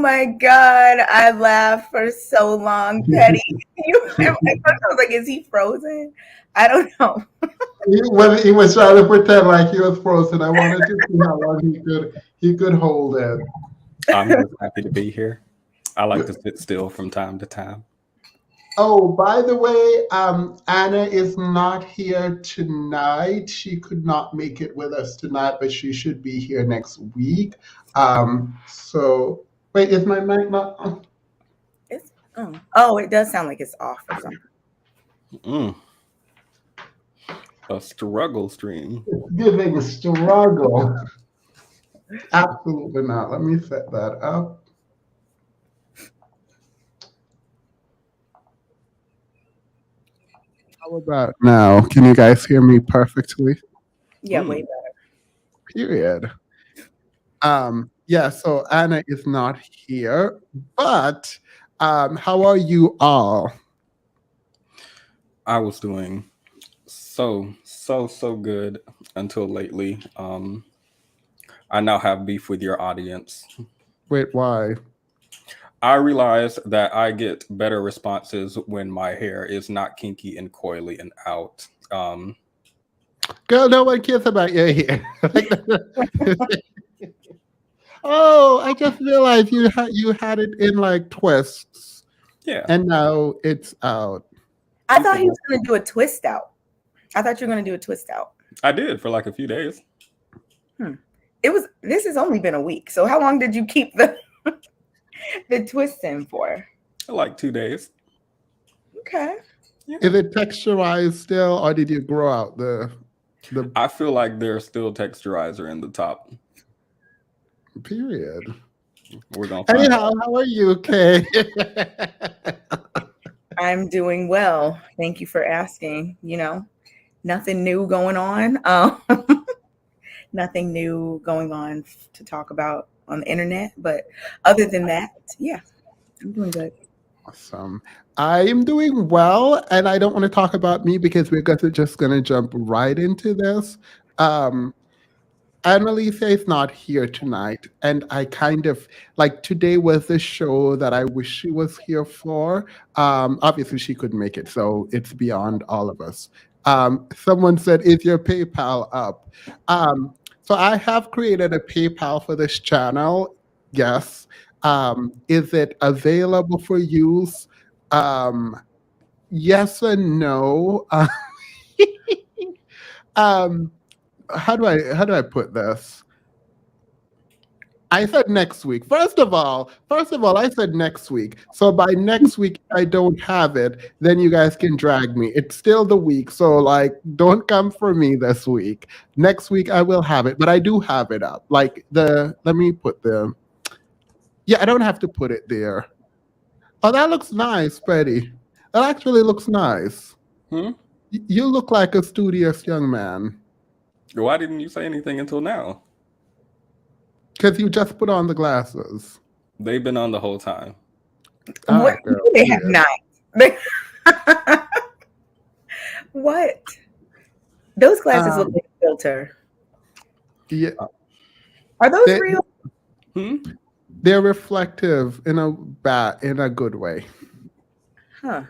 my God. I laughed for so long, Petty. At first I was like, is he frozen? I don't know. He was trying to pretend like he was frozen. I wanted to see how long he could hold it. I'm just happy to be here. I like to sit still from time to time. Oh, by the way, Anna is not here tonight. She could not make it with us tonight, but she should be here next week. So wait, is my mic not on? It does sound like it's off or something. Mm. A struggle stream. It's giving struggle. Absolutely not. Let me set that up. How about now? Can you guys hear me perfectly? Yeah, way better. Period. Yeah, so Anna is not here, but how are you all? I was doing so good until lately. I now have beef with your audience. Wait, why? I realize that I get better responses when my hair is not kinky and coily and out. Girl, no one cares about your hair. Oh, I just realized you had it in like twists. Yeah. And now it's out. I thought he was going to do a twist out. I thought you were going to do a twist out. I did for like a few days. This has only been a week. So how long did you keep the twist in for? Like 2 days. Okay. Yeah. Is it texturized still, or did you grow out the? I feel like there's still texturizer in the top. Period. We're gonna. Anyhow, how are you, Kay? I'm doing well. Thank you for asking. Nothing new going on. Nothing new going on to talk about on the internet. But other than that, yeah, I'm doing good. Awesome. I am doing well, and I don't want to talk about me because we're just going to jump right into this. Annalicia is not here tonight, and I kind of like today was the show that I wish she was here for. Obviously, she couldn't make it, so it's beyond all of us. Someone said, "Is your PayPal up?" So I have created a PayPal for this channel. Yes. Is it available for use? Yes and no. How do I put this? I said next week. First of all, I said next week. So by next week, if I don't have it, then you guys can drag me. It's still the week, so like, don't come for me this week. Next week I will have it, but I do have it up. Like let me put yeah, I don't have to put it there. Oh, that looks nice, Freddie. That actually looks nice. You look like a studious young man. Why didn't you say anything until now? Because you just put on the glasses. They've been on the whole time. What? Girl, they have not. What? Those glasses look like a filter. Yeah. Are those real? They're reflective in a good way. Huh.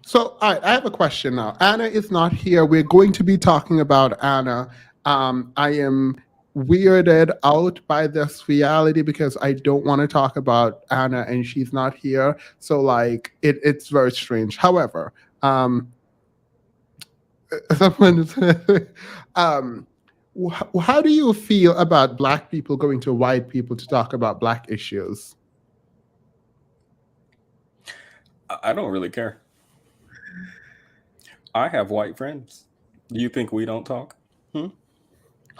So I have a question now. Anna is not here. We're going to be talking about Anna. I am weirded out by this reality because I don't want to talk about Anna and she's not here. So like it's very strange. However, how do you feel about Black people going to white people to talk about Black issues? I don't really care. I have white friends. Do you think we don't talk?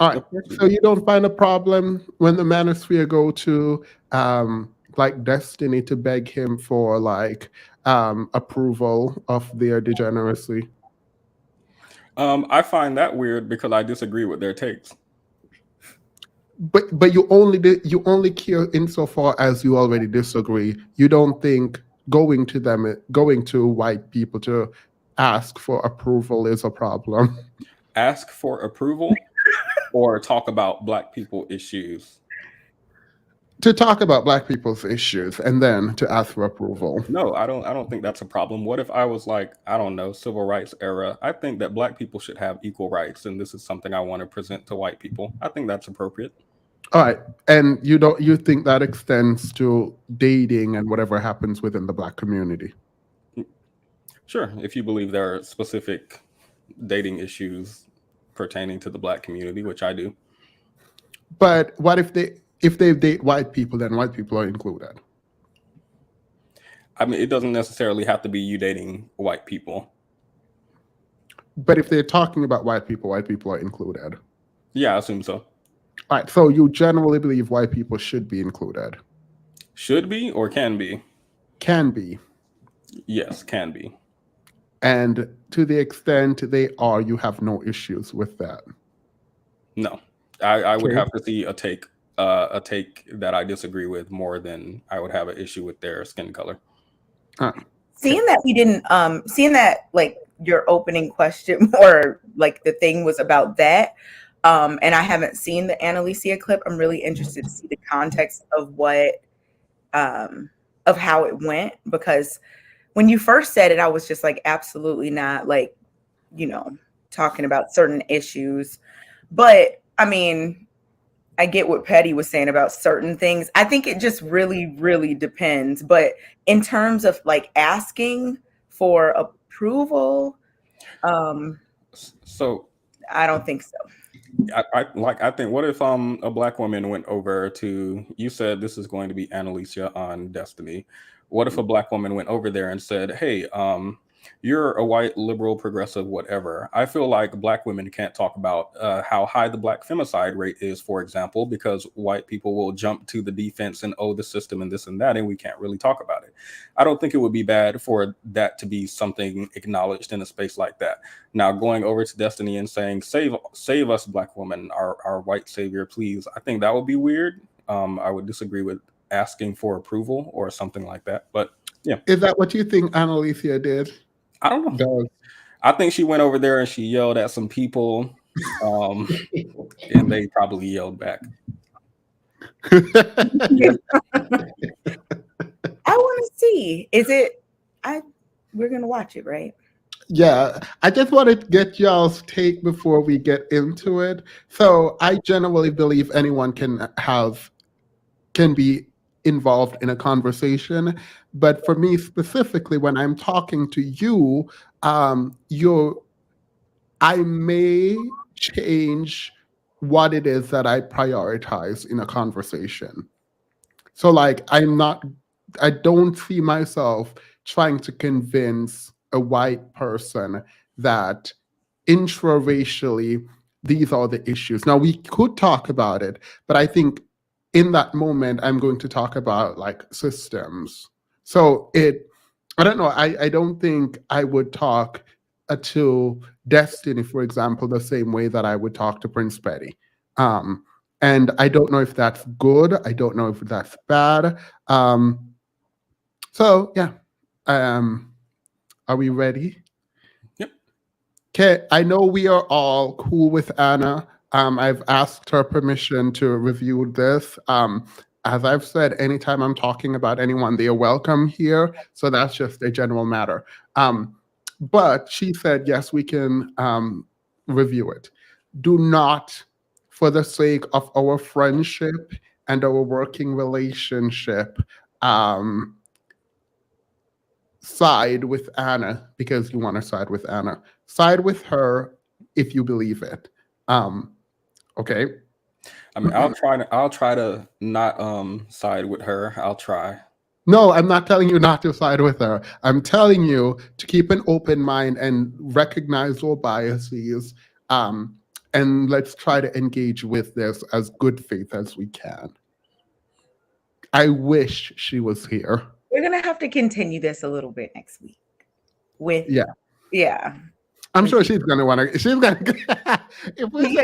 All right. So you don't find a problem when the Manosphere go to like Destiny to beg him for like approval of their degeneracy? I find that weird because I disagree with their takes. But you only care insofar as you already disagree. You don't think going to white people to ask for approval is a problem. Ask for approval or talk about Black people issues? to talk about Black people's issues and then to ask for approval. No, I don't think that's a problem. What if I was like, I don't know, civil rights era? I think that black people should have equal rights, and this is something I want to present to white people. I think that's appropriate. All right, and you think that extends to dating and whatever happens within the Black community? Sure, if you believe there are specific dating issues pertaining to the black community, which I do. But what if they date white people, then white people are included? I mean, it doesn't necessarily have to be you dating white people. But if they're talking about white people are included. Yeah, I assume so. All right, so you generally believe white people should be included? Should be or can be? Can be. Yes, can be. And to the extent they are, you have no issues with that? No, I would Okay. have to see a take that I disagree with more than I would have an issue with their skin color. Seeing that we didn't seeing that like your opening question or like the thing was about that, and I haven't seen the Annalicia clip. I'm really interested to see the context of what of how it went, because when you first said it, I was just like, absolutely not, like, you know, talking about certain issues. But I mean, I get what Petty was saying about certain things. I think it just really, really depends. But in terms of like asking for approval, So I don't think so. I think, what if a black woman went over to, you said this is going to be Annalicia on Destiny. What if a black woman went over there and said, hey, you're a white liberal progressive whatever. I feel like black women can't talk about how high the black femicide rate is, for example, because white people will jump to the defense and, oh, the system and this and that, and we can't really talk about it. I don't think it would be bad for that to be something acknowledged in a space like that. Now, going over to Destiny and saying, save us, black women, our white savior, please, I think that would be weird. I would disagree with asking for approval or something like that. But yeah. Is that what you think Annalicia did? I don't know. I think she went over there and she yelled at some people, and they probably yelled back. I want to see. Is it? We're gonna watch it, right? Yeah, I just wanted to get y'all's take before we get into it. So I generally believe anyone can be involved in a conversation, but for me specifically, when I'm talking to you, I may change what it is that I prioritize in a conversation. So like I don't see myself trying to convince a white person that intraracially these are the issues. Now we could talk about it, but I think in that moment I'm going to talk about like systems. So I don't know, I don't think I would talk to Destiny, for example, the same way that I would talk to Prince Petty. And I don't know if that's good. I don't know if that's bad. So yeah. Are we ready? Yep. Okay. I know we are all cool with Anna. I've asked her permission to review this. As I've said, anytime I'm talking about anyone, they are welcome here. So that's just a general matter. But she said, yes, we can review it. Do not, for the sake of our friendship and our working relationship, side with Anna because you want to side with Anna. Side with her if you believe it. Okay. I mean, I'll try to not side with her. I'll try. No, I'm not telling you not to side with her. I'm telling you to keep an open mind and recognize all biases. And let's try to engage with this as good faith as we can. I wish she was here. We're gonna have to continue this a little bit next week. Yeah. I'm sure she's gonna want to. She's gonna. If we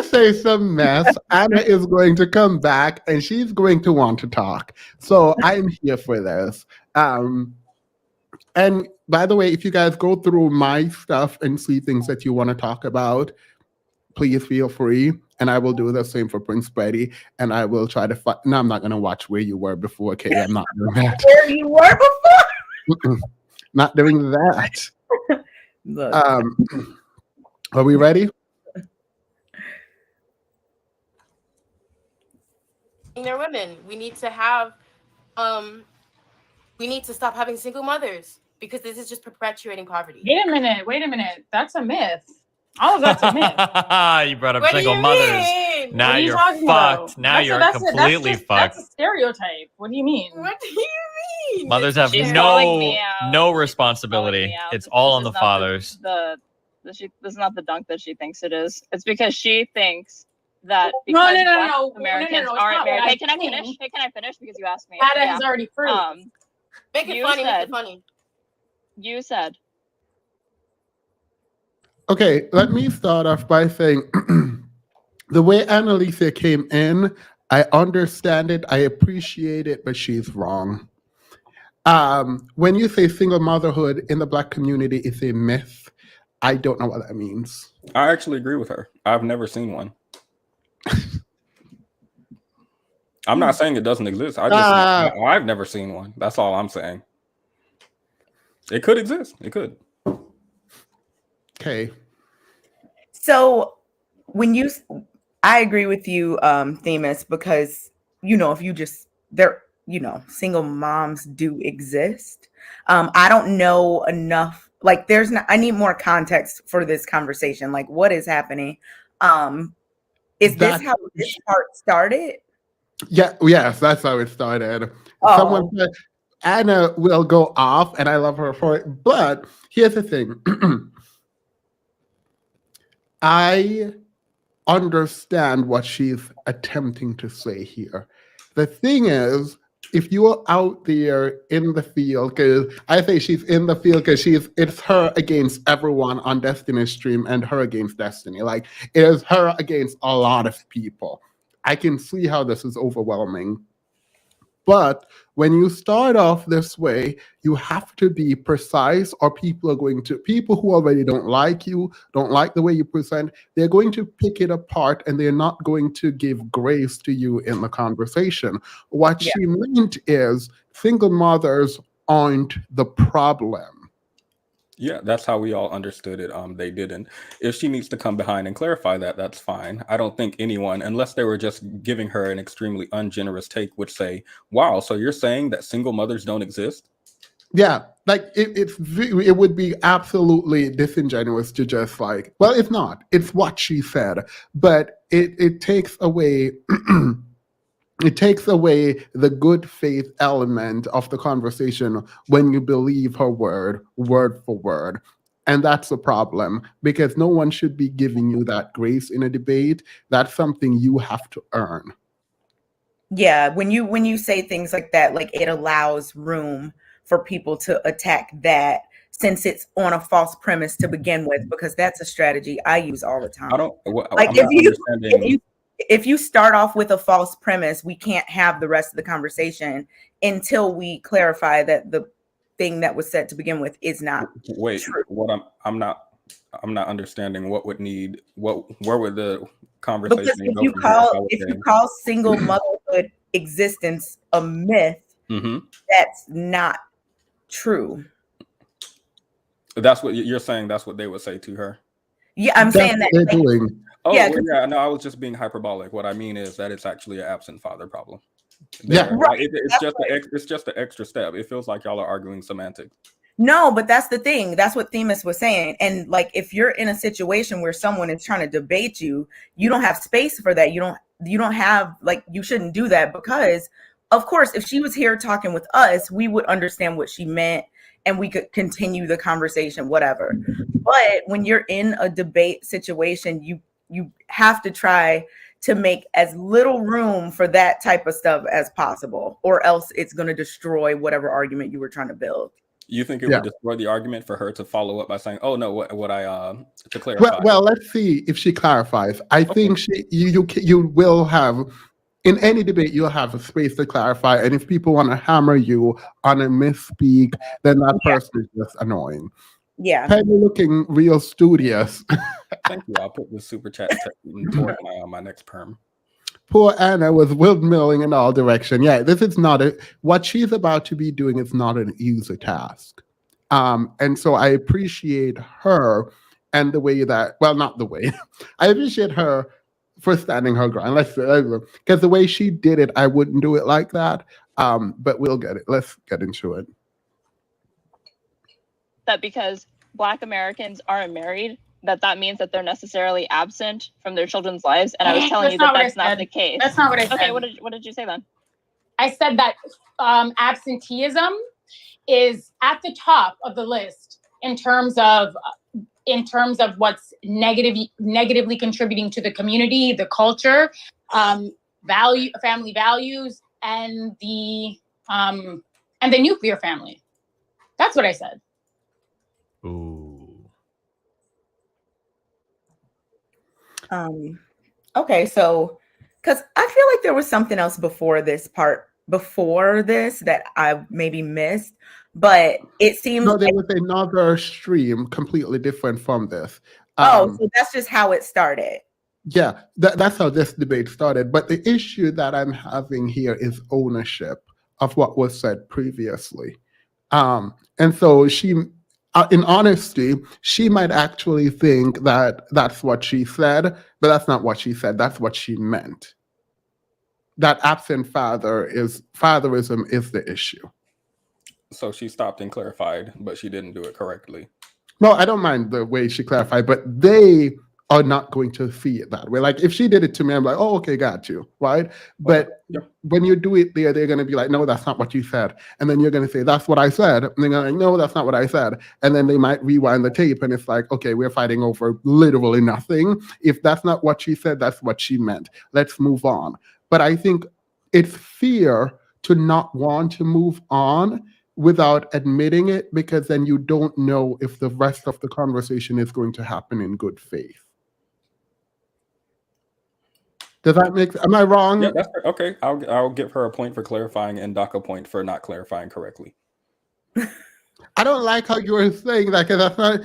say some mess, Anna is going to come back and she's going to want to talk. So I'm here for this. And by the way, if you guys go through my stuff and see things that you want to talk about, please feel free. And I will do the same for Prince Betty. And I will try to find. No, I'm not going to watch Where You Were Before. Okay, I'm not doing that. Where you were before? Not doing that. Look, Are we ready? They're women. We need to have, we need to stop having single mothers because this is just perpetuating poverty. Wait a minute. That's a myth. All of that's a myth. You brought up What do single you mothers. mean? Now What are you you're talking fucked. about? Now you're completely fucked. That's a stereotype. What do you mean? What do you mean? Mothers have She's calling me no out. no She's responsibility. calling me out. It's all This on the is not fathers. This is not the dunk that she thinks it is. It's because she thinks that No, because no, no, Black no. Americans No, no, no, it's aren't not married. what I Hey, can I think. finish? Hey, can I finish? Because you asked me. That is already proved. Make it you funny. Make said- it funny. You said. Okay, let me start off by saying the way Annalicia came in, I understand it, I appreciate it, but she's wrong. When you say single motherhood in the Black community is a myth, I don't know what that means. I actually agree with her. I've never seen one. I'm not saying it doesn't exist. I've never seen one. That's all I'm saying. It could exist. It could. Okay. so I agree with you, Themis, because if you just single moms do exist. I don't know enough. Like, I need more context for this conversation. Like, what is happening? Is this how this part started? Yes, that's how it started. Oh. Someone said Anna will go off, and I love her for it. But here's the thing. I understand what she's attempting to say here. The thing is, if you are out there in the field, because I say she's in the field because it's her against everyone on Destiny's stream and her against Destiny. Like, it is her against a lot of people. I can see how this is overwhelming. But when you start off this way, you have to be precise, or people who already don't like you, don't like the way you present, they're going to pick it apart and they're not going to give grace to you in the conversation. What she meant is single mothers aren't the problem. Yeah, that's how we all understood it. They didn't. If she needs to come behind and clarify that, that's fine. I don't think anyone, unless they were just giving her an extremely ungenerous take, would say, wow, so you're saying that single mothers don't exist? Yeah, like it would be absolutely disingenuous to just like, well, it's not. It's what she said, but it takes away it takes away the good faith element of the conversation when you believe her word for word. And that's a problem, because no one should be giving you that grace in a debate. That's something you have to earn. Yeah, when you say things like that, like, it allows room for people to attack that, since it's on a false premise to begin with, because that's a strategy I use all the time. If you start off with a false premise, we can't have the rest of the conversation until we clarify that the thing that was said to begin with is not true. What I'm not understanding where would the conversation because go? If you call single motherhood existence a myth, that's not true. That's what you're saying. That's what they would say to her. Yeah, I'm saying that they're doing. Oh, yeah, no, I was just being hyperbolic. What I mean is that it's actually an absent father problem. Right. It's just an extra step. It feels like y'all are arguing semantics. No, but that's the thing. That's what Themis was saying. And like, if you're in a situation where someone is trying to debate you, you don't have space for that. You don't have, like, you shouldn't do that, because of course, if she was here talking with us, we would understand what she meant and we could continue the conversation, whatever. But when you're in a debate situation, you have to try to make as little room for that type of stuff as possible, or else it's going to destroy whatever argument you were trying to build. You think it would destroy the argument for her to follow up by saying, "Oh no, what I to clarify"? Well, let's see if she clarifies. I think you will have, in any debate, you'll have a space to clarify. And if people want to hammer you on a misspeak, then that person is just annoying. Yeah. Penny looking real studious. Thank you. I'll put the super chat toward my next perm. Poor Anna was windmilling in all direction. Yeah, this is not what she's about to be doing is not an easy task. And so I appreciate her and the way that, well, not the way, I appreciate her for standing her ground. Because the way she did it, I wouldn't do it like that. But we'll get it. Let's get into it. That because Black Americans aren't married, that means that they're necessarily absent from their children's lives. And I was telling you that that's not the case. That's not what I said. Okay, what did you say then? I said that absenteeism is at the top of the list in terms of what's negatively contributing to the community, the culture, family values, and the nuclear family. That's what I said. Ooh. Okay, so because I feel like there was something else before this that I maybe missed, but it seems No, there was another stream completely different from this. So that's just how it started. Yeah, that's how this debate started. But the issue that I'm having here is ownership of what was said previously. And so she, in honesty, she might actually think that that's what she said, but that's not what she said. That's what she meant. That absent fatherism is the issue. So she stopped and clarified, but she didn't do it correctly. No, I don't mind the way she clarified, but they are not going to see it that way. Like if she did it to me, I'm like, oh, okay, got you, right? But when you do it there, they're going to be like, no, that's not what you said. And then you're going to say, that's what I said. And they're going to like, no, that's not what I said. And then they might rewind the tape and it's like, okay, we're fighting over literally nothing. If that's not what she said, that's what she meant. Let's move on. But I think it's fear to not want to move on without admitting it, because then you don't know if the rest of the conversation is going to happen in good faith. Does that make sense? Am I wrong? Yeah, that's okay. I'll give her a point for clarifying and Doc a point for not clarifying correctly. I don't like how you were saying that, because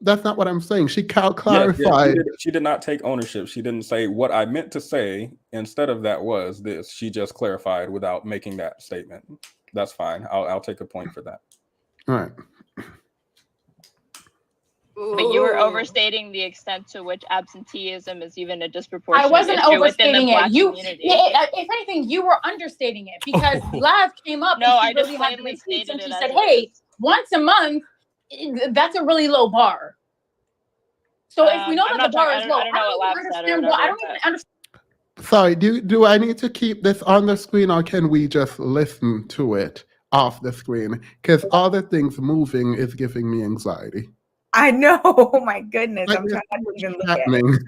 that's not what I'm saying. She clarified. She did not take ownership. She didn't say what I meant to say. Instead of that was this. She just clarified without making that statement. That's fine. I'll take a point for that. All right. But you were overstating the extent to which absenteeism is even a disproportionate I wasn't issue overstating within the it. Black community. If anything, you were understating it, because Lav came up. No, and I just really had the plainly receipts, and stated she it said, as it "Hey, is. once a month, that's a really low bar." So if we know I'm that the not bar talking- is low, I don't know what Lav said or I don't whatever, even understand. Sorry, do I need to keep this on the screen, or can we just listen to it off the screen? Because all the things moving is giving me anxiety. I know. Oh my goodness. Like, I'm trying not to even look happening.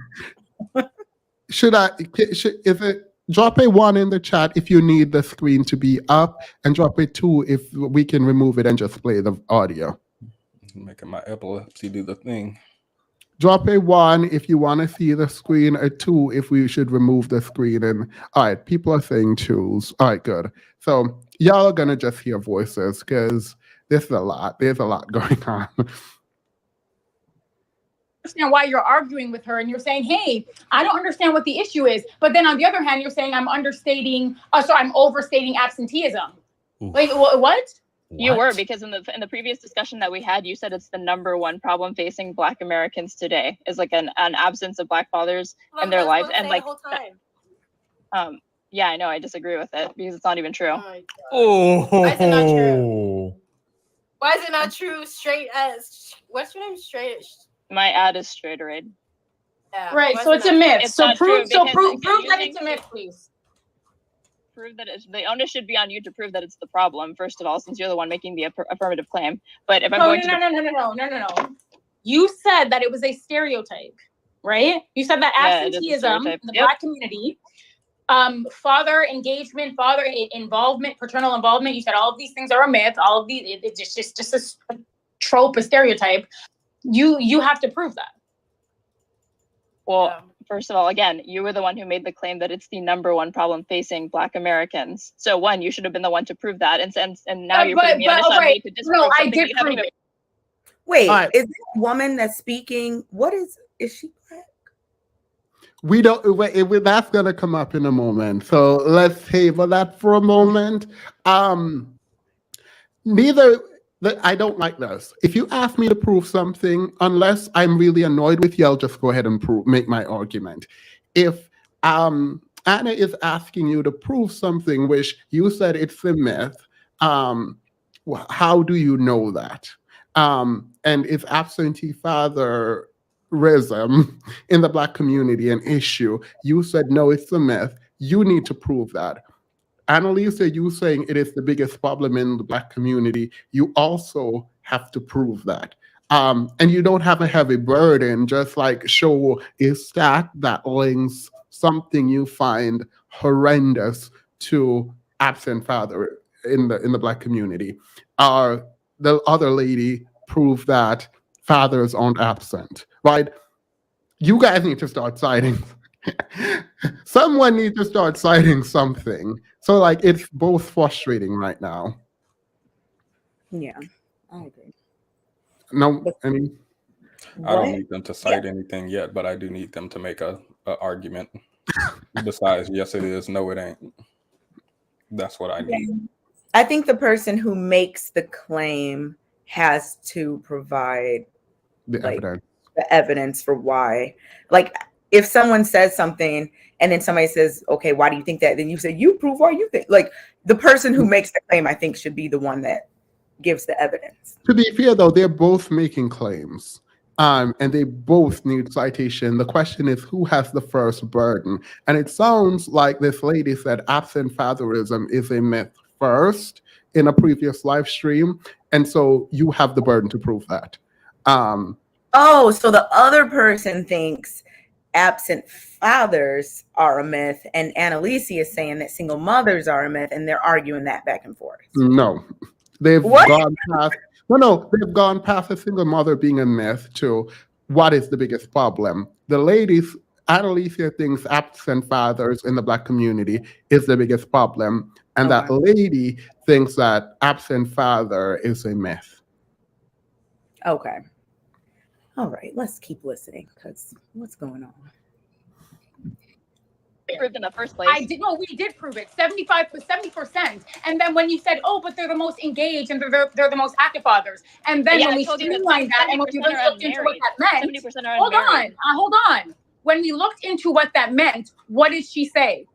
at it. Is it drop a 1 in the chat if you need the screen to be up, and drop a 2 if we can remove it and just play the audio. Making my epilepsy do the thing. Drop a 1 if you want to see the screen, a 2 if we should remove the screen. And all right, people are saying 2s. All right, good. So y'all are gonna just hear voices, because this is a lot. There's a lot going on. Understand why you're arguing with her, and you're saying, "Hey, I don't understand what the issue is." But then on the other hand, you're saying I'm overstating absenteeism. Oof. Like what? You were, because in the previous discussion that we had, you said it's the number one problem facing Black Americans today is like an absence of Black fathers in their lives, and like the whole time. yeah, I know, I disagree with it because it's not even true. Oh. Why is it not true? Why is it not true? Straight as what's your name? Straight. My ad is straight arrayed. Yeah. Right. Why So is it's it a not myth. It's So not prove true, prove because that you it's a think- myth, please. Prove that the onus should be on you to prove that it's the problem, first of all, since you're the one making the affirmative claim. But if I'm going to No. You said that it was a stereotype, right? You said that Yeah, it is a absenteeism in stereotype. the Yep. Black community, father engagement, father involvement, paternal involvement. You said all of these things are a myth. All of these, it's just a trope, a stereotype. You have to prove that. Well, Yeah. first of all, again, you were the one who made the claim that it's the number one problem facing Black Americans. So one, you should have been the one to prove that, and now you're putting the onus on me to disprove No, I something did you haven't prove even. it. Wait, All right. is this woman that's speaking? Is she black? We don't. That's gonna come up in a moment. So let's table that for a moment. Neither. I don't like this. If you ask me to prove something, unless I'm really annoyed with you, I'll just go ahead and make my argument. If Anna is asking you to prove something which you said it's a myth, how do you know that? And if absentee fatherism in the Black community an issue, you said no, it's a myth. You need to prove that. Annalicia, you saying it is the biggest problem in the Black community, you also have to prove that. And you don't have a heavy burden, just like show a stat that links something you find horrendous to absent father in the Black community. The other lady proved that fathers aren't absent, right? You guys need to start citing. Someone needs to start citing something. So, like, it's both frustrating right now. Yeah, I agree. No, any. I don't What? need them to cite anything yet, but I do need them to make a argument. Besides, yes, it is. No, it ain't. That's what I need. I think the person who makes the claim has to provide The like evidence. the evidence for why. Like, if someone says something and then somebody says, okay, why do you think that? Then you say, you prove why you think. Like, the person who makes the claim, I think, should be the one that gives the evidence. To be fair, though, they're both making claims. And they both need citation. The question is, who has the first burden? And it sounds like this lady said absent fatherism is a myth first in a previous live stream. And so you have the burden to prove that. Oh, so the other person thinks absent fathers are a myth, and Annalicia is saying that single mothers are a myth, and they're arguing that back and forth. No. They've What? gone past they've gone past a single mother being a myth to what is the biggest problem. The ladies, Annalicia thinks absent fathers in the Black community is the biggest problem. And that lady thinks that absent father is a myth. Okay. All right, let's keep listening, because what's going on? Proved in the first place. We did prove it. 70%. And then when you said, oh, but they're the most engaged and they're the most active fathers. And then when we streamlined that and when we really looked into what that meant, 70% are hold unmarried. on. When we looked into what that meant, what did she say?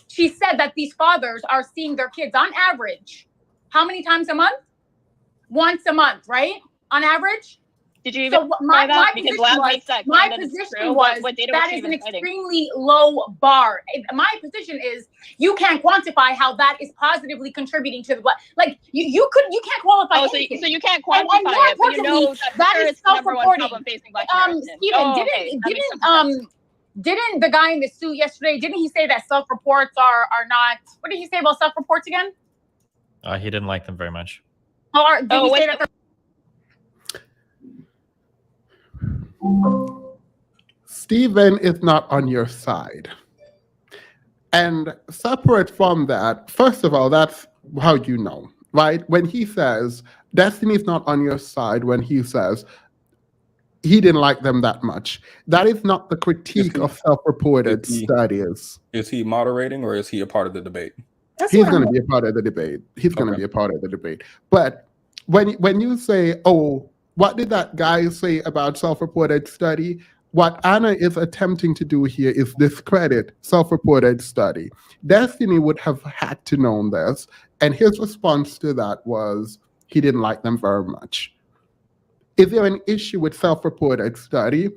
She said that these fathers are seeing their kids on average. How many times a month? Once a month, right? On average? Did you even my because position Lab makes that my claim that it's position true? was What data that was she is an even citing? extremely low bar. My position is you can't quantify how that is positively contributing to the blood. Like you can't qualify. Oh, so you can't quantify it, but you know that sure is it's the number one self-reporting. problem facing Black Americans. Steven, didn't the guy in the suit yesterday? Didn't he say that self-reports are not? What did he say about self-reports again? He didn't like them very much. Or did he say that? Stephen is not on your side. And separate from that, first of all, that's how you know, right? When he says Destiny's not on your side, when he says he didn't like them that much, that is not the critique of self-reported studies. Is he moderating or is he a part of the debate? He's going to be a part of the debate. He's going to be a part of the debate. But when you say, oh, what did that guy say about self-reported study? What Anna is attempting to do here is discredit self-reported study. Destiny would have had to know this, and his response to that was he didn't like them very much. Is there an issue with self-reported study?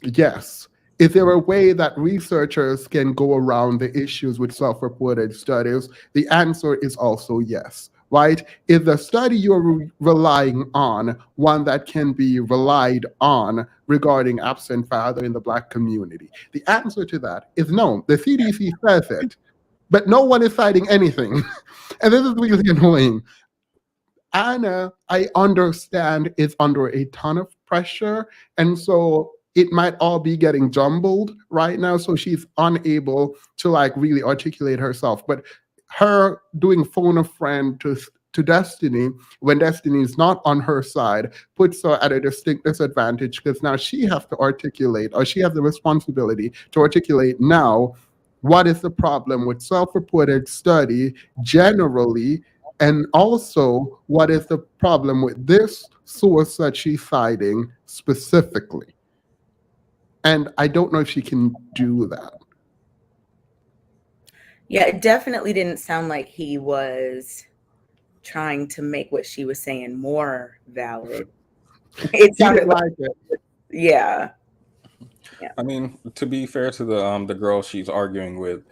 Yes. Is there a way that researchers can go around the issues with self-reported studies? The answer is also yes. Right? Is the study you're relying on one that can be relied on regarding absent father in the Black community? The answer to that is no. The CDC says it, but no one is citing anything. And this is really annoying. Anna, I understand, is under a ton of pressure, and so it might all be getting jumbled right now, so she's unable to like really articulate herself. But her doing phone a friend to to Destiny when Destiny is not on her side puts her at a distinct disadvantage because now she has to articulate, or she has the responsibility to articulate now what is the problem with self-reported study generally, and also what is the problem with this source that she's citing specifically. And I don't know if she can do that. Yeah, it definitely didn't sound like he was trying to make what she was saying more valid. It He sounded didn't like it. yeah. I mean, to be fair to the girl she's arguing with,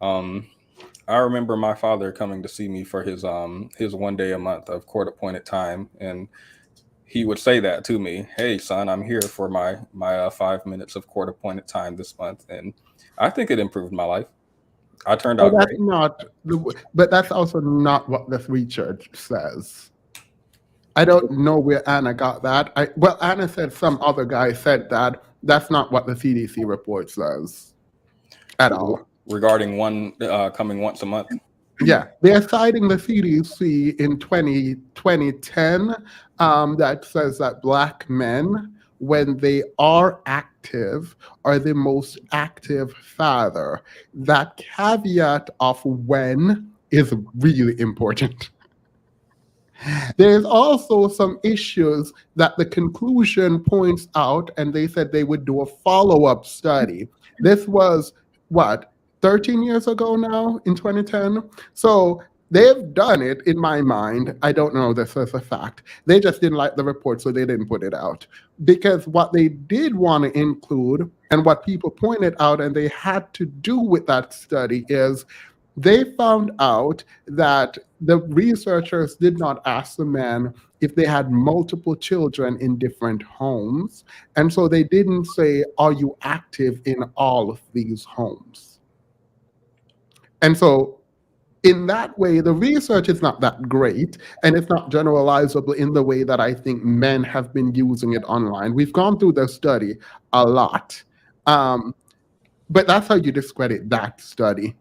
I remember my father coming to see me for his 1 day a month of court appointed time, and he would say that to me, "Hey son, I'm here for my 5 minutes of court appointed time this month," and I think it improved my life. I turned But out that's great. not but that's also not what this research says. I don't know where Anna got that. Well, Anna said some other guy said that. That's not what the CDC report says at all. Regarding one coming once a month. Yeah, they're citing the CDC in 2010 that says that Black men, when they are active, are the most active father. That caveat of when is really important. There's also some issues that the conclusion points out, and they said they would do a follow-up study. This was, what, 13 years ago now, in 2010? So they've done it, in my mind. I don't know this as a fact. They just didn't like the report, so they didn't put it out. Because what they did want to include, and what people pointed out, and they had to do with that study, is they found out that the researchers did not ask the men if they had multiple children in different homes. And so they didn't say, are you active in all of these homes? And so in that way, the research is not that great, and it's not generalizable in the way that I think men have been using it online. We've gone through the study a lot. But that's how you discredit that study.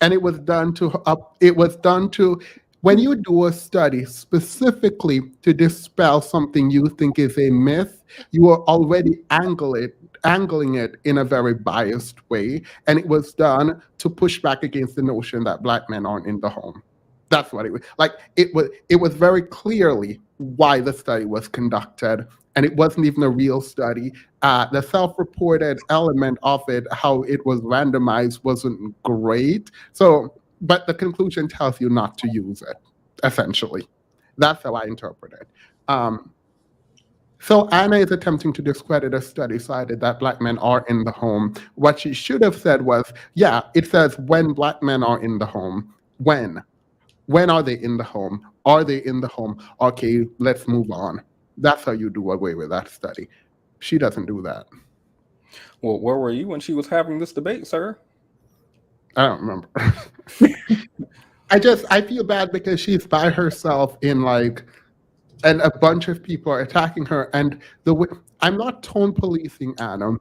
And it was done to when you do a study specifically to dispel something you think is a myth, you are already angling it in a very biased way. And it was done to push back against the notion that Black men aren't in the home. That's what it was. Like it was very clearly why the study was conducted, and it wasn't even a real study. The self-reported element of it, how it was randomized, wasn't great. So, but the conclusion tells you not to use it. Essentially, that's how I interpret it. So Anna is attempting to discredit a study cited that Black men are in the home. What she should have said was, yeah, it says when Black men are in the home. When are they in the home? Are they in the home? Okay, let's move on. That's how you do away with that study. She doesn't do that. Well, where were you when she was having this debate, sir? I don't remember. I feel bad because she's by herself and a bunch of people are attacking her. And I'm not tone policing Anna,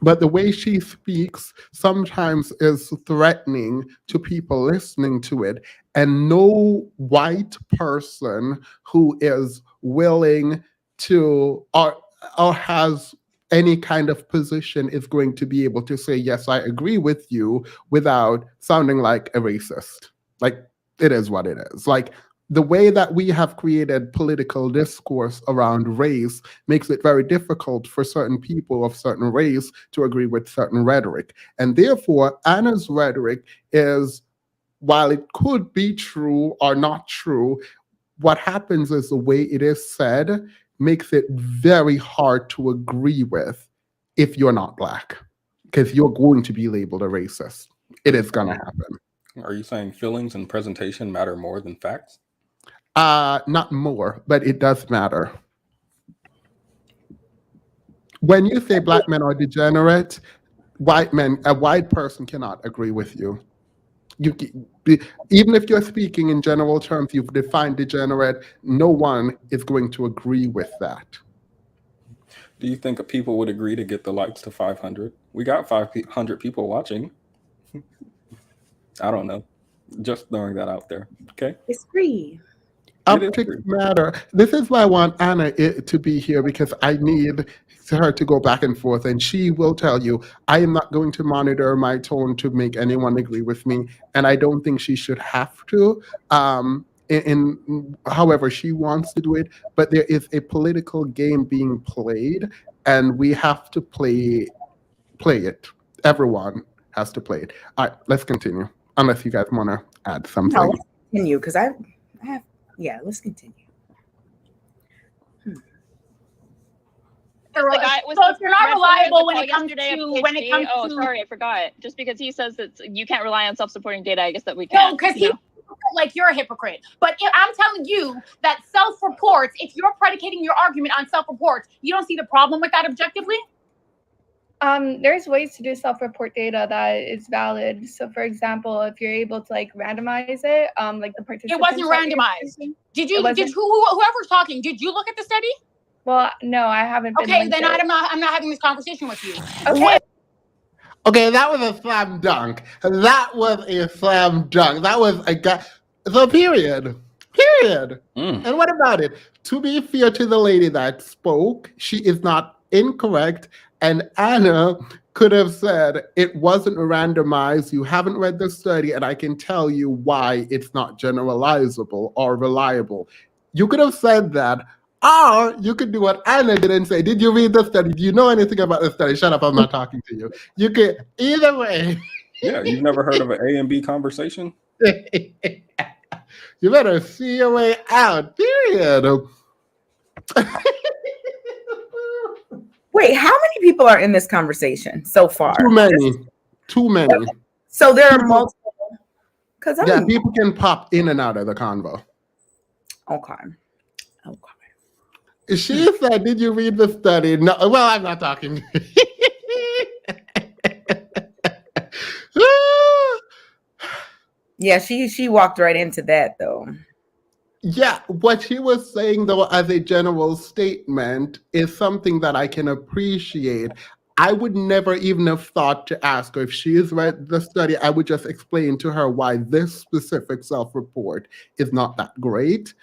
but the way she speaks sometimes is threatening to people listening to it. And no white person who is willing to or has any kind of position is going to be able to say, yes, I agree with you without sounding like a racist. Like, it is what it is. Like, the way that we have created political discourse around race makes it very difficult for certain people of certain race to agree with certain rhetoric. And therefore, Anna's rhetoric is, while it could be true or not true, what happens is the way it is said makes it very hard to agree with if you're not Black, because you're going to be labeled a racist. It is going to happen. Are you saying feelings and presentation matter more than facts? Not more, but it does matter. When you say Black men are degenerate, a white person cannot agree with you. Even if you're speaking in general terms, you've defined degenerate, no one is going to agree with that. Do you think people would agree to get the likes to 500? We got 500 people watching. I don't know. Just throwing that out there. Okay. It's free. Optics matter. This is why I want Anna to be here, because I need her to go back and forth, and she will tell you, I am not going to monitor my tone to make anyone agree with me, and I don't think she should have to. In however she wants to do it, but there is a political game being played, and we have to play it. Everyone has to play it. All right, let's continue. Unless you guys want to add something. No, let's continue because I have. Yeah, let's continue. The guy was So if you're not red reliable flag when call it comes yesterday to of when it comes Oh, to sorry, I forgot. Just because he says that you can't rely on self-supporting data, I guess that we can. no, because he like you're a hypocrite. But I'm telling you that self-reports, if you're predicating your argument on self-reports, you don't see the problem with that objectively? There's ways to do self-report data that is valid. So for example, if you're able to like randomize it, like the participants. It wasn't randomized. Did whoever's talking, did you look at the study? Well, no, I haven't been. Okay, then I'm not having this conversation with you. Okay. Okay, that was a slam dunk. That was a slam dunk. That was a guy. So period. And what about it? To be fair to the lady that spoke, she is not incorrect. And Anna could have said it wasn't randomized. You haven't read the study, and I can tell you why it's not generalizable or reliable. You could have said that. Or you could do what Anna did and say, did you read the study? Do you know anything about the study? Shut up, I'm not talking to you. You could, either way. Yeah, you've never heard of an A and B conversation? You better see your way out, period. Wait, how many people are in this conversation so far? Too many. So there are multiple. Yeah, people can pop in and out of the convo. Okay. She said, did you read the study? No, well, I'm not talking. Yeah, she walked right into that though. Yeah, what she was saying though as a general statement is something that I can appreciate. I would never even have thought to ask her if she has read the study. I would just explain to her why this specific self-report is not that great.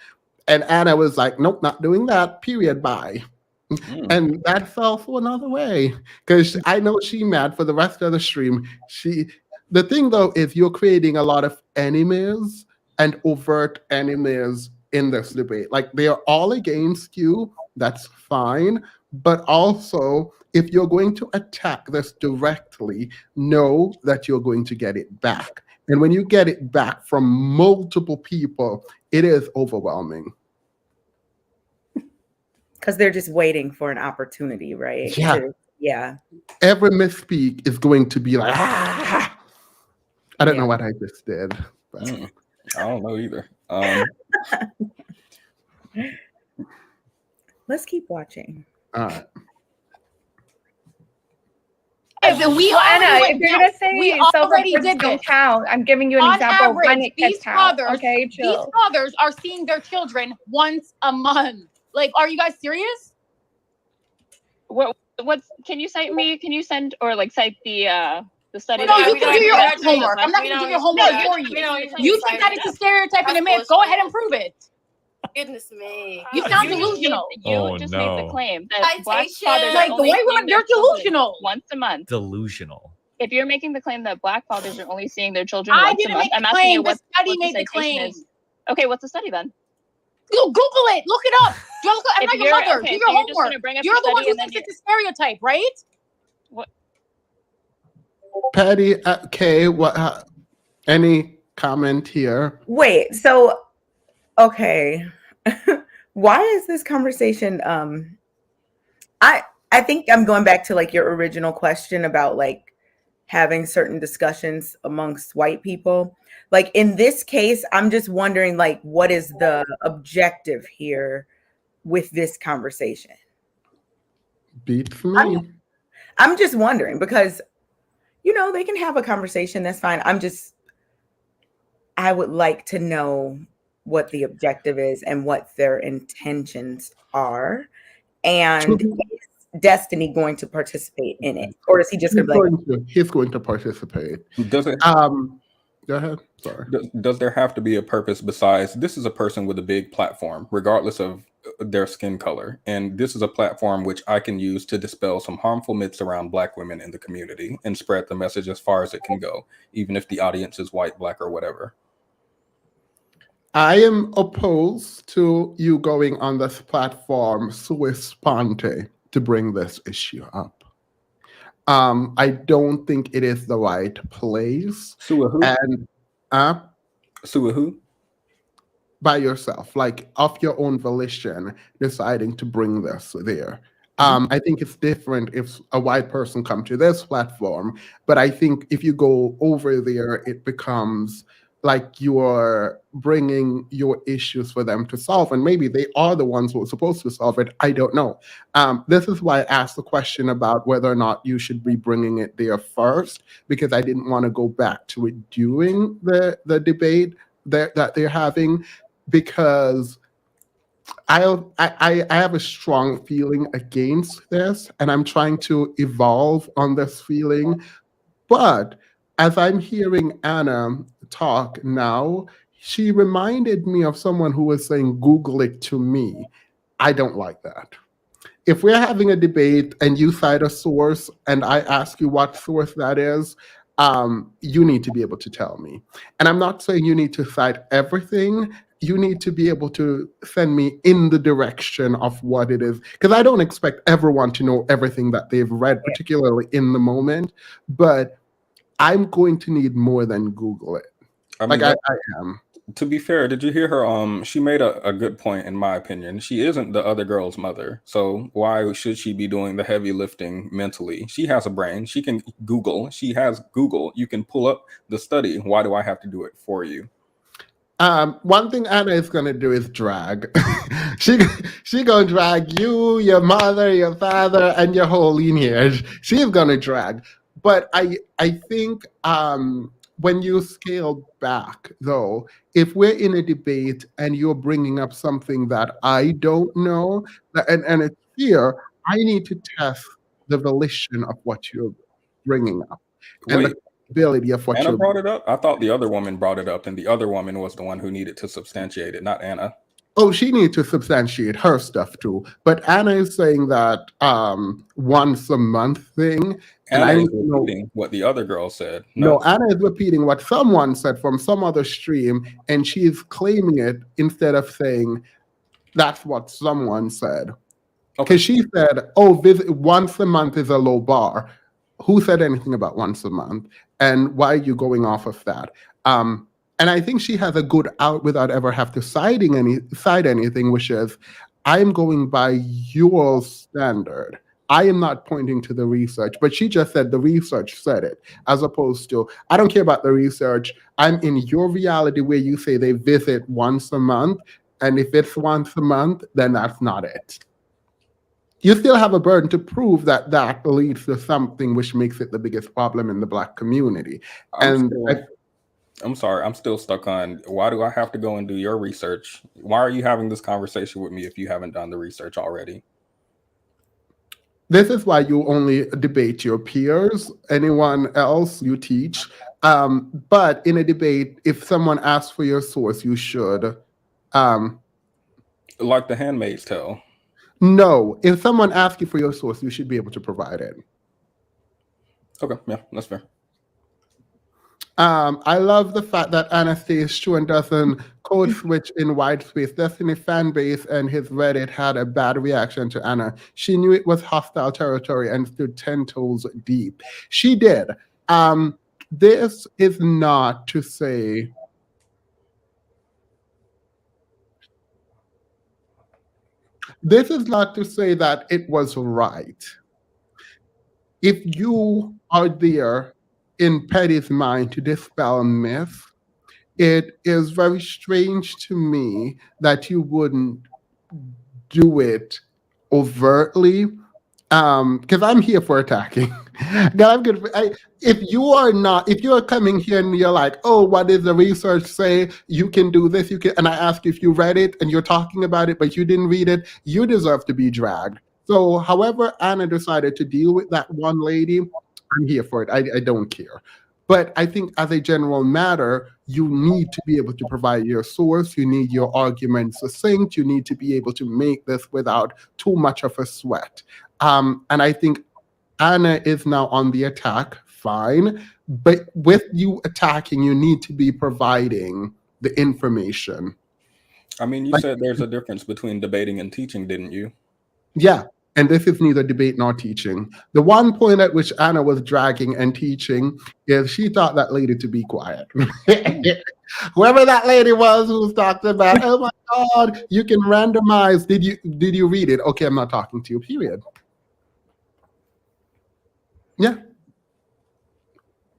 And Anna was like, nope, not doing that, period, bye. And that fell for another way. Because I know she mad for the rest of the stream. The thing, though, is you're creating a lot of enemies and overt enemies in this debate. Like, they are all against you. That's fine. But also, if you're going to attack this directly, know that you're going to get it back. And when you get it back from multiple people, it is overwhelming. Because they're just waiting for an opportunity, right? Yeah. Every misspeak is going to be like, ah! I don't know what I just did. But. I don't know either. Let's keep watching. All right. Anna, if you're gonna say self-reports don't count, I'm giving you an example average, when it these count. fathers, Okay, chill. These fathers are seeing their children once a month. Like, are you guys serious? What's? Can you cite me? Can you send or like cite the study? No, you can do your own homework. I'm not going to do your homework for you. You think that it's a stereotype and a myth. Go ahead and prove it. Goodness me. You sound delusional. You just made the claim that black Citation. fathers Like, are the only white women, seeing their they're children delusional. once a month. Delusional. If you're making the claim that black fathers are only seeing their children I once a didn't month, make I'm the asking you claim. The study what made the citation claim. is. Okay, what's the study then? You Google it. Look it up. I'm not your mother. Do your homework. You're the one who thinks it's a stereotype, right? What? Patty, Kay, what? Any comment here? Wait, so okay. Why is this conversation I think I'm going back to like your original question about like having certain discussions amongst white people. Like in this case, I'm just wondering like what is the objective here with this conversation? Beats me. I'm just wondering because they can have a conversation, that's fine. I would like to know what the objective is and what their intentions are. And is Destiny going to participate in it? Or is he just going to be like... He's going to participate. Does it? Go ahead. Sorry. Does there have to be a purpose besides this is a person with a big platform, regardless of their skin color, and this is a platform which I can use to dispel some harmful myths around Black women in the community and spread the message as far as it can go, even if the audience is white, Black, or whatever? I am opposed to you going on this platform sui sponte to bring this issue up. I don't think it is the right place. Sue who? And Sue who? By yourself, like of your own volition, deciding to bring this there. I think it's different if a white person come to this platform, but I think if you go over there, it becomes like you're bringing your issues for them to solve, and maybe they are the ones who are supposed to solve it. I don't know. This is why I asked the question about whether or not you should be bringing it there first, because I didn't want to go back to it during the debate that they're having, because I have a strong feeling against this, and I'm trying to evolve on this feeling. But as I'm hearing Anna talk now, she reminded me of someone who was saying, Google it to me. I don't like that. If we're having a debate and you cite a source and I ask you what source that is, you need to be able to tell me. And I'm not saying you need to cite everything. You need to be able to send me in the direction of what it is. Because I don't expect everyone to know everything that they've read, particularly in the moment. But I'm going to need more than Google it. I mean, I am. To be fair, did you hear her? She made a good point, in my opinion. She isn't the other girl's mother, so why should she be doing the heavy lifting mentally? She has a brain. She can Google. She has Google. You can pull up the study. Why do I have to do it for you? One thing Anna is gonna do is drag. she gonna drag you, your mother, your father, and your whole lineage. She's gonna drag. But I think when you scale back, though, if we're in a debate and you're bringing up something that I don't know, and it's here, I need to test the volition of what you're bringing up. And the ability of what Anna brought it up? I thought the other woman brought it up, and the other woman was the one who needed to substantiate it, not Anna. Oh, she needs to substantiate her stuff too. But Anna is saying that once a month thing. And Anna is repeating what the other girl said. No, Anna is repeating what someone said from some other stream, and she's claiming it instead of saying that's what someone said. Because she said, oh, once a month is a low bar. Who said anything about once a month? And why are you going off of that? And I think she has a good out without ever have to cite anything, which is, I'm going by your standard. I am not pointing to the research, but she just said the research said it, as opposed to, I don't care about the research. I'm in your reality where you say they visit once a month. And if it's once a month, then that's not it. You still have a burden to prove that that leads to something which makes it the biggest problem in the Black community. I'm sorry, I'm still stuck on, why do I have to go and do your research? Why are you having this conversation with me if you haven't done the research already? This is why you only debate your peers. Anyone else you teach. But in a debate, if someone asks for your source, you should. Like the Handmaid's Tale. No, if someone asks you for your source, you should be able to provide it. Okay, yeah, that's fair. I love the fact that Anna stays true and doesn't code switch in white space. Destiny fan base and his Reddit had a bad reaction to Anna. She knew it was hostile territory and stood 10 toes deep. She did. This is not to say that it was right. If you are there in Petty's mind to dispel myth, it is very strange to me that you wouldn't do it overtly. Because I'm here for attacking. I'm good. If you are coming here and you're like, oh, what does the research say? You can do this. You can, and I ask you if you read it and you're talking about it, but you didn't read it. You deserve to be dragged. So, however Anna decided to deal with that one lady, I'm here for it. I don't care. But I think as a general matter, you need to be able to provide your source. You need your arguments succinct. You need to be able to make this without too much of a sweat. And I think Anna is now on the attack, fine. But with you attacking, you need to be providing the information. I mean, you Like, said there's a difference between debating and teaching, didn't you? yeah. And this is neither debate nor teaching. The one point at which Anna was dragging and teaching is she taught that lady to be quiet. Whoever that lady was who was talking about, oh my God, you can randomize. Did you read it? Okay, I'm not talking to you, period. Yeah.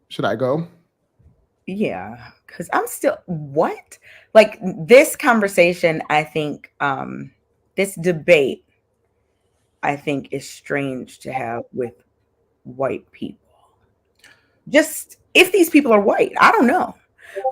Should I go? Yeah, because I'm still what? Like this conversation, I think, this debate, I think, is strange to have with white people. Just if these people are white, I don't know,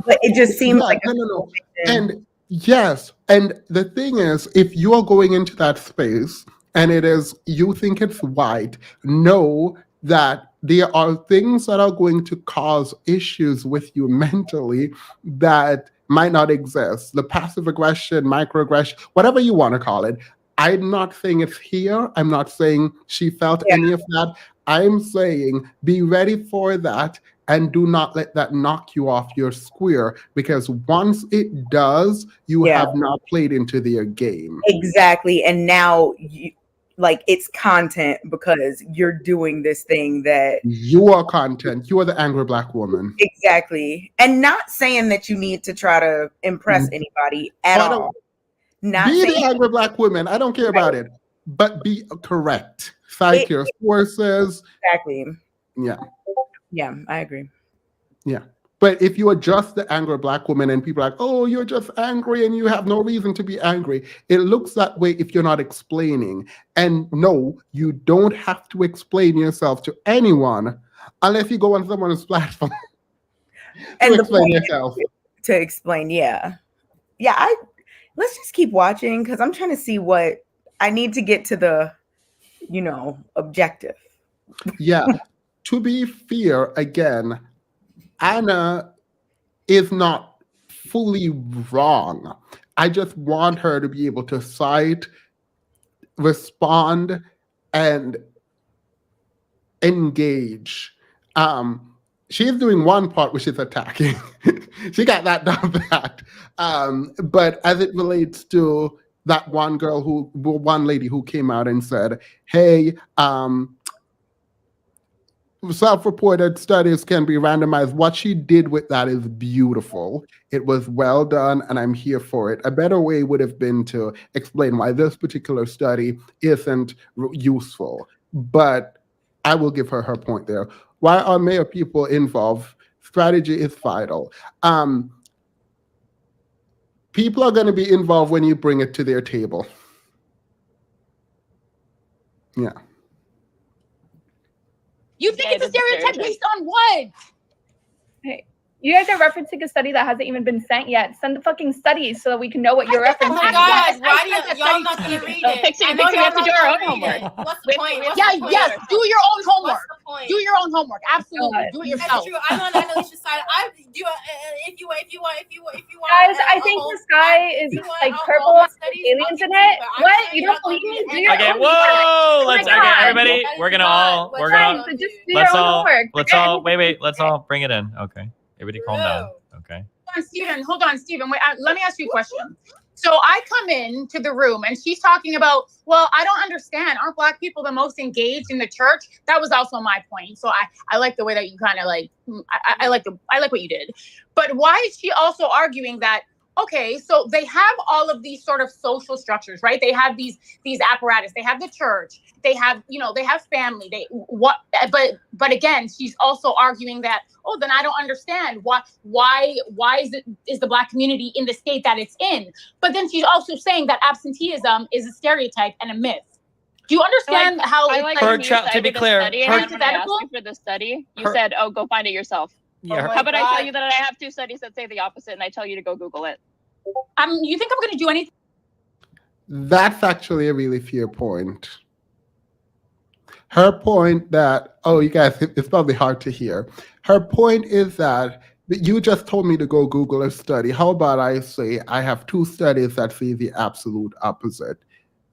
but it just seems like no. And yes, and the thing is, if you are going into that space and it is you think it's white, know that there are things that are going to cause issues with you mentally that might not exist. The passive aggression, microaggression, whatever you want to call it. I'm not saying it's here. I'm not saying she felt any of that. I'm saying be ready for that and do not let that knock you off your square, because once it does, you have not played into their game. Exactly. And now it's content because you're doing this thing that you are content. You are the angry Black woman. Exactly. And not saying that you need to try to impress anybody at all. Not be saying the angry Black woman. I don't care about it, but be correct. Cite your sources. Exactly. Yeah. Yeah, I agree. Yeah. But if you are just the angry Black woman and people are like, oh, you're just angry and you have no reason to be angry, it looks that way if you're not explaining. And no, you don't have to explain yourself to anyone unless you go on someone's platform and to explain yourself. To explain, yeah. Yeah, let's just keep watching because I'm trying to see what I need to get to the, objective. Yeah. To be fair, again, Anna is not fully wrong. I just want her to be able to cite, respond, and engage. She's doing one part, which is attacking. She got that down pat. But as it relates to that one lady who came out and said, hey, self-reported studies can be randomized. What she did with that is beautiful. It was well done, and I'm here for it. A better way would have been to explain why this particular study isn't useful. But I will give her point there. Why are Mayor people involved? Strategy is vital. People are going to be involved when you bring it to their table. Yeah. You think it's a stereotype based on what? Hey, you guys are referencing a study that hasn't even been sent yet. Send the fucking study so that we can know what you're referencing. Oh my God, why do y'all not gonna read it? Pixie, we have to do our own homework. What's the point? Yes, do your own homework. Do your own homework. Absolutely, do it yourself. That's true. I'm on Annalicia's side. I do if you want. Guys, I think this guy is like purple on aliens in it. What? You don't believe me? Do your Okay, own whoa! homework. Let's everybody. Let's all bring it in. Okay, everybody, calm down. Okay. Hold on, Steven. Wait, let me ask you a question. So I come in to the room and she's talking about, well, I don't understand. Aren't Black people the most engaged in the church? That was also my point. So I like the way that you kind of like, I like what you did. But why is she also arguing that, okay, so they have all of these sort of social structures, right? They have these apparatus. They have the church. They have, they have family. But again, she's also arguing that, oh, then I don't understand why is the Black community in the state that it's in? But then she's also saying that absenteeism is a stereotype and a myth. Do you understand how? To be clear, when I asked you for the study, you said, "Oh, go find it yourself." Yeah, how about I tell you that I have 2 studies that say the opposite, and I tell you to go Google it? You think I'm going to do anything? That's actually a really fair point. Her point that, oh, you guys, it's probably hard to hear. Her point is that you just told me to go Google a study. How about I say I have 2 studies that say the absolute opposite?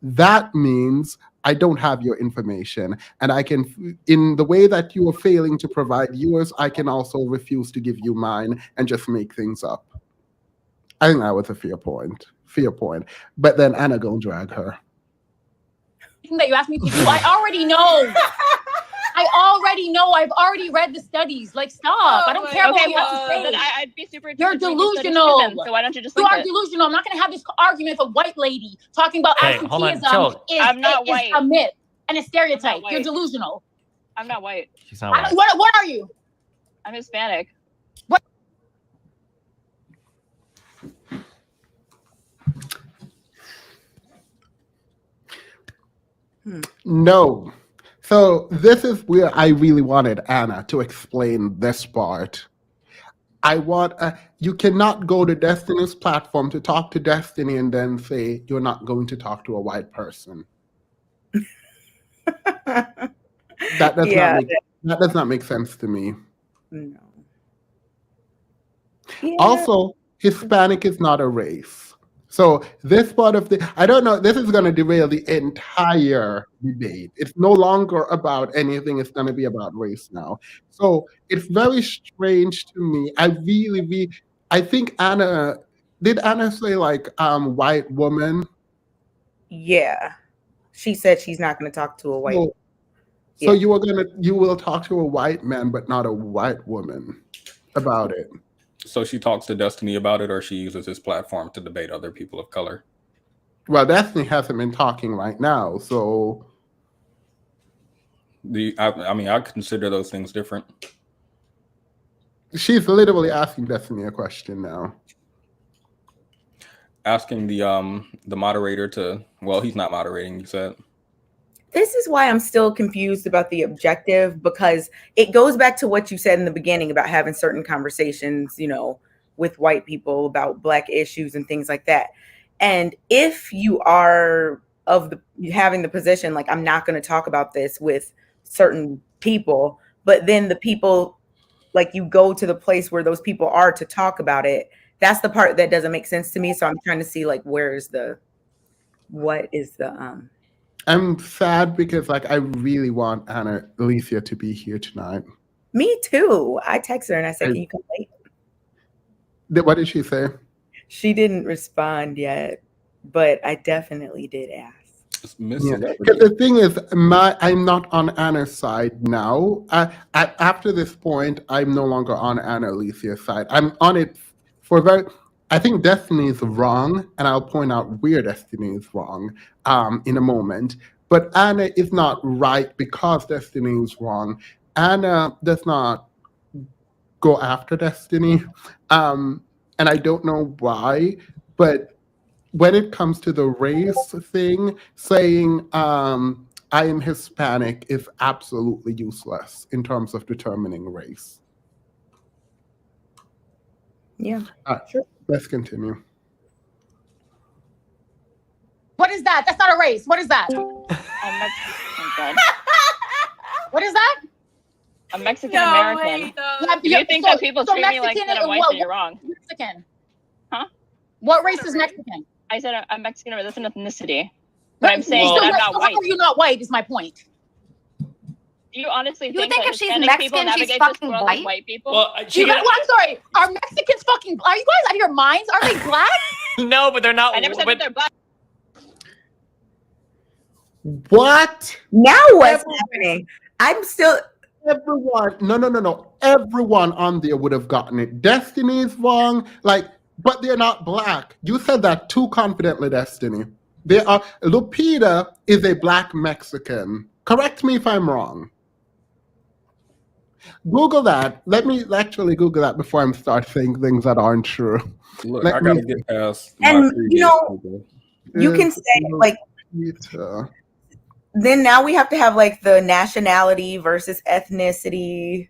That means I don't have your information. And I can, in the way that you are failing to provide yours, I can also refuse to give you mine and just make things up. I think that was a fair point. Fair point. But then Anna gonna drag her. That you asked me to do, I already know. I already know. I've already read the studies. Like, stop. I don't care what you have to say. Then I'd be super. You're delusional. Then, so why don't you just? You are delusional. I'm not going to have this argument with a white lady talking about absenteeism is a myth and a stereotype. You're delusional. I'm not white. She's not white. What are you? I'm Hispanic. What? No. So this is where I really wanted Anna to explain this part. I want, you cannot go to Destiny's platform to talk to Destiny and then say you're not going to talk to a white person. that does not make sense to me. No. Yeah. Also, Hispanic is not a race. So this part of I don't know, this is going to derail the entire debate. It's no longer about anything. It's going to be about race now. So it's very strange to me. I think did Anna say like white woman? Yeah. She said she's not going to talk to a white woman. So you will talk to a white man, but not a white woman about it. So she talks to Destiny about it, or she uses his platform to debate other people of color? Well, Destiny hasn't been talking right now, so... I consider those things different. She's literally asking Destiny a question now. Asking the moderator to... Well, he's not moderating, you said. This is why I'm still confused about the objective, because it goes back to what you said in the beginning about having certain conversations, with white people about Black issues and things like that. And if you are having the position, like, I'm not going to talk about this with certain people, but then the people, like, you go to the place where those people are to talk about it, that's the part that doesn't make sense to me. So I'm trying to see, like, what is the I'm sad because, like, I really want Annalicia to be here tonight. Me too. I texted her and I said, can you come late? What did she say? She didn't respond yet, but I definitely did ask. Because the thing is, I'm not on Anna's side now. After this point, I'm no longer on Annalicia's side. I'm on it I think Destiny is wrong, and I'll point out where Destiny is wrong in a moment. But Anna is not right because Destiny is wrong. Anna does not go after Destiny, and I don't know why. But when it comes to the race thing, saying I am Hispanic is absolutely useless in terms of determining race. Yeah, sure. Let's continue. What is that? That's not a race. What is that? What is that? A Mexican American. If you think that people treat me like that I'm white, then you're wrong. Mexican. Huh? What race is Mexican? I said I'm Mexican, but that's an ethnicity. But I'm saying that I'm not white. How are you not white is my point. Do you honestly think that if she's Hispanic Mexican, she's fucking like white people? Well, I'm sorry. Are Mexicans fucking? Are you guys out of your minds? Are they Black? No, but they're not. I never said that they're Black. What? Now what's happening? I'm still... Everyone, no. Everyone on there would have gotten it. Destiny is wrong, but they're not Black. You said that too confidently, Destiny. Lupita is a Black Mexican. Correct me if I'm wrong. Google that. Let me actually Google that before I start saying things that aren't true. Look, I gotta get past. And you can say like. Then now we have to have like the nationality versus ethnicity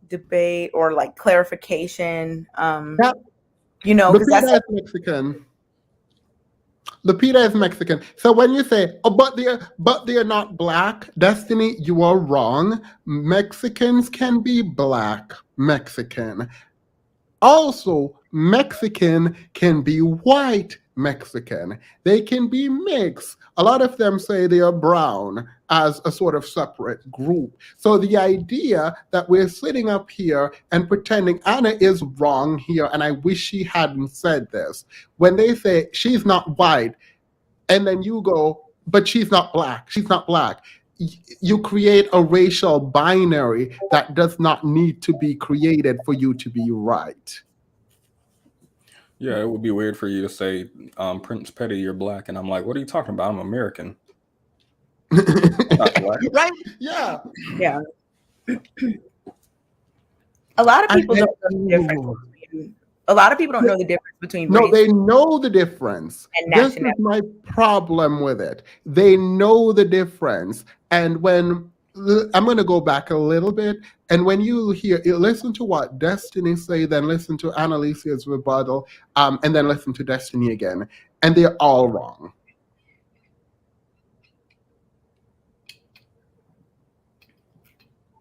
debate or like clarification. Because that's Mexican. Lupita is Mexican. So when you say, "Oh, but they're not black," Destiny, you are wrong. Mexicans can be black Mexican. Also, Mexican can be white Mexican. They can be mixed. A lot of them say they are brown as a sort of separate group. So the idea that we're sitting up here and pretending Anna is wrong here, and I wish she hadn't said this, when they say she's not white, and then you go, but she's not black, she's not black. You create a racial binary that does not need to be created for you to be right. Yeah, it would be weird for you to say, Prince Petty, you're black, and I'm like, what are you talking about? I'm American. Not black. Right? Yeah. Yeah. A lot of people don't know the difference. A lot of people don't know the difference between No, race they know the difference. and This is nationality. my problem with it. They know the difference. And when I'm going to go back a little bit, and when you listen to what Destiny say, then listen to Annalicia's rebuttal, and then listen to Destiny again, and they're all wrong.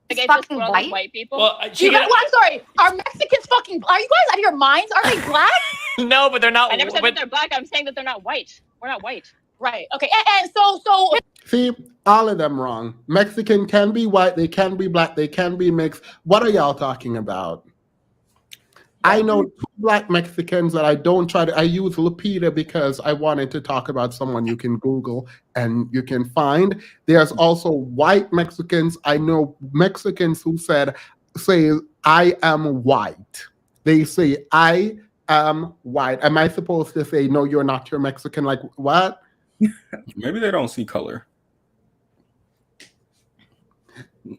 Like, it's just Fucking for all white? the white people. Well, I'm sorry. Are Mexicans fucking? Are you guys out of your minds? Are they black? no, but they're not. I never said but- that they're black. I'm saying that they're not white. We're not white. Right. Okay. And so See, all of them wrong. Mexican can be white, they can be black, they can be mixed. What are y'all talking about? I know two black Mexicans that I use Lupita because I wanted to talk about someone you can Google and you can find. There's also white Mexicans. I know Mexicans who say, I am white. They say, I am white. Am I supposed to say, no, you're not, you're Mexican? Like, what? Maybe they don't see color.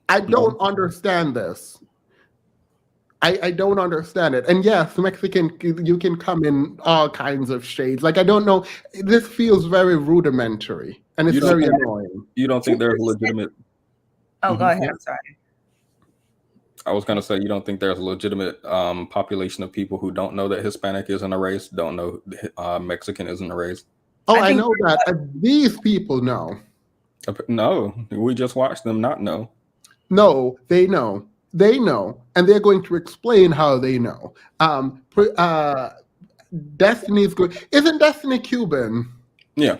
I don't understand this. I don't understand it. And yes, Mexican, you can come in all kinds of shades. Like, I don't know. This feels very rudimentary, and it's You don't very think- annoying. You don't think there's legitimate? Oh, go Mhm. ahead. I'm sorry. I was gonna say, you don't think there's a legitimate population of people who don't know that Hispanic isn't a race, don't know Mexican isn't a race? Oh, I I think- know that. These people know. No, we just watched them not know. No, they know. They know, and they're going to explain how they know. Destiny's good. Isn't Destiny Cuban? Yeah.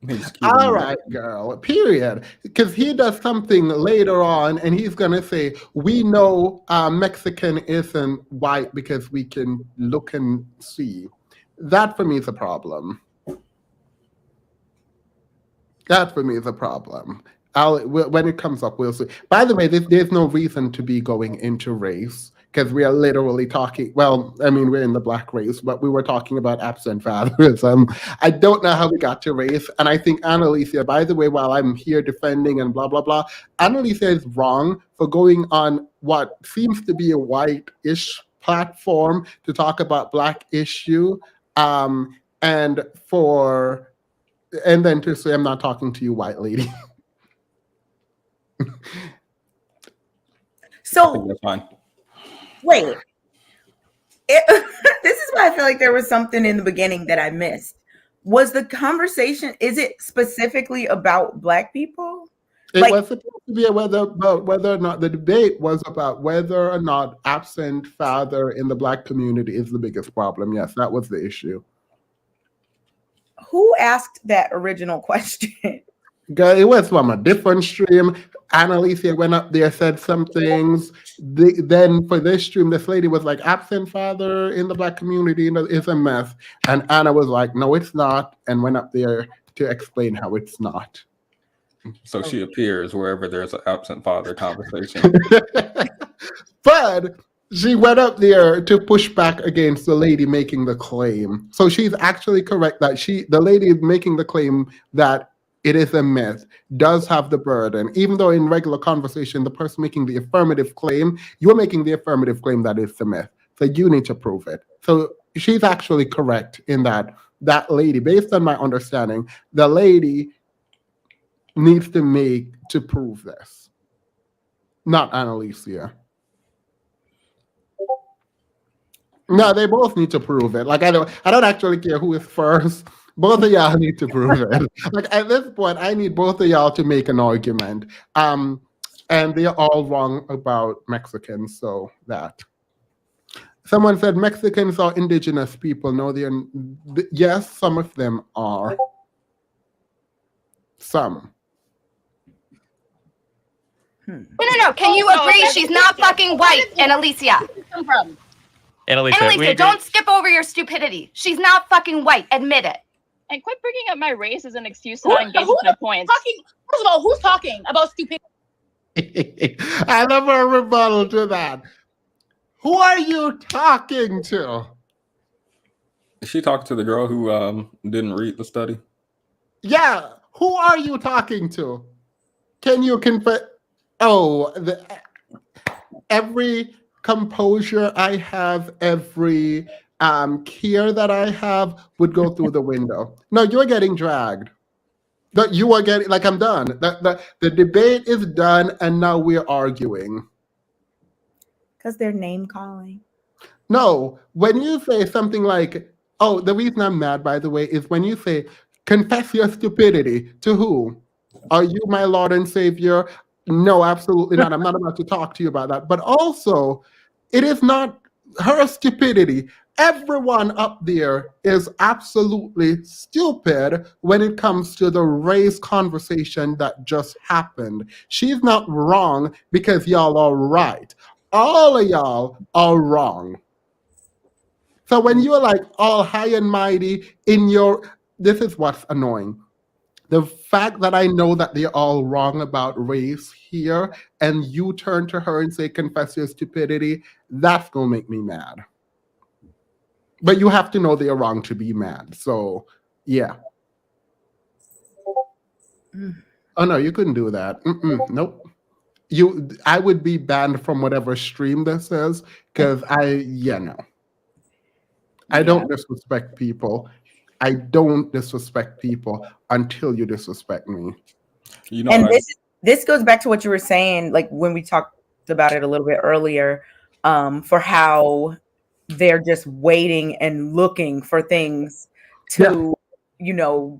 He's Cuban. All right, girl. Period. Because he does something later on, and he's gonna say, "We know Mexican isn't white because we can look and see." That for me is a problem. That for me is a problem. When it comes up, we'll see. By the way, there's no reason to be going into race because we are literally talking. Well, I mean, we're in the black race, but we were talking about absent fatherism. I don't know how we got to race, and I think Annalicia. By the way, while I'm here defending and blah blah blah, Annalicia is wrong for going on what seems to be a white-ish platform to talk about black issue, and then to say I'm not talking to you, white lady. I think So that's fine. wait, this is why I feel like there was something in the beginning that I missed. Was the conversation? Is it specifically about Black people? It Like- was supposed to be about whether or not the debate was about whether or not absent father in the black community is the biggest problem. Yes, that was the issue. Who asked that original question? Girl, it was from a different stream. Annalicia went up there, said some things. Then for this stream, this lady was like, absent father in the black community is a mess. And Anna was like, no, it's not. And went up there to explain how it's not. So she appears wherever there's an absent father conversation. But she went up there to push back against the lady making the claim. So she's actually correct that the lady making the claim that it is a myth does have the burden. Even though in regular conversation, the person making the affirmative claim, you're making the affirmative claim that it's a myth. So you need to prove it. So she's actually correct in that lady, based on my understanding, the lady needs to prove this, not Annalicia. No, they both need to prove it. Like I don't actually care who is first. Both of y'all need to prove it. Like at this point, I need both of y'all to make an argument. And they're all wrong about Mexicans, so that. Someone said Mexicans are indigenous people. No, yes, some of them are. Some. No. Can you agree she's not fucking white, Annalicia? Annalicia, don't skip over your stupidity. She's not fucking white. Admit it. And quit bringing up my race as an excuse to not engage with my points. First of all, who's talking about stupidity? I love a rebuttal to that. Who are you talking to? Is she talking to the girl who didn't read the study? Yeah. Who are you talking to? Can you confess? Oh, every composure I have, every care that I have would go through the window. No, you're getting dragged. No, you are getting, like, I'm done. The debate is done, and now we're arguing. Because they're name calling. No, when you say something like, oh, the reason I'm mad, by the way, is when you say, confess your stupidity. To who? Are you my Lord and Savior? No, absolutely not. I'm not about to talk to you about that. But also, it is not her stupidity. Everyone up there is absolutely stupid when it comes to the race conversation that just happened. She's not wrong because y'all are right. All of y'all are wrong. So when you're like all high and mighty in this is what's annoying. The fact that I know that they're all wrong about race here, and you turn to her and say, confess your stupidity, that's going to make me mad. But you have to know they're wrong to be mad. So, yeah. Oh, no, you couldn't do that. Nope. I would be banned from whatever stream this is, because no. I don't disrespect people. I don't disrespect people until you disrespect me. You know, and this goes back to what you were saying, like when we talked about it a little bit earlier, for how they're just waiting and looking for things to,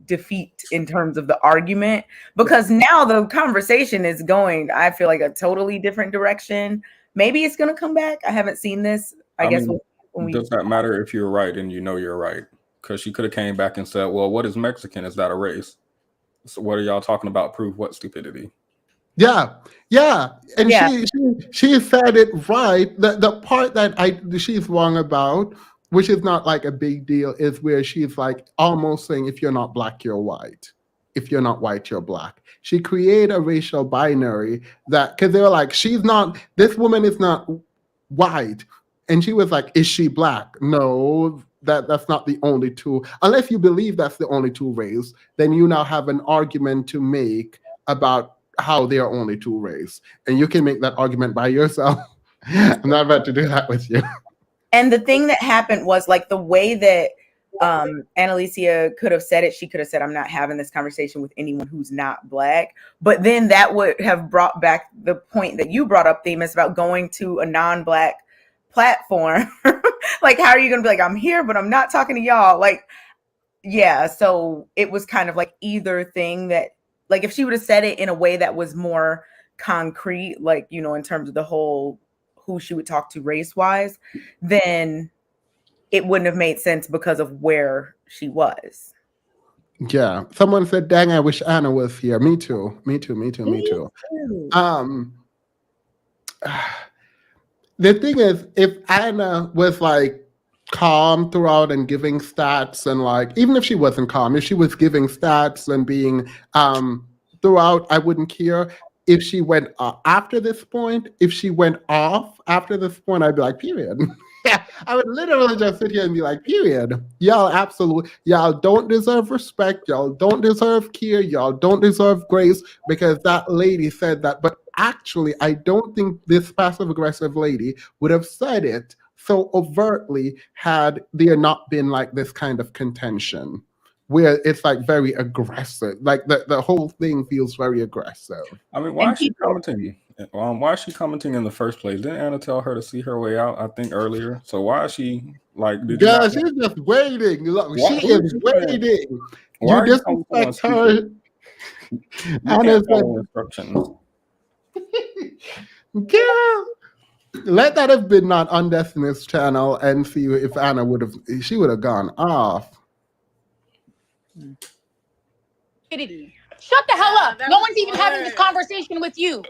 defeat in terms of the argument. Because now the conversation is going, I feel like, a totally different direction. Maybe it's going to come back. I haven't seen this. I guess does that matter if you're right and you know you're right? Because she could have came back and said, well, what is Mexican? Is that a race? So what are y'all talking about? Prove what stupidity? Yeah. And she said it right. The part that she's wrong about, which is not like a big deal, is where she's like almost saying, if you're not black, you're white. If you're not white, you're black. She created a racial binary because they were like, this woman is not white. And she was like, is she black? No, that's not the only two. Unless you believe that's the only two races, then you now have an argument to make about how there are only two races. And you can make that argument by yourself. I'm not about to do that with you. And the thing that happened was, like, the way that Annalicia could have said it, she could have said, I'm not having this conversation with anyone who's not black. But then that would have brought back the point that you brought up, Themis, about going to a non-black platform. Like, how are you gonna be like, I'm here but I'm not talking to y'all? Like, yeah. So it was kind of like either thing that, like, if she would have said it in a way that was more concrete, like, in terms of the whole who she would talk to race wise, then it wouldn't have made sense because of where she was. Yeah. Someone said, dang, I wish Anna was here. Me too. The thing is, if Anna was like calm throughout and giving stats, and like, even if she wasn't calm, if she was giving stats and being throughout, I wouldn't care. If she went after this point, if she went off after this point, I'd be like, period. Yeah, I would literally just sit here and be like, period. Y'all don't deserve respect. Y'all don't deserve care. Y'all don't deserve grace because that lady said that. But actually, I don't think this passive-aggressive lady would have said it so overtly had there not been like this kind of contention. where it's like very aggressive. Like the whole thing feels very aggressive. I mean, why is she commenting? Why is she commenting in the first place? Didn't Anna tell her to see her way out? I think earlier. So why is she like? Girl, she's just waiting. Look, she is waiting. Why You disrespect her. Anna's instructions. Girl, let that have been not on Destiny's channel and see if Anna would have. She would have gone off. Shut the hell up. No one's even having this conversation with you.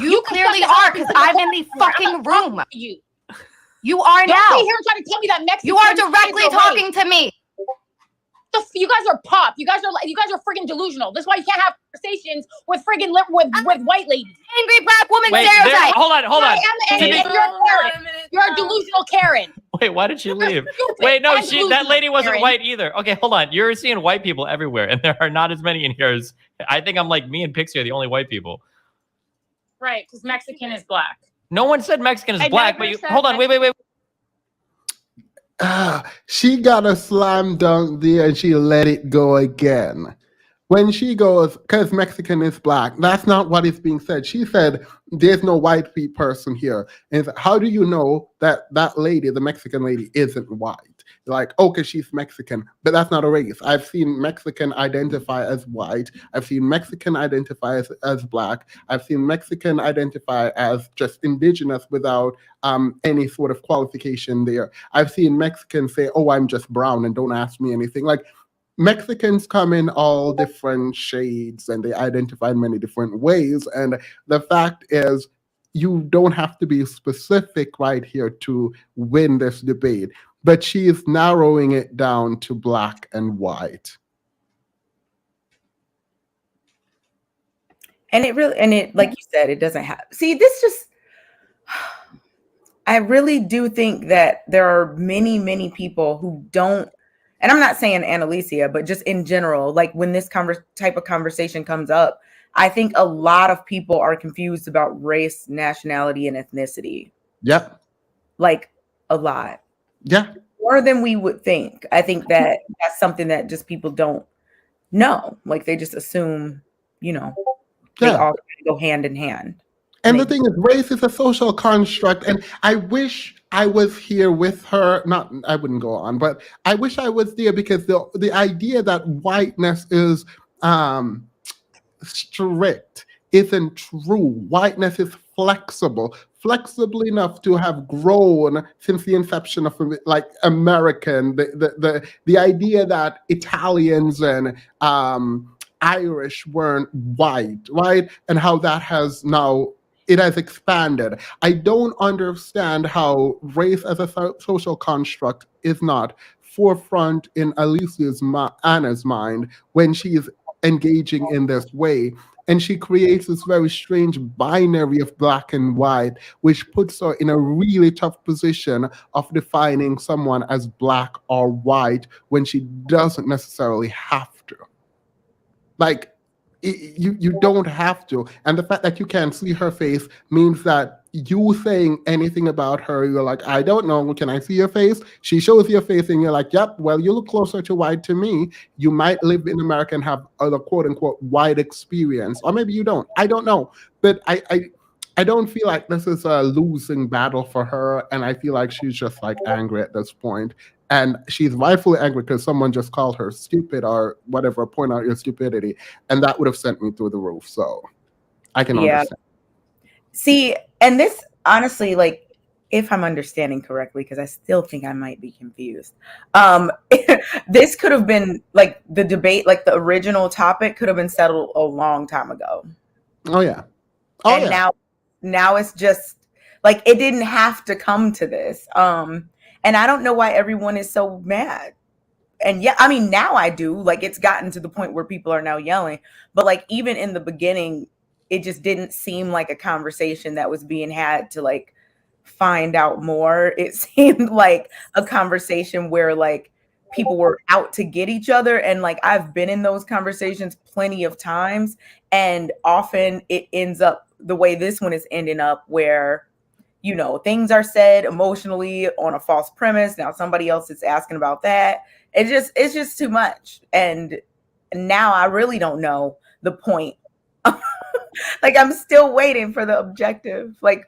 You clearly are, because I'm in the fucking room. You are now. Don't sit here and try to tell me that Mexican. You are directly talking to me. You guys are pop. You guys are friggin' delusional. That's why you can't have conversations with friggin' with white ladies. Angry black woman stereotype. Hold on. I am the angry. You're a Karen. You're a delusional Karen. Wait, why did she leave? Wait, no, that lady wasn't white either. Okay, hold on. You're seeing white people everywhere, and there are not as many in here as I think. I'm like, me and Pixie are the only white people. Right, because Mexican is black. No one said Mexican is black, but hold on, wait. She got a slam dunk there and she let it go again. When she goes, because Mexican is black, that's not what is being said. She said, there's no white person here. And how do you know that that lady, the Mexican lady, isn't white? Like, okay, she's Mexican, but that's not a race. I've seen Mexican identify as white. I've seen Mexican identify as black. I've seen Mexican identify as just indigenous without any sort of qualification there. I've seen Mexicans say, oh, I'm just brown and don't ask me anything. Like, Mexicans come in all different shades and they identify in many different ways. And the fact is, you don't have to be specific right here to win this debate. But she is narrowing it down to black and white. And it, like you said, it doesn't have, see, this just, I really do think that there are many, many people who don't, and I'm not saying Annalicia, but just in general, like when this type of conversation comes up, I think a lot of people are confused about race, nationality, and ethnicity. Yep. Like a lot. Yeah. More than we would think. I think that that's something that just people don't know. Like they just assume, they all go hand in hand. And the thing is, race is a social construct. And I wish I was here with her. I wouldn't go on, but I wish I was there because the idea that whiteness is strict isn't true. Whiteness is flexible enough to have grown since the inception of like American. The idea that Italians and Irish weren't white, right? And how that has now, it has expanded. I don't understand how race as a social construct is not forefront in Anna's mind when she's engaging in this way. And she creates this very strange binary of black and white, which puts her in a really tough position of defining someone as black or white when she doesn't necessarily have to. Like, you don't have to. And the fact that you can't see her face means that you saying anything about her, you're like, I don't know, can I see your face? She shows your face and you're like, yep, well, you look closer to white to me. You might live in America and have a quote unquote white experience. Or maybe you don't. I don't know. But I don't feel like this is a losing battle for her. And I feel like she's just like angry at this point. And she's rightfully angry because someone just called her stupid or whatever, point out your stupidity. And that would have sent me through the roof. So I can understand. See, and this honestly, like, if I'm understanding correctly, because I still think I might be confused. This could have been like the debate, like the original topic could have been settled a long time ago. Oh, yeah. Now it's just like, it didn't have to come to this. And I don't know why everyone is so mad. And yeah, I mean, now I do. Like, it's gotten to the point where people are now yelling. But like, even in the beginning, it just didn't seem like a conversation that was being had to like find out more. It seemed like a conversation where like people were out to get each other. And like, I've been in those conversations plenty of times. And often it ends up the way this one is ending up, where you know, things are said emotionally on a false premise. Now somebody else is asking about that. It's just too much. And now I really don't know the point. Like, I'm still waiting for the objective. Like,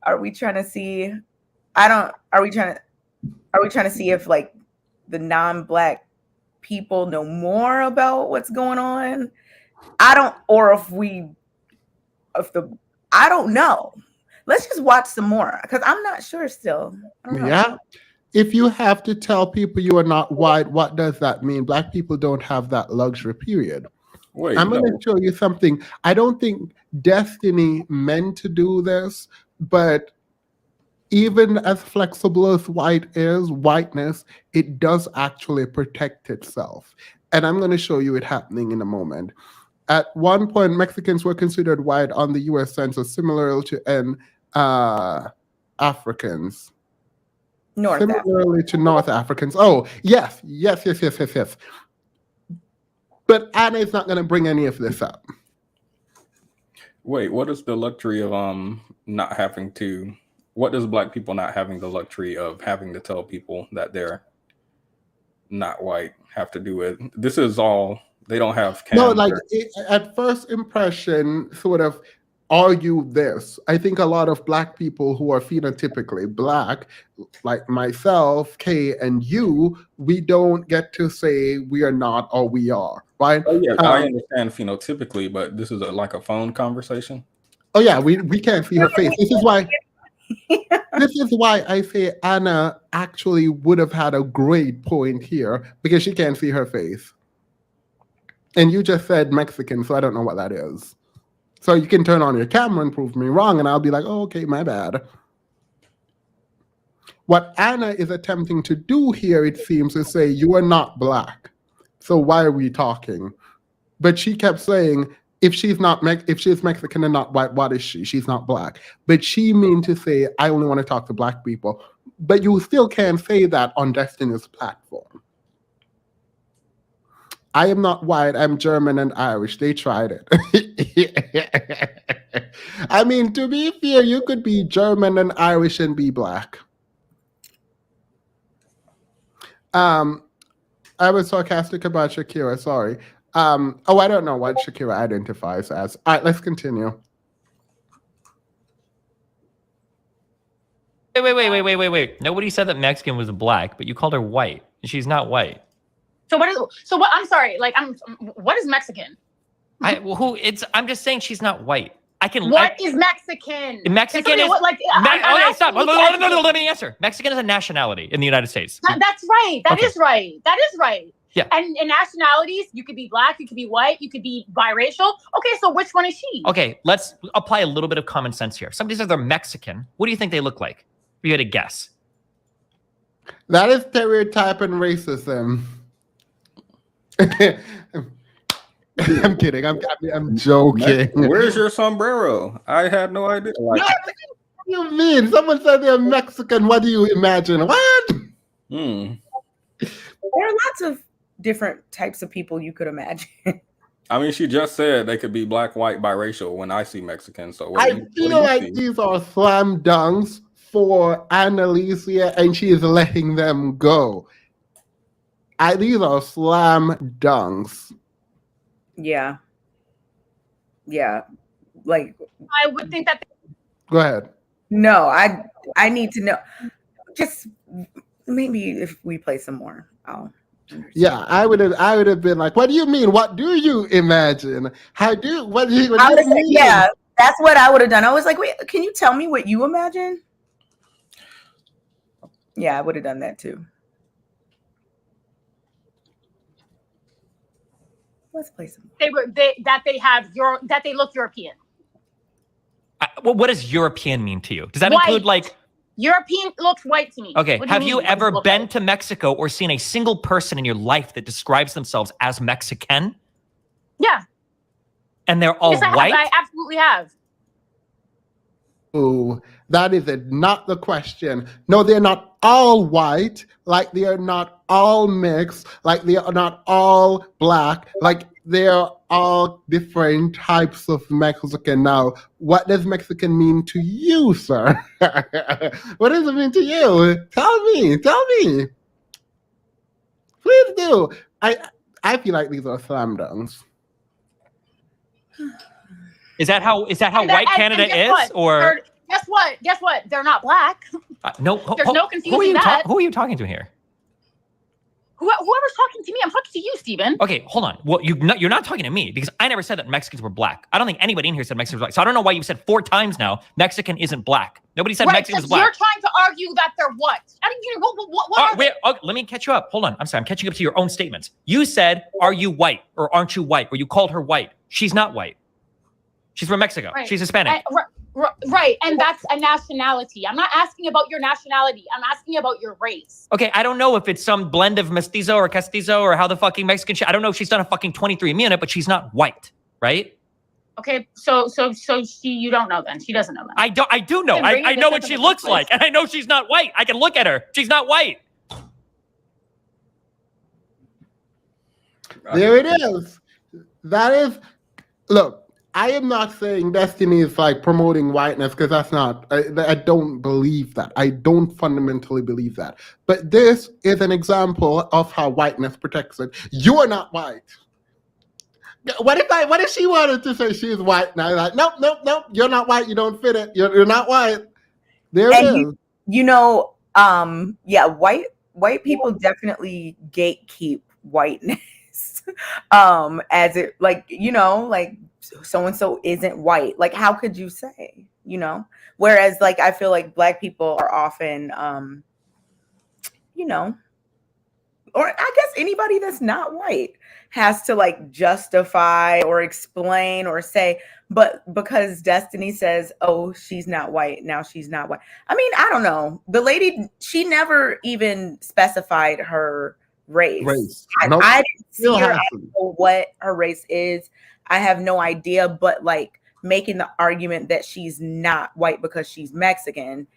are we trying to see? Are we trying to see if like the non-Black people know more about what's going on? I don't know. Let's just watch some more because I'm not sure still. I don't know. Yeah. If you have to tell people you are not white, what does that mean? Black people don't have that luxury, period. Wait, I'm going to show you something. I don't think Destiny meant to do this, but even as flexible as whiteness, it does actually protect itself. And I'm going to show you it happening in a moment. At one point, Mexicans were considered white on the U.S. Census, similarly to Africans. Similarly to North Africans. Oh, yes. But Anna is not going to bring any of this up. Wait, what is the luxury of not having to? What does Black people not having the luxury of having to tell people that they're not white have to do with? This is all they don't have. No, like at first impression, sort of argue this. I think a lot of Black people who are phenotypically Black, like myself, Kay, and you, we don't get to say we are not or we are, right? Oh, yeah, I understand phenotypically, but this is like a phone conversation. Oh yeah, we can't see her face. This is why I say Anna actually would have had a great point here because she can't see her face. And you just said Mexican, so I don't know what that is. So you can turn on your camera and prove me wrong, and I'll be like, oh, okay, my bad. What Anna is attempting to do here, it seems, is say, you are not Black. So why are we talking? But she kept saying, if she's Mexican and not white, what is she? She's not Black. But she means to say, I only want to talk to Black people. But you still can't say that on Destiny's platform. I am not white. I'm German and Irish. They tried it. I mean, to be fair, you could be German and Irish and be Black. I was sarcastic about Shakira. Sorry. I don't know what Shakira identifies as. All right, let's continue. Wait. Nobody said that Mexican was Black, but you called her white. She's not white. So what? I'm sorry. Like, what is Mexican? I'm just saying she's not white. What is Mexican? Mexican is what, like. Okay, stop. Let me answer. Mexican is a nationality in the United States. That's right. That is right. Yeah. And in nationalities, you could be Black, you could be white, you could be biracial. Okay, so which one is she? Okay, let's apply a little bit of common sense here. Somebody says they're Mexican. What do you think they look like? If you had to guess. That is stereotype and racism. I'm kidding. I'm joking. Where's your sombrero? I had no idea. What do you mean? Someone said they're Mexican. What do you imagine? What? There are lots of different types of people you could imagine. I mean, she just said they could be Black, white, biracial when I see Mexican. So I feel like these are slam dunks for Annalicia, and she is letting them go. These are slam dunks. Yeah. Like, I would think that. Go ahead. No, I need to know. Just maybe if we play some more, I'll understand. Yeah, I would have been like, what do you mean? What do you imagine? What do you mean? Yeah, that's what I would have done. I was like, wait, can you tell me what you imagine? Yeah, I would have done that too. Let's play some. They look European. What does European mean to you? Does that white. Include like European looks white to me? Okay, have you ever been to Mexico or seen a single person in your life that describes themselves as Mexican? Yeah. And they're all white? I absolutely have. Oh, that is not the question. No, they're not all white, like they are not all mixed, like they are not all black, like they are all different types of Mexican. Now, what does Mexican mean to you, sir? What does it mean to you? Tell me. Please do. I feel like these are slam dunks. Is that how white Canada is? What? Or guess what? They're not black. No. There's no confusing that. Who are you talking to here? Whoever's talking to me, I'm talking to you, Steven. Okay, hold on. Well, you're not talking to me because I never said that Mexicans were black. I don't think anybody in here said Mexicans were black. So I don't know why you said 4 times now Mexican isn't black. Nobody said Mexican is black. You're trying to argue that they're what? I mean, what wait, let me catch you up. Hold on. I'm sorry. I'm catching up to your own statements. You said, "Are you white or aren't you white?" Or you called her white. She's not white. She's from Mexico. Right. She's Hispanic. Right, and that's a nationality. I'm not asking about your nationality. I'm asking about your race. Okay, I don't know if it's some blend of mestizo or castizo or how the fucking Mexican I don't know if she's done a fucking 23andMe on it, but she's not white, right? Okay, so you don't know then. She doesn't know that. I do know. I know what she looks like, and I know she's not white. I can look at her. She's not white. There it is. That is, look, I am not saying Destiny is like promoting whiteness because that's not, I don't believe that. I don't fundamentally believe that. But this is an example of how whiteness protects it. You are not white. What if she wanted to say she's white now? Like, nope, you're not white. You don't fit it. You're not white. There it is. Yeah, white people definitely gatekeep whiteness. As it like, so-and-so isn't white. Like, how could you say, Whereas, like, I feel like Black people are often, or I guess anybody that's not white has to, like, justify or explain or say, but because Destiny says, oh, she's not white, now she's not white. I mean, I don't know. The lady, she never even specified her race. Nope. I didn't see her. I don't know what her race is. I have no idea, but like making the argument that she's not white because she's Mexican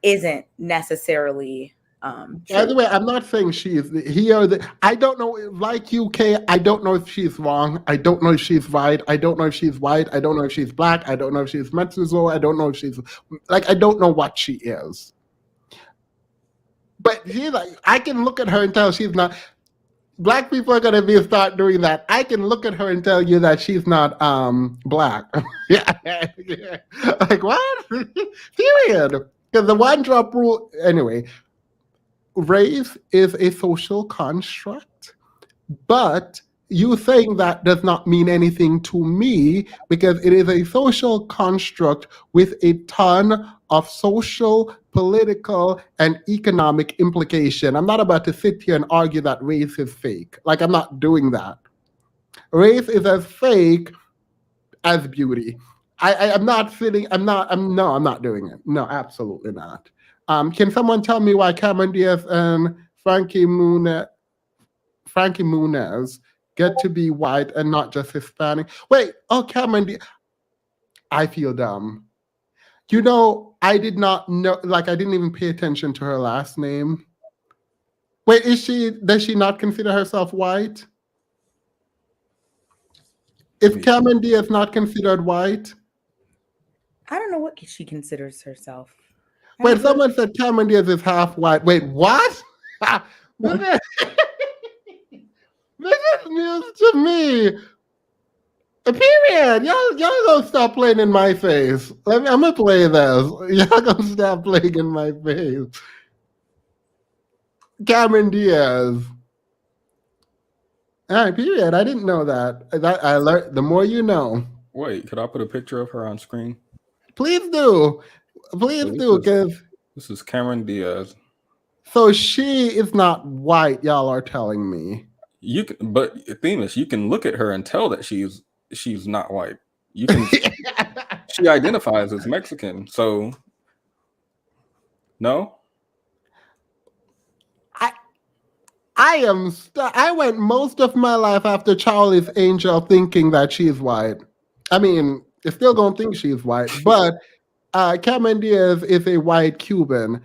isn't necessarily true. By the way, I'm not saying she is here. I don't know, like UK, I don't know if she's wrong. I don't know if she's right. I don't know if she's white. I don't know if she's black. I don't know if she's Mexico. I don't know if she's like, I don't know what she is. But she's like, I can look at her and tell she's not. Black people are gonna start doing that. I can look at her and tell you that she's not black. Yeah. Like what? Period. Because the one drop rule. Anyway, race is a social construct, but you saying that does not mean anything to me because it is a social construct with a ton of social, political, and economic implication. I'm not about to sit here and argue that race is fake. Like, I'm not doing that. Race is as fake as beauty. I'm not doing it. No, absolutely not. Can someone tell me why Cameron Diaz and Frankie Muniz get to be white and not just Hispanic? Wait, Cameron Diaz. I feel dumb. I did not know, like, I didn't even pay attention to her last name. Wait, does she not consider herself white? Is Cameron Diaz not considered white? I don't know what she considers herself. Wait, someone said Cameron Diaz is half white. Wait, what? This is news to me. Period. Y'all gonna stop playing in my face. I'm gonna play this. Y'all gonna stop playing in my face. Cameron Diaz. All right, period. I didn't know that. I learned. The more you know. Wait, could I put a picture of her on screen? Please do. Because this is Cameron Diaz. So she is not white. Y'all are telling me. But Themis, you can look at her and tell that she's not white. You can. She identifies as Mexican. So no. I went most of my life after Charlie's Angel thinking that she's white. I mean, you're still gonna think she's white, but Cameron Diaz is a white Cuban.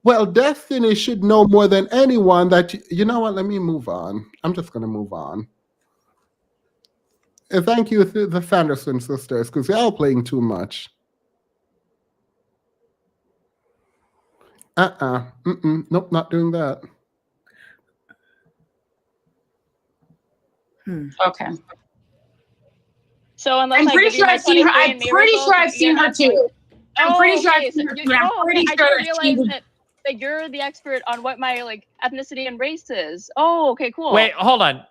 Well, Destiny should know more than anyone that you know what? Let me move on. I'm just going to move on. And thank you to the Sanderson sisters because they're all playing too much. Nope, not doing that. Okay. So unless I'm I pretty give you sure my I've seen her. 23 I'm and me pretty results, sure I've seen you're her not going- too. I'm pretty sure okay, I've seen her so too. And I'm pretty I sure didn't realize she that you're the expert on what my like ethnicity and race is. Oh, okay, cool. Wait, hold on.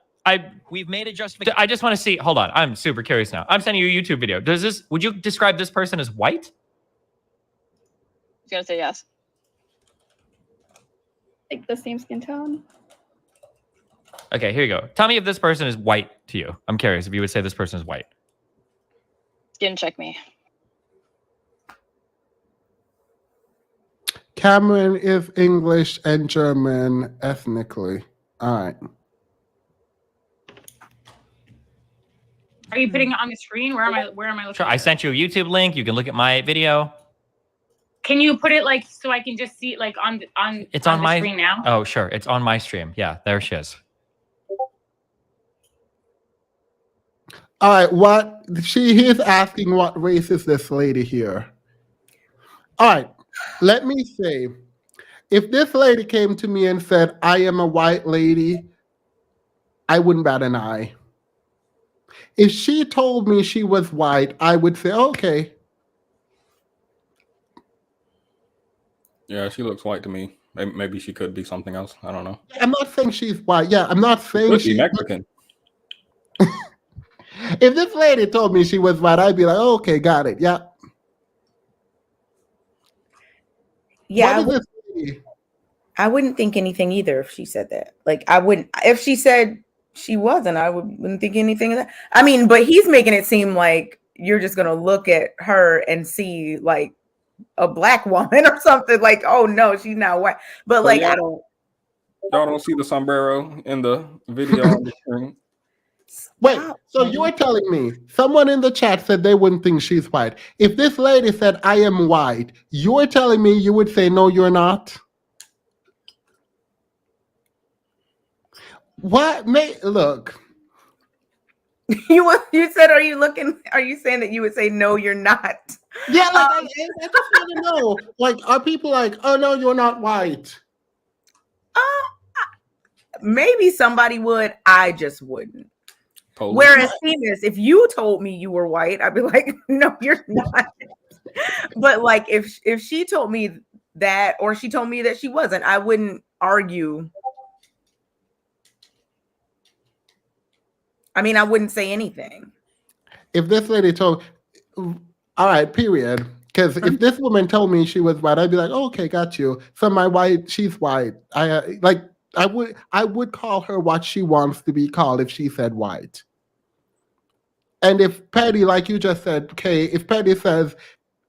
We've made a justification. I just want to see. Hold on. I'm super curious now. I'm sending you a YouTube video. Would you describe this person as white? I was gonna say yes. Like the same skin tone. Okay, here you go. Tell me if this person is white to you. I'm curious if you would say this person is white. Skin check me. Cameron is English and German ethnically. All right. Are you putting it on the screen? Where am I looking? Sure. I sent you a YouTube link. You can look at my video. Can you put it like so I can just see it like on It's on on the my screen now? Oh, sure. It's on my stream. Yeah, there she is. All right. What he's asking, what race is this lady here? All right. Let me say, if this lady came to me and said, I am a white lady, I wouldn't bat an eye. If she told me she was white, I would say, okay. Yeah, she looks white to me. Maybe she could be something else. I don't know. I'm not saying she's white. Yeah, I'm not saying Could be she's Mexican. If this lady told me she was white, I'd be like, oh, okay, got it. Yeah. Yeah, What is this lady? I wouldn't think anything either if she said that. Like, I wouldn't, if she said she wasn't, I wouldn't think anything of that. I mean, but he's making it seem like you're just going to look at her and see like a black woman or something like, oh no, she's not white. But So like, y'all don't see the sombrero in the video on the screen? Wait, so you're telling me someone in the chat said they wouldn't think she's white. If this lady said, I am white, you're telling me you would say, no, you're not? What? Look. you said, are you saying that you would say, no, you're not? Yeah, like, I just want to know. Like, are people like, oh, no, you're not white? Maybe somebody would. I just wouldn't. Totally. Whereas Seamus, if you told me you were white, I'd be like, no, you're not. But like if she told me that, or she told me that she wasn't, I wouldn't argue. I mean, I wouldn't say anything. If this lady told, all right, period. Because if this woman told me she was white, I'd be like, oh, okay, got you. So my white, she's white. I would call her what she wants to be called if she said white. And if Patty, like you just said, okay, if Patty says,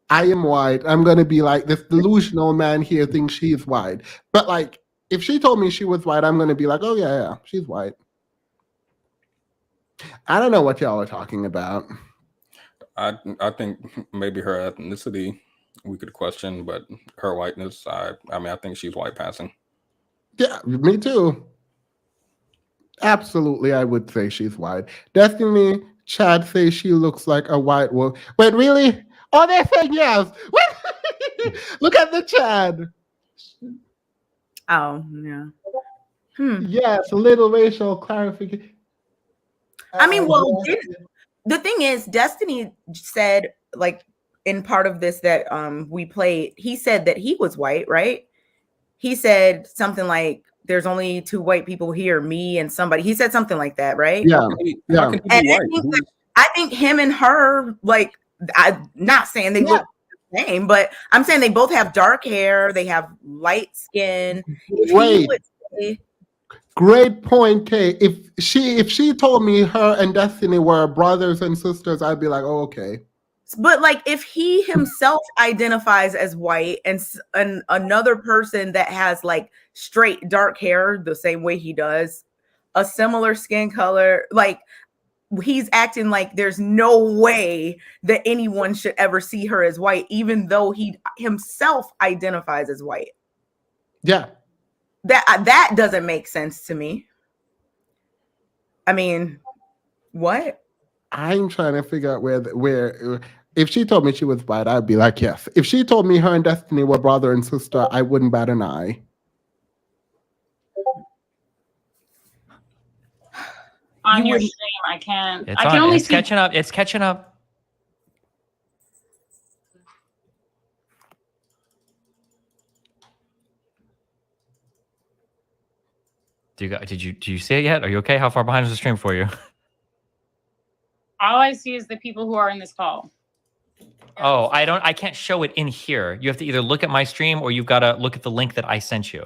I am white, I'm going to be like, this delusional man here thinks she's white. But like, if she told me she was white, I'm going to be like, oh, yeah, she's white. I don't know what y'all are talking about. I think maybe her ethnicity we could question, but her whiteness, I think she's white passing. Yeah, me too. Absolutely, I would say she's white. Destiny, Chad says she looks like a white woman. Wait, really? Oh, they're saying yes. Look at the Chad. Oh, yeah. Yes, a little racial clarification. I mean, well, the thing is, Destiny said, like, in part of this that we played, he said that he was white, right? He said something like, there's only two white people here, me and somebody. He said something like that, right? Yeah. How can he be white? I think him and her, like, I'm not saying they look the same, but I'm saying they both have dark hair. They have light skin. Great point, Kay. If she told me her and Destiny were brothers and sisters, I'd be like, oh, okay. But like, if he himself identifies as white and another person that has like straight dark hair the same way he does, a similar skin color, like he's acting like there's no way that anyone should ever see her as white, even though he himself identifies as white. Yeah. That doesn't make sense to me. I mean, what? I'm trying to figure out where. If she told me she was white, I'd be like, yes. If she told me her and Destiny were brother and sister, I wouldn't bat an eye. On You your wouldn't- stream, I can't. It's I can on. only It's see. catching up. It's catching up. Did you see it yet? Are you okay? How far behind is the stream for you? All I see is the people who are in this call. Oh, I can't show it in here. You have to either look at my stream or you've got to look at the link that I sent you.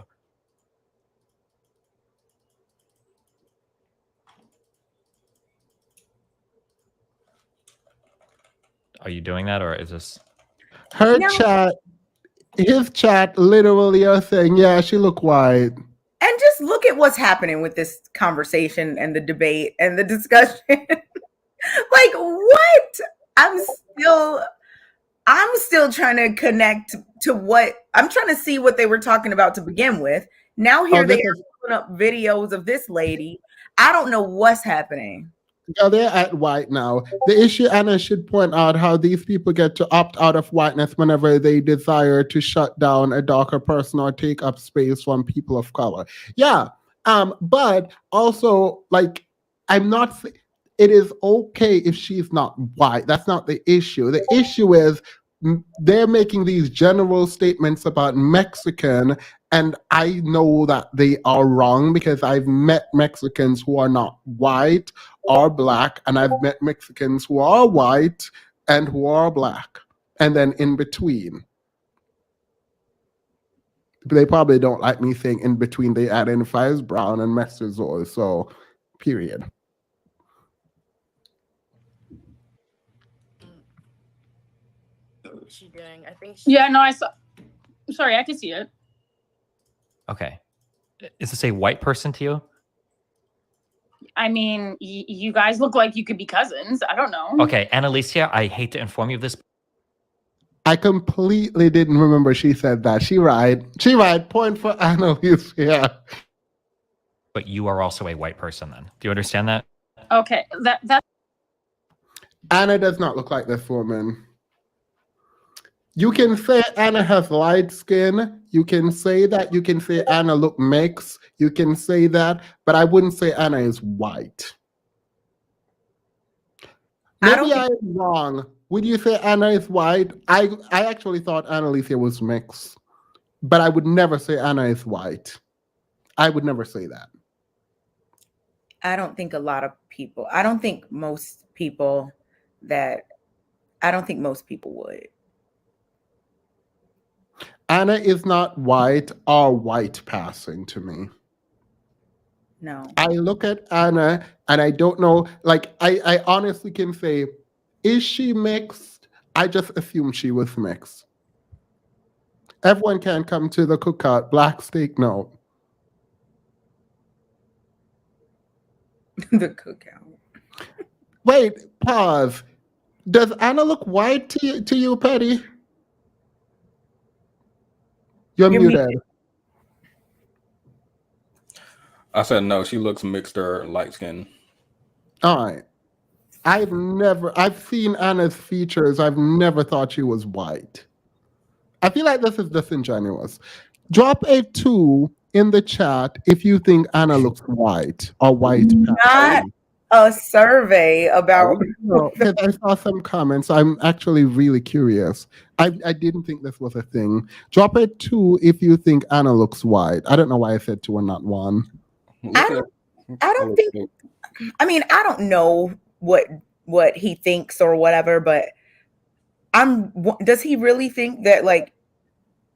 Are you doing that, or is this Her No. chat, his chat, literally are saying, yeah, she look white. And just look at what's happening with this conversation and the debate and the discussion. Like, what? I'm still trying to connect to what I'm trying to see what they were talking about to begin with. Now here they are putting up videos of this lady. I don't know what's happening. Yeah, they're at white now. The issue, Anna should point out how these people get to opt out of whiteness whenever they desire to shut down a darker person or take up space from people of color. Yeah, but also, like, I'm not. It is okay if she's not white. That's not the issue. The issue is they're making these general statements about Mexican, and I know that they are wrong because I've met Mexicans who are not white or black, and I've met Mexicans who are white and who are black, and then in between. They probably don't like me saying in between. They identify as brown and Mexicans, so period. What's she doing? I think. Yeah, no, I saw. Sorry, I can see it. okay? Is this a white person to you? I mean, you guys look like you could be cousins. I don't know. Okay, Annalicia, I hate to inform you of this. I completely didn't remember she said that. She right. She right. Point for Annalicia. But you are also a white person then. Do you understand that? Okay, that Anna does not look like this woman. You can say Anna has light skin. You can say that. You can say Anna look mixed. You can say that. But I wouldn't say Anna is white. Maybe I'm wrong. Would you say Anna is white? I actually thought Annalicia was mixed. But I would never say Anna is white. I would never say that. I don't think I don't think most people would. Anna is not white or white passing to me. No. I look at Anna and I don't know, like, I honestly can say, is she mixed? I just assume she was mixed. Everyone can come to the cookout. Black steak, no. The cookout. Wait, pause. Does Anna look white to you, Petty? You're muted. I said no. She looks mixed or light skinned. All right. I've seen Anna's features. I've never thought she was white. I feel like this is disingenuous. Drop a 2 in the chat if you think Anna looks white or white. Not a survey about. Because I saw some comments. I'm actually really curious. I didn't think this was a thing. Drop a 2 if you think Anna looks white. I don't know why I said 2 and not 1. I don't think. I mean, I don't know what he thinks or whatever, but does he really think that, like,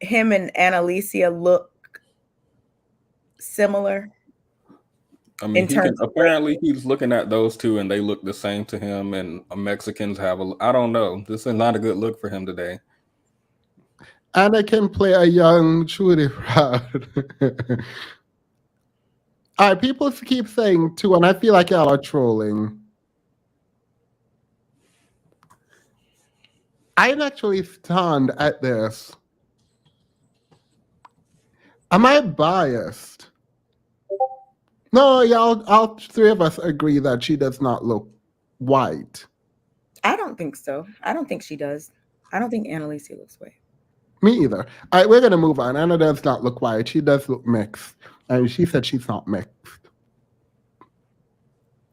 him and Annalicia look similar? I mean, apparently he's looking at those two and they look the same to him, and Mexicans have I don't know. This is not a good look for him today. Anna can play a young Trudy Proud. All right, people keep saying 2, and I feel like y'all are trolling. I'm actually stunned at this. Am I biased? No, yeah, all three of us agree that she does not look white. I don't think so. I don't think she does. I don't think Annalicia looks white. Me either. All right, we're gonna move on. Anna does not look white. She does look mixed, and she said she's not mixed.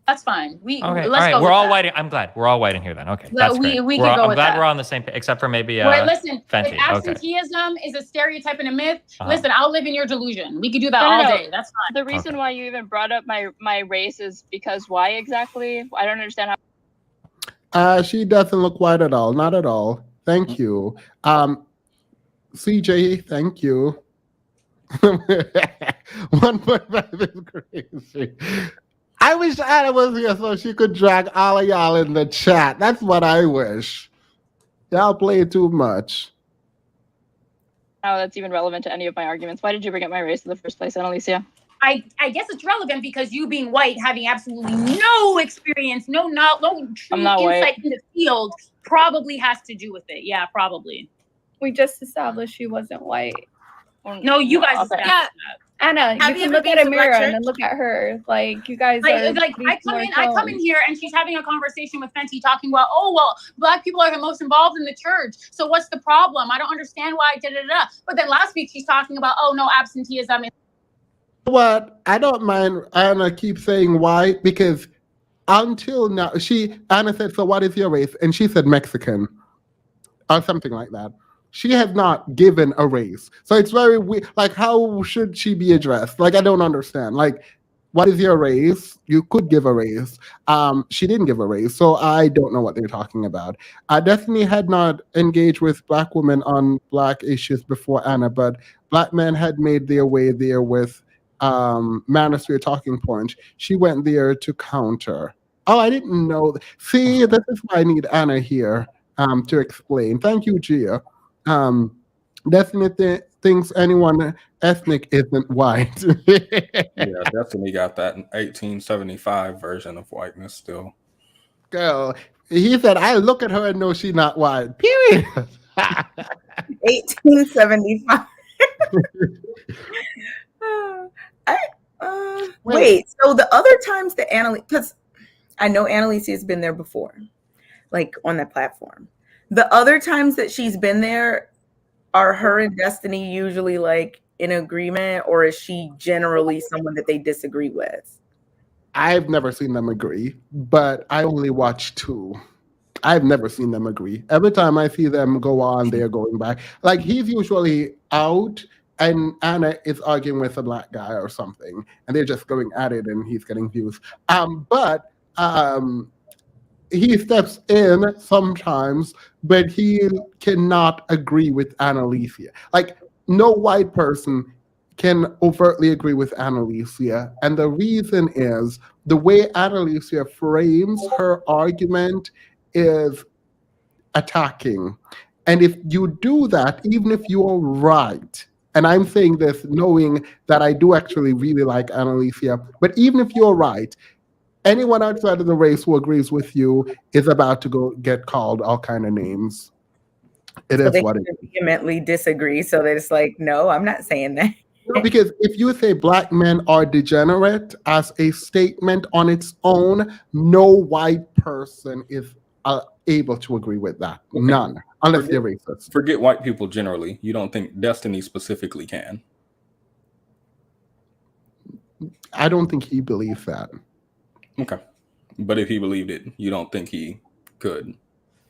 That's fine. Okay, let's all right. go We're with all that. white. I'm glad we're all white in here then. Okay, No, that's we- great. we We're can all- go I'm with glad that. we're on the same page, except for maybe Wait, listen. Fenty. If absenteeism is a stereotype and a myth, Uh-huh. listen, I'll live in your delusion. We could do that No, no, all no. day. That's fine. The reason why you even brought up my race is because why exactly? I don't understand how. She doesn't look white at all. Not at all. Thank you. CJ, thank you. 1.5 is crazy. I wish Anna was here so she could drag all of y'all in the chat. That's what I wish. Y'all play too much. How that's even relevant to any of my arguments. Why did you bring up my race in the first place, Annalicia? I guess it's relevant because you being white, having absolutely no experience, no true I'm not insight white. in the field, probably has to do with it. Yeah, probably. We just established she wasn't white. No, you guys. Okay. established Yeah. that. Anna, Have you you can ever look been at a to Black mirror and church? then look at her. Like you guys are. Like pretty I similar come in tones. here and she's having a conversation with Fenty talking about, oh well, Black people are the most involved in the church. So what's the problem? I don't understand why da da da. But then last week she's talking about, oh no, absenteeism. What? I don't mind Anna keep saying white because until now, Anna said, so what is your race? And she said Mexican or something like that. She has not given a race. So it's very weird. Like, how should she be addressed? Like, I don't understand. Like, what is your race? You could give a race. She didn't give a race. So I don't know what they're talking about. Destiny had not engaged with Black women on Black issues before Anna, but Black men had made their way there with Manosphere Talking Point. She went there to counter. Oh, I didn't know. See, this is why I need Anna here to explain. Thank you, Gia. Definitely thinks anyone ethnic isn't white. Yeah, Destiny got that 1875 version of whiteness still. Girl, he said, I look at her and know she's not white. Period. 1875. Wait, so the other times that Annalicia, because I know Annalicia has been there before, like on that platform. The other times that she's been there, are her and Destiny usually like in agreement, or is she generally someone that they disagree with? I've never seen them agree, but I only watch two. I've never seen them agree. Every time I see them go on, they're going back. Like he's usually out and Anna is arguing with a Black guy or something, and they're just going at it and he's getting views. But he steps in sometimes, but he cannot agree with Annalicia. Like no white person can overtly agree with Annalicia. And the reason is the way Annalicia frames her argument is attacking. And if you do that, even if you're right, and I'm saying this knowing that I do actually really like Annalicia, but even if you're right, anyone outside of the race who agrees with you is about to go get called all kind of names. It So is they what it is. vehemently disagree. So they're just like, no, I'm not saying that. Because if you say Black men are degenerate as a statement on its own, no white person is able to agree with that. None, unless they're racist. Forget white people generally. You don't think Destiny specifically can? I don't think he believes that. Okay. But if he believed it, you don't think he could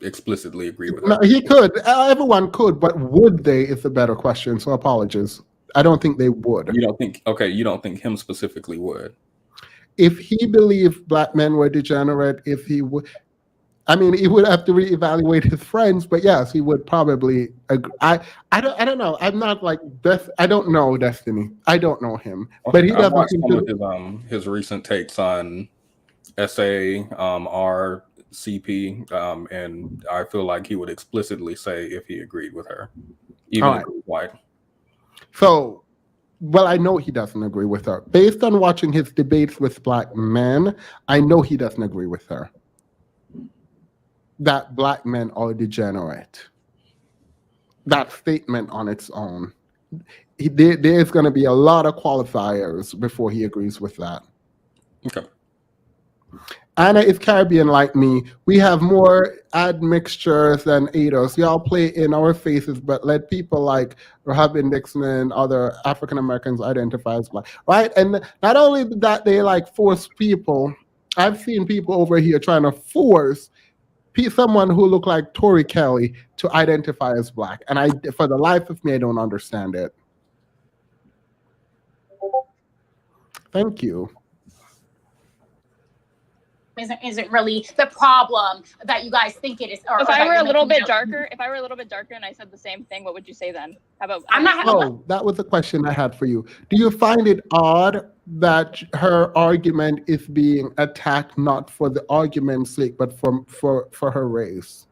explicitly agree with No, that? he could. Everyone could, but would they is a better question. So apologies. I don't think they would. You don't think, okay, you don't think him specifically would? If he believed Black men were degenerate, if he would, I mean, he would have to reevaluate his friends, but yes, he would probably agree. I don't know. I'm not like I don't know Destiny. I don't know him, but he I've doesn't watched seem some to. of his recent takes on SA, RCP, and I feel like he would explicitly say if he agreed with her, even if he was white. So, well, I know he doesn't agree with her. Based on watching his debates with Black men, I know he doesn't agree with her. That Black men are degenerate. That statement on its own. there's going to be a lot of qualifiers before he agrees with that. Okay. Anna is Caribbean like me. We have more admixtures than ADOS. Y'all play in our faces, but let people like Robin Dixon and other African Americans identify as Black, right? And not only that, they like force people. I've seen people over here trying to force someone who looked like Tori Kelly to identify as Black, and for the life of me, I don't understand it. Thank you. Isn't really the problem that you guys think it is. If I were a little bit darker, and I said the same thing, what would you say then? How about that was the question I had for you. Do you find it odd that her argument is being attacked not for the argument's sake, but for her race?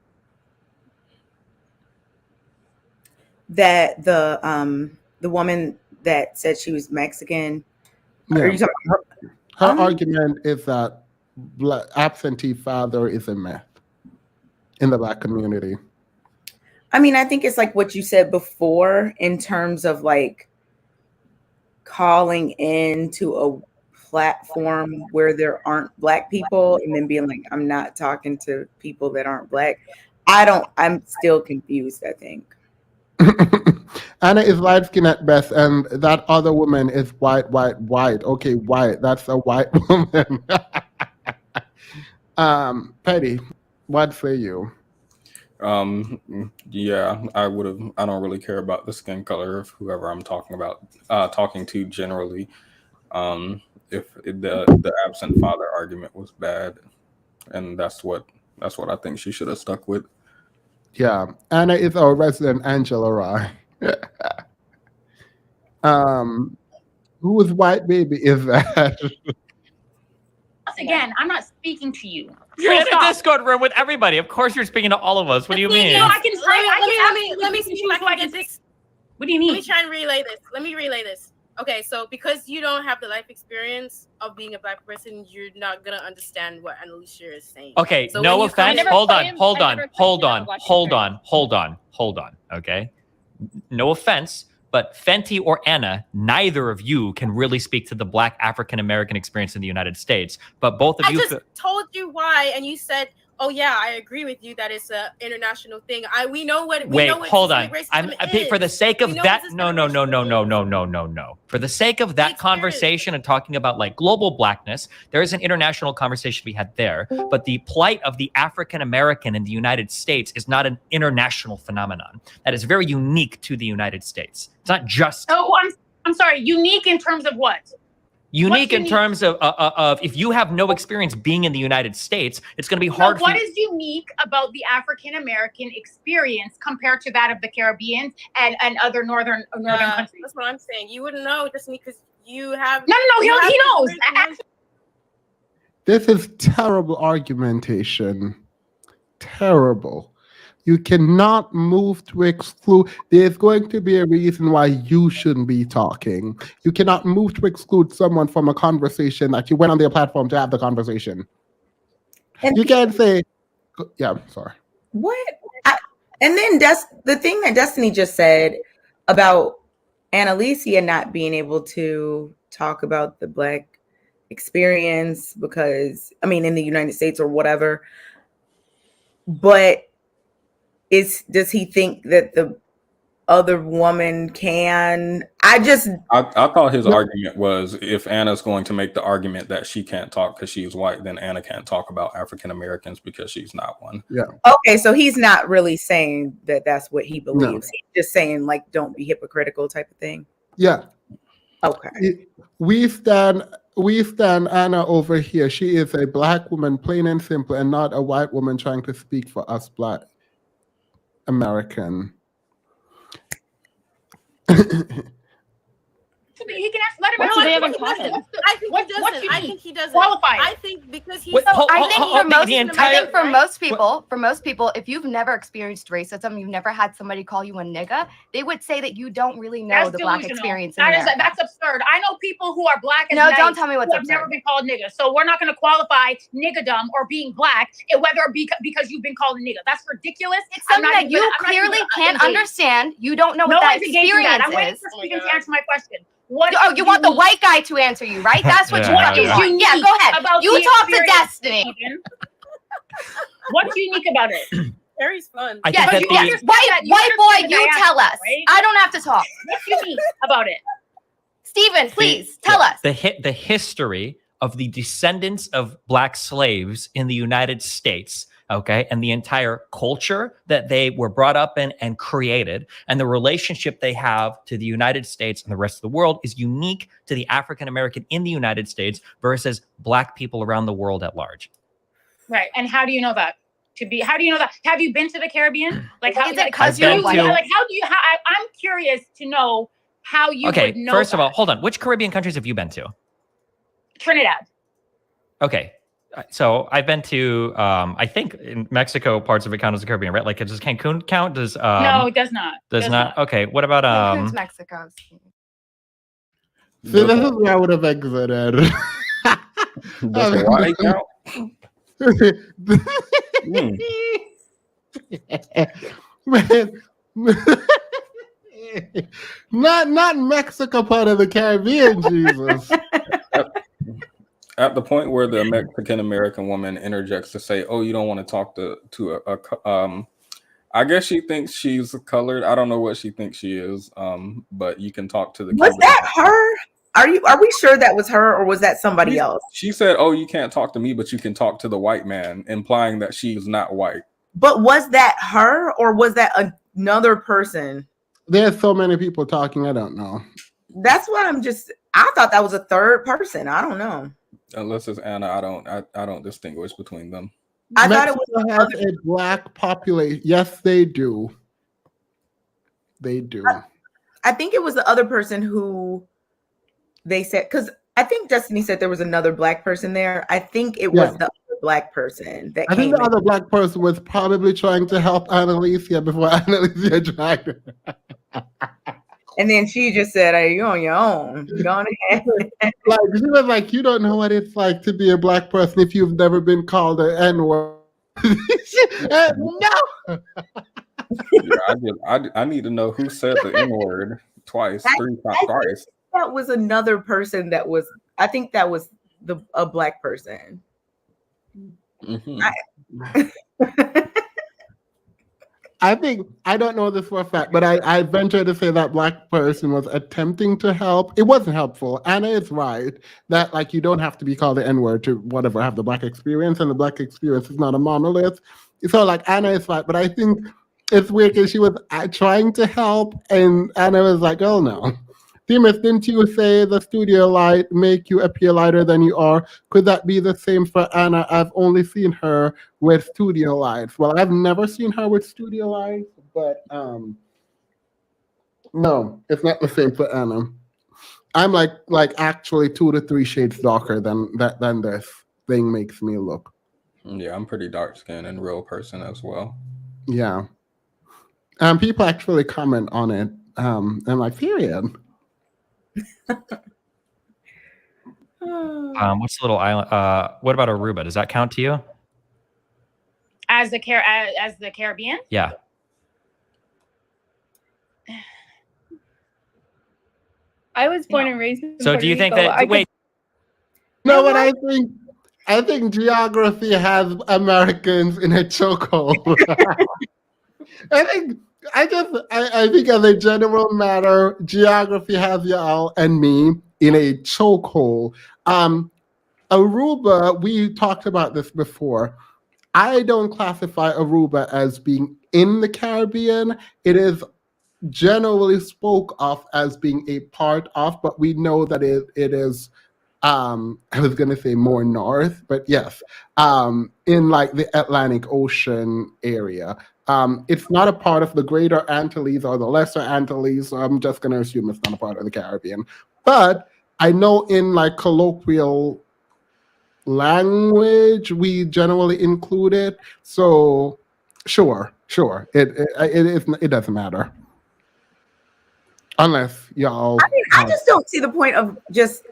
That the woman that said she was Mexican. Yeah. Are you talking about her argument is that absentee father is a myth in the Black community. I mean, I think it's like what you said before in terms of like calling into a platform where there aren't Black people and then being like, I'm not talking to people that aren't Black. I'm still confused, I think. Anna is light skinned at best, and that other woman is white. Okay, white. That's a white woman. Petty, what say you? Yeah, I don't really care about the skin color of whoever I'm talking to generally. If the absent father argument was bad, and that's what I think she should have stuck with. Yeah, Anna is our resident Angela Rye. Whose white baby is that? Once again, I'm not speaking to you. You're in a Discord room with everybody. Of course, you're speaking to all of us. What do you mean? No, let me see if I can this. What do you mean? Let me try and relay this. Let me relay this. Okay, so because you don't have the life experience of being a Black person, you're not gonna understand what Annalicia is saying. Okay, so no offense. Hold on. Okay, no offense, but Fenty or Anna, neither of you can really speak to the Black African American experience in the United States. But both of you. I just told you why, and you said, "Oh yeah, I agree with you that it's an international thing." We know what. Wait, hold on. For the sake of that. No. For the sake of that conversation and talking about like global Blackness, there is an international conversation to be had there. But the plight of the African American in the United States is not an international phenomenon. That is very unique to the United States. It's not just. Oh, I'm sorry. Unique in terms of what? Unique in terms of if you have no experience being in the United States, it's going to be hard. What is unique about the African American experience compared to that of the Caribbean and other northern countries? That's what I'm saying. You wouldn't know just because you have. No. He knows. This is terrible argumentation. Terrible. You cannot move to exclude. There's going to be a reason why you shouldn't be talking. You cannot move to exclude someone from a conversation that you went on their platform to have the conversation. And you can't say, yeah, I'm sorry. What? And then the thing that Destiny just said about Annalicia not being able to talk about the Black experience because, I mean, in the United States or whatever, but does he think that the other woman can? I thought his argument was if Anna's going to make the argument that she can't talk because she's white, then Anna can't talk about African Americans because she's not one. Yeah. Okay, so he's not really saying that that's what he believes. No. He's just saying like don't be hypocritical type of thing. Yeah. Okay. We stand Anna over here. She is a Black woman, plain and simple, and not a white woman trying to speak for us Black American. He can ask. Let him What ask. do they have in What- common? I think What- he what doesn't. you I need? think he doesn't. Qualify. I think because he's. Wait, So I think hold- for most, the I entire- think for most people, if you've never experienced racism, you've never had somebody call you a nigga, they would say that you don't really know That's the black delusional. experience in That is America. that's absurd. I know people who are black as No, night don't tell me what's who have never absurd. been called nigga. So we're not going to qualify niggadom or being black, whether it be because you've been called a nigga. That's ridiculous. It's something that you clearly can't understand. You don't know what that one's engaged in that. experience I'm waiting is. for Stephen to answer my question. What? Oh, is you want the unique- white guy to answer you, right? That's what you Yeah, fucking yeah. want. Yeah, go ahead. about You the talk to experience, Destiny. Stephen. What's unique about it? Harry's fun. I Yeah, think you that understand the, that. you White boy, understand the you tell diaspora, us. right? I don't have to talk. What's unique about it? Stephen, please tell us. the history of the descendants of black slaves in the United States, okay, and the entire culture that they were brought up in and created, and the relationship they have to the United States and the rest of the world is unique to the African American in the United States versus black people around the world at large. Right. And how do you know that? How do you know that? Have you been to the Caribbean? Like, how Is it 'cause I've you're been white? to- Like, how do you? I'm curious to know how you Okay, would know. first of all, that. hold on. Which Caribbean countries have you been to? Trinidad. Okay. So I've been to, I think in Mexico, parts of it count as the Caribbean, right? Like, does Cancun count? Does No, it does not. does not? Okay. What about Cancun's Mexico. See, this is where I would have exited. Does Hawaii count? not Mexico part of the Caribbean, Jesus. At the point where the Mexican American woman interjects to say, "Oh, you don't want to talk to a I guess she thinks she's colored. I don't know what she thinks she is. But you can talk to the." Was that her? Are we sure that was her, or was that somebody else? She said, "Oh, you can't talk to me, but you can talk to the white man," implying that she's not white. But was that her, or was that another person? There's so many people talking. I don't know. That's what I thought that was a third person. I don't know. Unless it's Anna, I don't distinguish between them. I Mexico thought it was has a black population. Yes, they do. They do. I think it was the other person who they said, because I think Destiny said there was another black person there. I think it was the other black person that I came think the in. other black person was probably trying to help Annalicia before Annalicia dragged her. And then she just said, "Hey, you're on your own. Go on ahead." Like she was like, "You don't know what it's like to be a black person if you've never been called an N-word." No. Yeah, I need to know who said the N-word twice, twice. That was another person that was, I think that was a black person. Mm-hmm. I think, I don't know this for a fact, but I venture to say that black person was attempting to help. It wasn't helpful. Anna is right that like you don't have to be called the N-word to whatever have the black experience, and the black experience is not a monolith. So like Anna is right, but I think it's weird because she was trying to help, and Anna was like, "Oh no." Demas, didn't you say the studio light make you appear lighter than you are? Could that be the same for Anna? I've only seen her with studio lights. Well, I've never seen her with studio lights, but no, it's not the same for Anna. I'm like actually 2 to 3 shades darker than this thing makes me look. Yeah, I'm pretty dark skinned in real person as well. Yeah. People actually comment on it. I'm like, period. What's the little island? What about Aruba? Does that count to you? As the Caribbean? Yeah. I was born and raised in So Puerto do you think Rico. that? Wait. No, but I think geography has Americans in a chokehold. I think as a general matter, geography has y'all and me in a chokehold. Aruba, we talked about this before. I don't classify Aruba as being in the Caribbean. It is generally spoke of as being a part of, but we know that it is I was going to say more north, but yes, in like the Atlantic Ocean area. It's not a part of the Greater Antilles or the Lesser Antilles, so I'm just going to assume it's not a part of the Caribbean. But I know in like colloquial language, we generally include it. So sure. It doesn't matter. Unless y'all. I mean, I just don't see the point of just,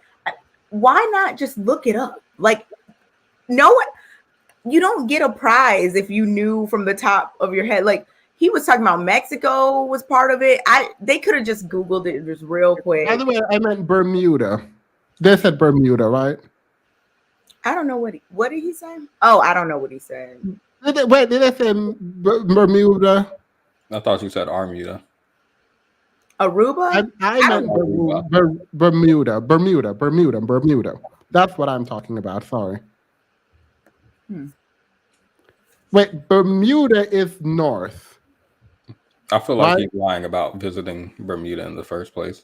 why not just look it up? Like, no one, you don't get a prize if you knew from the top of your head. Like, he was talking about Mexico was part of it. They could have just Googled it just real quick. By the way, I meant Bermuda. They said Bermuda, right? I don't know what did he say? Oh, I don't know what he said. Wait, did they say Bermuda? I thought you said Armuda. Aruba? I meant Bermuda. That's what I'm talking about. Sorry. Wait, Bermuda is north. I feel like he's lying about visiting Bermuda in the first place.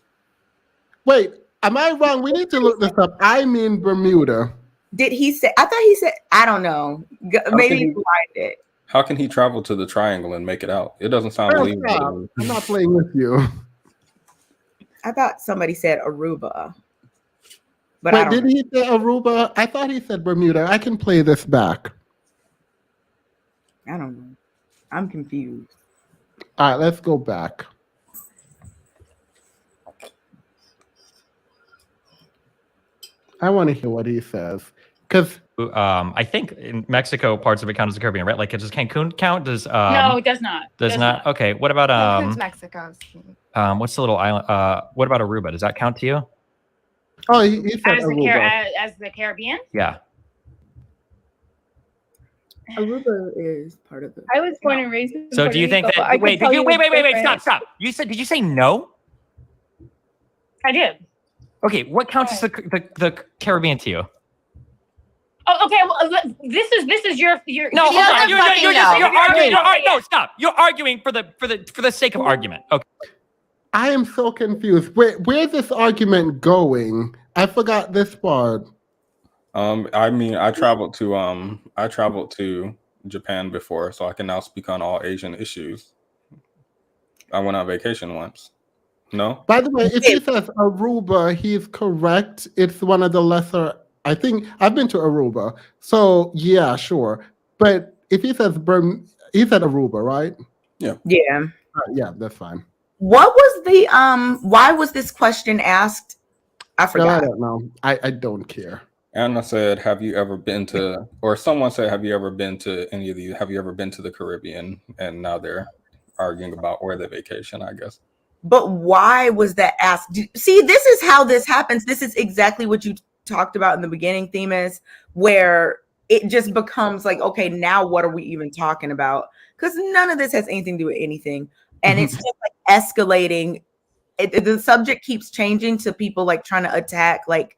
Wait, am I wrong? We need to look this up. I mean Bermuda. Did he say? I thought he said, I don't know. Maybe he lied it. How can he travel to the triangle and make it out? It doesn't sound believable. I'm not playing with you. I thought somebody said Aruba. But wait, did he say Aruba? I thought he said Bermuda. I can play this back. I don't know. I'm confused. All right, let's go back. I want to hear what he says. Because I think in Mexico, parts of it count as the Caribbean, right? Like, does Cancun count? No, it does not. Does not. Okay. What about Cancun's Mexico. what's the little island? What about Aruba? Does that count to you? Oh, he said Aruba. As the Caribbean? Yeah. Aruba is part of the. I was born and raised in So Puerto do you think Rico, that? Wait, stop. Did you say no? I did. Okay, what counts as the Caribbean to you? Oh, okay. Well, this is your. No, hold on. You're arguing. No, Stop. You're arguing for the sake of argument. Okay. I am so confused. Where's this argument going? I forgot this part. I mean, I traveled to Japan before, so I can now speak on all Asian issues. I went on vacation once. No? By the way, if he says Aruba, he's correct. It's one of the lesser. I think I've been to Aruba, so yeah, sure. But if he says he said Aruba, right? Yeah. Yeah. Yeah, that's fine. What was the why was this question asked? I forgot. I don't know. I don't care. Anna said, have you ever been to, or someone said, have you ever been to any of these? Have you ever been to the Caribbean? And now they're arguing about where they vacation, I guess. But why was that asked? See, this is how this happens. This is exactly what you talked about in the beginning, Themis, where it just becomes like, okay, now what are we even talking about? Because none of this has anything to do with anything. And it's just like escalating. The subject keeps changing to people like trying to attack like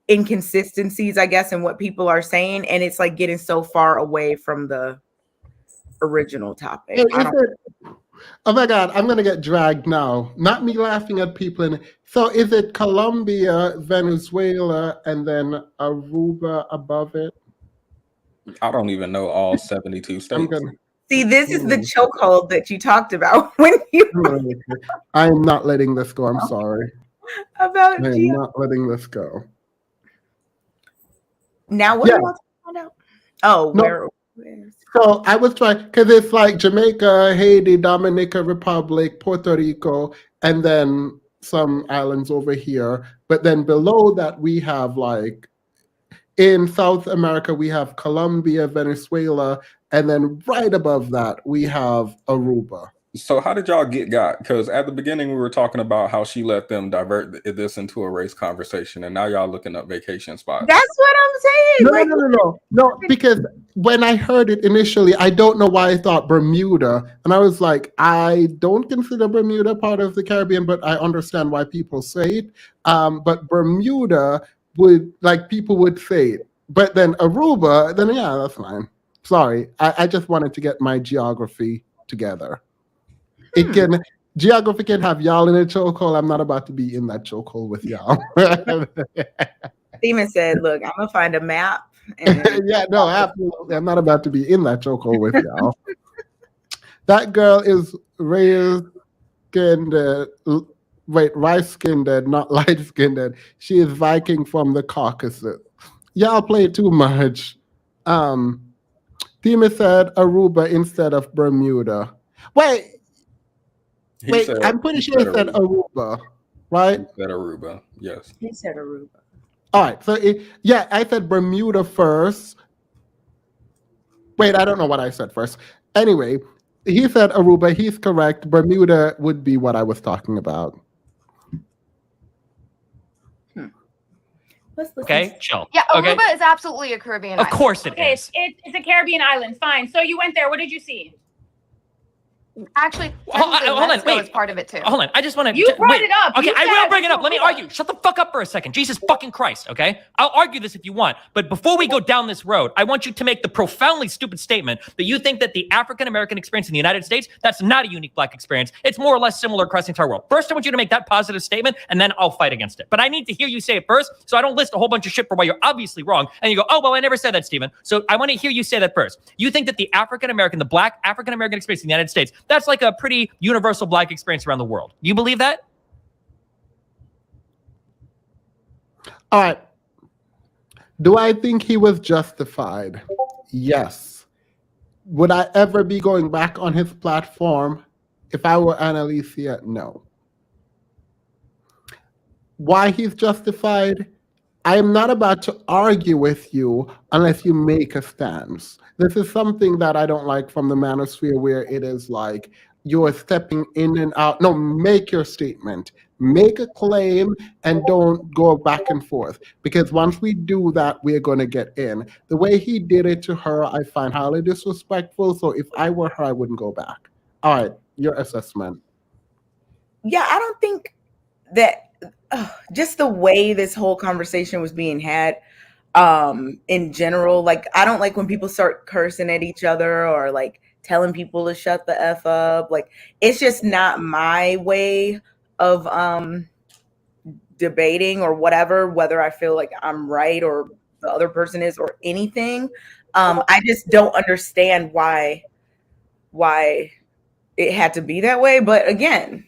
inconsistencies, I guess, in what people are saying. And it's like getting so far away from the original topic. Oh my God, I'm going to get dragged now. Not me laughing at people. So is it Colombia, Venezuela, and then Aruba above it? I don't even know all 72 states. See, this is the chokehold that you talked about when you. I'm not letting this go. I'm sorry. About I'm not letting this go. Now, what do you want to find out? Oh, no. where? So I was trying, because it's like Jamaica, Haiti, Dominican Republic, Puerto Rico, and then some islands over here. But then below that, we have like, in South America, we have Colombia, Venezuela, and then right above that, we have Aruba. So how did y'all get got? Because at the beginning, we were talking about how she let them divert this into a race conversation, and now y'all looking up vacation spots. That's what I'm saying. No, because when I heard it initially, I don't know why I thought Bermuda, and I was like, I don't consider Bermuda part of the Caribbean, but I understand why people say it. But Bermuda people would say it, but then Aruba, then yeah, that's fine. Sorry, I just wanted to get my geography together. Geography can have y'all in a chokehold. I'm not about to be in that chokehold with y'all. Steven said, look, I'm gonna find a map. And yeah, no, absolutely. I'm not about to be in that chokehold with y'all. That girl is raised in the Wait, light-skinned, not light-skinned. She is Viking from the Caucasus. Y'all play too much. Tima said Aruba instead of Bermuda. Wait, I'm pretty sure he said Aruba, right? He said Aruba, yes. He said Aruba. All right, so I said Bermuda first. Wait, I don't know what I said first. Anyway, he said Aruba. He's correct. Bermuda would be what I was talking about. Okay, chill. Yeah, Aruba Okay. is absolutely a Caribbean Of island. course it Okay, is. it's a Caribbean island. Fine. So you went there. What did you see? Actually, Hold on, Mexico wait. is part of it too. Hold on, I just want to. You brought it up. Okay, You I said will it bring it was up. Let me Aruba. argue. Shut the fuck up for a second. Jesus fucking Christ, okay? I'll argue this if you want. But before we go down this road, I want you to make the profoundly stupid statement that you think that the African American experience in the United States, that's not a unique black experience. It's more or less similar across the entire world. First, I want you to make that positive statement, and then I'll fight against it. But I need to hear you say it first, so I don't list a whole bunch of shit for why you're obviously wrong. And you go, oh, well, I never said that, Stephen. So I want to hear you say that first. You think that the African American, the black African American experience in the United States, that's like a pretty universal black experience around the world. Do you believe that? All right. Do I think he was justified? Yes. Would I ever be going back on his platform if I were Annalicia? No. Why he's justified? I am not about to argue with you unless you make a stance. This is something that I don't like from the manosphere, where it is like you're stepping in and out. No, make your statement. Make a claim and don't go back and forth. Because once we do that, we're going to get in. The way he did it to her, I find highly disrespectful. So if I were her, I wouldn't go back. All right, your assessment. Yeah, I don't think that just the way this whole conversation was being had in general, like I don't like when people start cursing at each other or like telling people to shut the F up. Like it's just not my way of debating or whatever, whether I feel like I'm right or the other person is or anything. I just don't understand why it had to be that way. But again,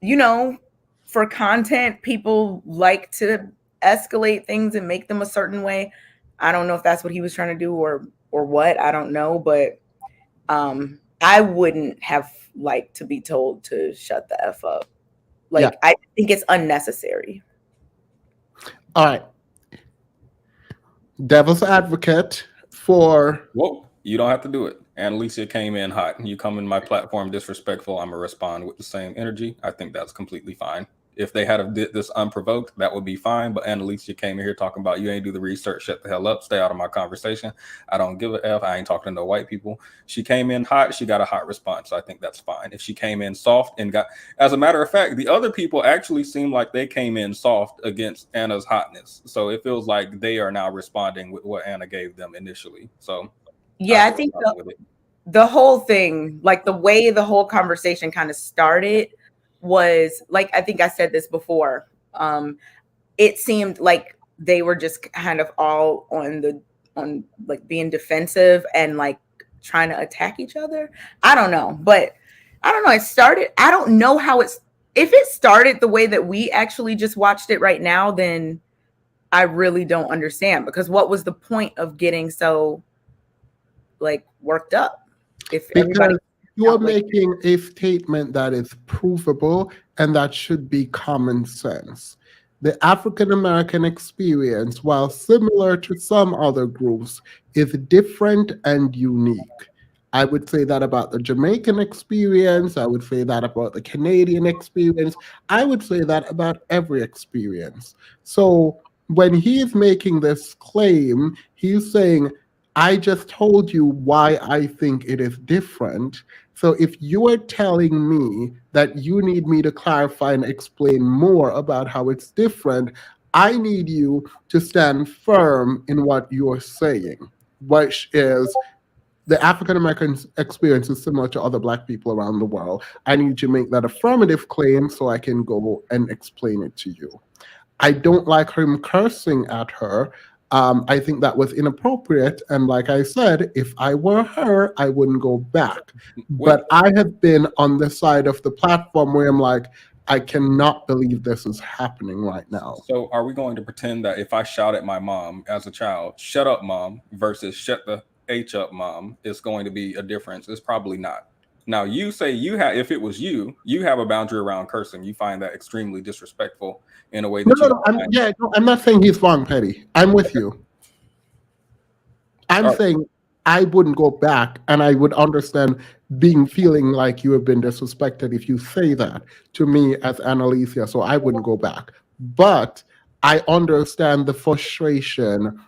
you know, for content, people like to escalate things and make them a certain way. I don't know if that's what he was trying to do or what. I don't know, but I wouldn't have liked to be told to shut the F up. Like, yeah. I think it's unnecessary. All right. Devil's advocate for... Whoa, you don't have to do it. Annalicia came in hot. You come in my platform disrespectful, I'm going to respond with the same energy. I think that's completely fine. If they had did this unprovoked, that would be fine. But Annalicia came in here talking about you ain't do the research, shut the hell up, stay out of my conversation. I don't give a F. I ain't talking to no white people. She came in hot. She got a hot response. So I think that's fine. If she came in soft and got, as a matter of fact, the other people actually seem like they came in soft against Anna's hotness. So it feels like they are now responding with what Anna gave them initially. So yeah, I think the whole thing, like the way the whole conversation kind of started was like, I think I said this before. It seemed like they were just kind of all on like being defensive and like trying to attack each other. I don't know, but I don't know. It started, I don't know how if it started the way that we actually just watched it right now, then I really don't understand, because what was the point of getting so like worked up? If everybody, you're making a statement that is provable and that should be common sense. The African American experience, while similar to some other groups, is different and unique. I would say that about the Jamaican experience. I would say that about the Canadian experience. I would say that about every experience. So when he's making this claim, he's saying, I just told you why I think it is different. So if you are telling me that you need me to clarify and explain more about how it's different, I need you to stand firm in what you're saying, which is the African American experience is similar to other Black people around the world. I need you to make that affirmative claim so I can go and explain it to you. I don't like him cursing at her. I think that was inappropriate. And like I said, if I were her, I wouldn't go back. But I have been on the side of the platform where I'm like, I cannot believe this is happening right now. So are we going to pretend that if I shout at my mom as a child, shut up, mom, versus shut the H up, mom, it's going to be a difference? It's probably not. Now, you say if it was you have a boundary around cursing. You find that extremely disrespectful in a way that I'm not saying he's wrong, Petty. I'm with you. I'm saying I wouldn't go back, and I would understand feeling like you have been disrespected if you say that to me as Annalicia, so I wouldn't go back. But I understand the frustration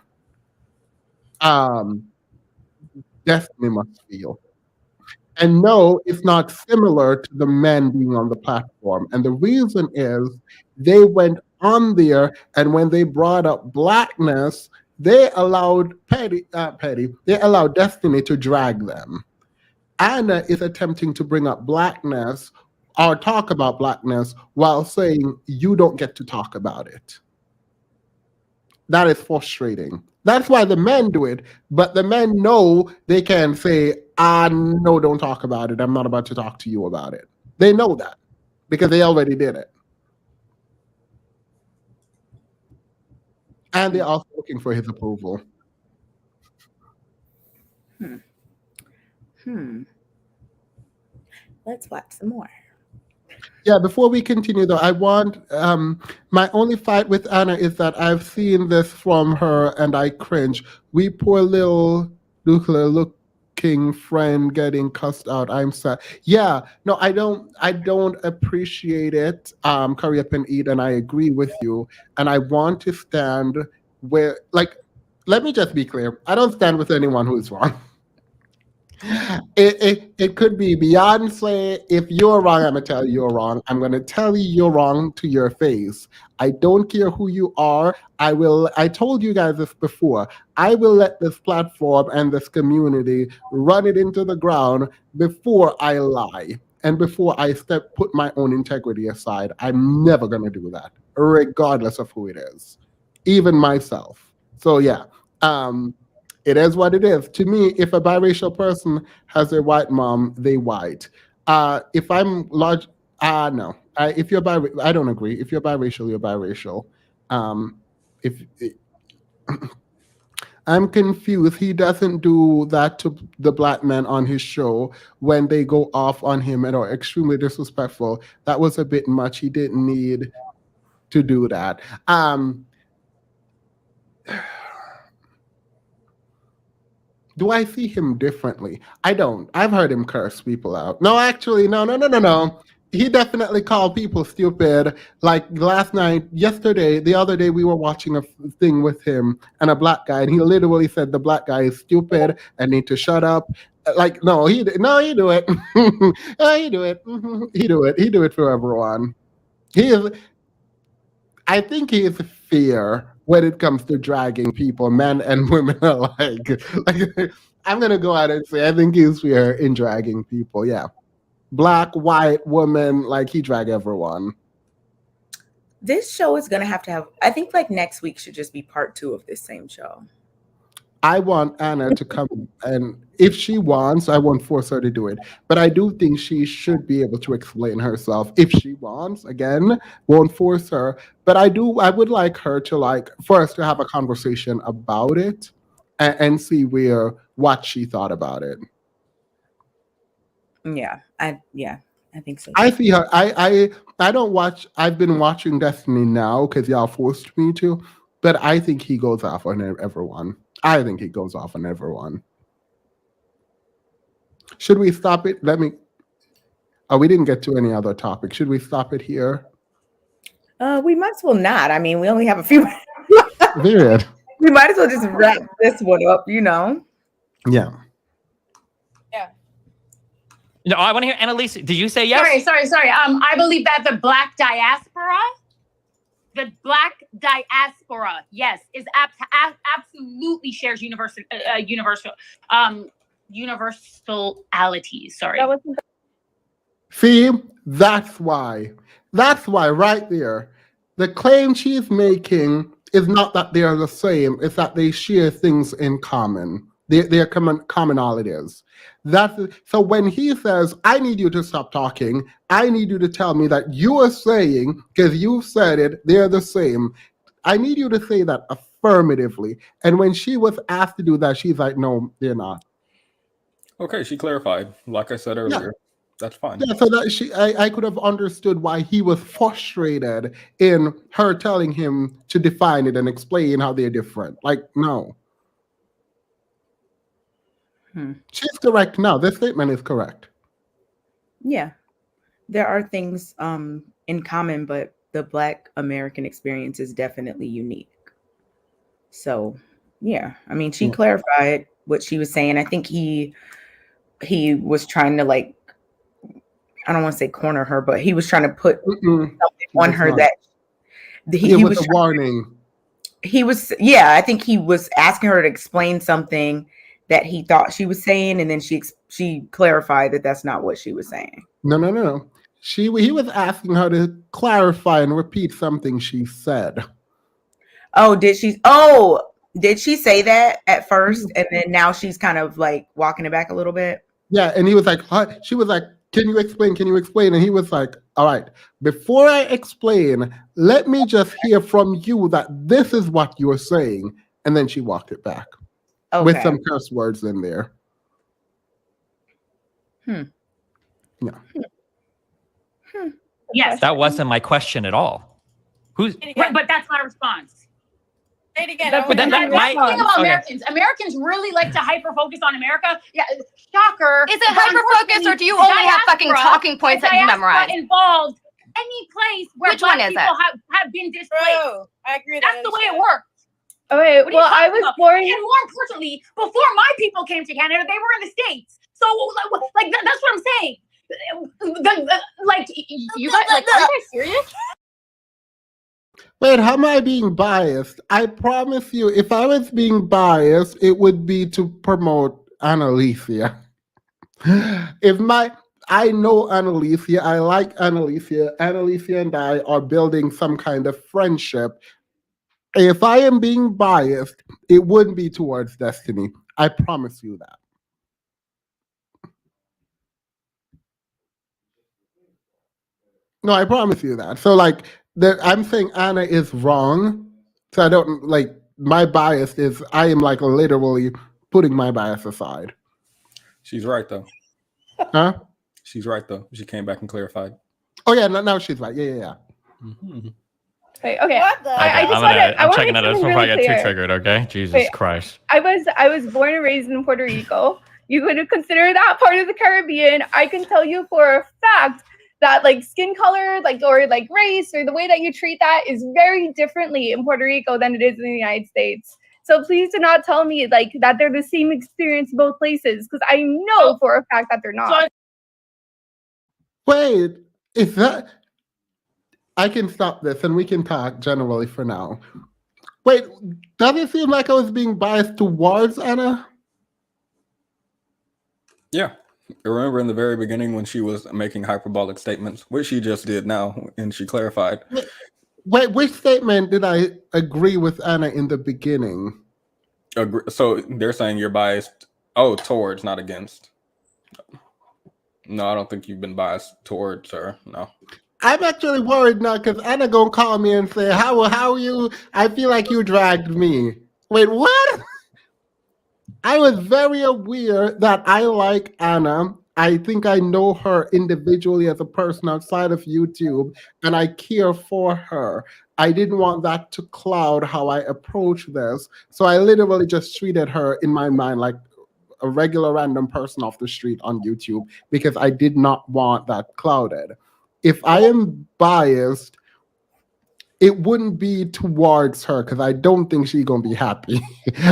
Destiny must feel. And no, it's not similar to the men being on the platform. And the reason is they went on there, and when they brought up blackness, they allowed they allowed Destiny to drag them. Anna is attempting to bring up blackness or talk about blackness while saying you don't get to talk about it. That is frustrating. That's why the men do it, but the men know they can say, no, don't talk about it. I'm not about to talk to you about it. They know that because they already did it. And they're also looking for his approval. Let's watch some more. Yeah, before we continue though, I want my only fight with Anna is that I've seen this from her and I cringe. We poor little nuclear looking friend getting cussed out. I'm sad. Yeah, no, I don't appreciate it. Curry up and eat, and I agree with you. And I want to stand where, like, let me just be clear. I don't stand with anyone who's wrong. It could be Beyonce. If you're wrong, I'm gonna tell you you're wrong. I'm gonna tell you you're wrong to your face. I don't care who you are. I told you guys this before. I will let this platform and this community run it into the ground before I lie and before I put my own integrity aside. I'm never gonna do that, regardless of who it is, even myself. So yeah. It is what it is. To me, if a biracial person has a white mom, they white. If I'm large, no. If you're I don't agree. If you're biracial, you're biracial. I'm confused. He doesn't do that to the black men on his show when they go off on him and are extremely disrespectful. That was a bit much. He didn't need to do that. Do I see him differently? I don't. I've heard him curse people out. No, actually, no. He definitely called people stupid. Like last night, the other day, we were watching a thing with him and a black guy, and he literally said the black guy is stupid and need to shut up. Like, no, he do it. No, he do it. He do it for everyone. I think he is fair when it comes to dragging people, men and women alike. Like, I'm gonna go out and say I think he's fair in dragging people. Yeah, black, white, woman, like he drag everyone. This show is gonna have to have. I think like next week should just be part 2 of this same show. I want Anna to come, and if she wants, I won't force her to do it. But I do think she should be able to explain herself if she wants. Again, won't force her. But I would like her to first to have a conversation about it and see what she thought about it. Yeah, I think so. I see her. I don't watch. I've been watching Destiny now because y'all forced me to. But I think he goes off on everyone. I think he goes off on everyone. Should we stop it? We didn't get to any other topic. Should we stop it here? We might as well not. I mean, we only have a few minutes. Weird. We might as well just wrap this one up, Yeah. Yeah. No, I want to hear Annalisa. Did you say yes? Sorry. I believe that the black diaspora, yes, is absolutely shares universality. Sorry. See, that's why. That's why right there. The claim she's making is not that they are the same, it's that they share things in common. their commonalities. So when he says, I need you to stop talking, I need you to tell me that you are saying, because you've said it, they're the same. I need you to say that affirmatively. And when she was asked to do that, she's like, no, they're not. Okay, she clarified. Like I said earlier, that's fine. Yeah, so that I could have understood why he was frustrated in her telling him to define it and explain how they're different. Like, no. She's correct now. This statement is correct. Yeah. There are things in common, but the Black American experience is definitely unique. So, yeah. I mean, she clarified what she was saying. I think he was trying to, like, I don't want to say corner her, but he was trying to put something on her that he was a warning. I think he was asking her to explain something that he thought she was saying, and then she clarified that that's not what she was saying. No. He was asking her to clarify and repeat something she said. Oh, did she say that at first, and then now she's kind of like walking it back a little bit? Yeah, and he was like, she was like, can you explain? Can you explain? And he was like, all right, before I explain, let me just hear from you that this is what you're saying. And then she walked it back. Okay. With some curse words in there. Yeah. Yes. That wasn't my question at all. But that's my response. Say it again. But then that's the thing about Americans. Americans really like to hyper focus on America. Yeah, shocker. Is it hyper focus, or do you only have fucking talking points that you memorize? Involved any place where Black people have been displaced. Bro, I agree. That's the way it works. Okay, well, I was born. And more importantly, before my people came to Canada, they were in the States. So, like, that's what I'm saying. You guys, like, are you guys serious? Wait, how am I being biased? I promise you, if I was being biased, it would be to promote Annalicia. I know Annalicia, I like Annalicia. Annalicia and I are building some kind of friendship. If I am being biased, it wouldn't be towards Destiny. I promise you that. No, I promise you that. So, like, I'm saying Anna is wrong. So I don't, like, my bias is, I am, like, literally putting my bias aside. She's right, though. Huh? She's right, though. She came back and clarified. Oh, yeah, now she's right. Yeah. Mm-hmm. Okay. What the? I'm checking that out before I get too triggered, okay? Jesus Christ. I was born and raised in Puerto Rico. You could consider that part of the Caribbean. I can tell you for a fact that, like, skin color, like, or like race, or the way that you treat that is very differently in Puerto Rico than it is in the United States. So please do not tell me, like, that they're the same experience both places, because I know for a fact that they're not. Wait, is that... I can stop this and we can talk generally for now. Wait, does it seem like I was being biased towards Anna? Yeah. I remember in the very beginning when she was making hyperbolic statements, which she just did now, and she clarified. Wait, which statement did I agree with Anna in the beginning? So they're saying you're biased, towards, not against. No, I don't think you've been biased towards her, no. I'm actually worried now because Anna gonna call me and say, how are you? I feel like you dragged me. Wait, what? I was very aware that I like Anna. I think I know her individually as a person outside of YouTube, and I care for her. I didn't want that to cloud how I approach this. So I literally just treated her in my mind like a regular random person off the street on YouTube because I did not want that clouded. If I am biased, it wouldn't be towards her because I don't think she's going to be happy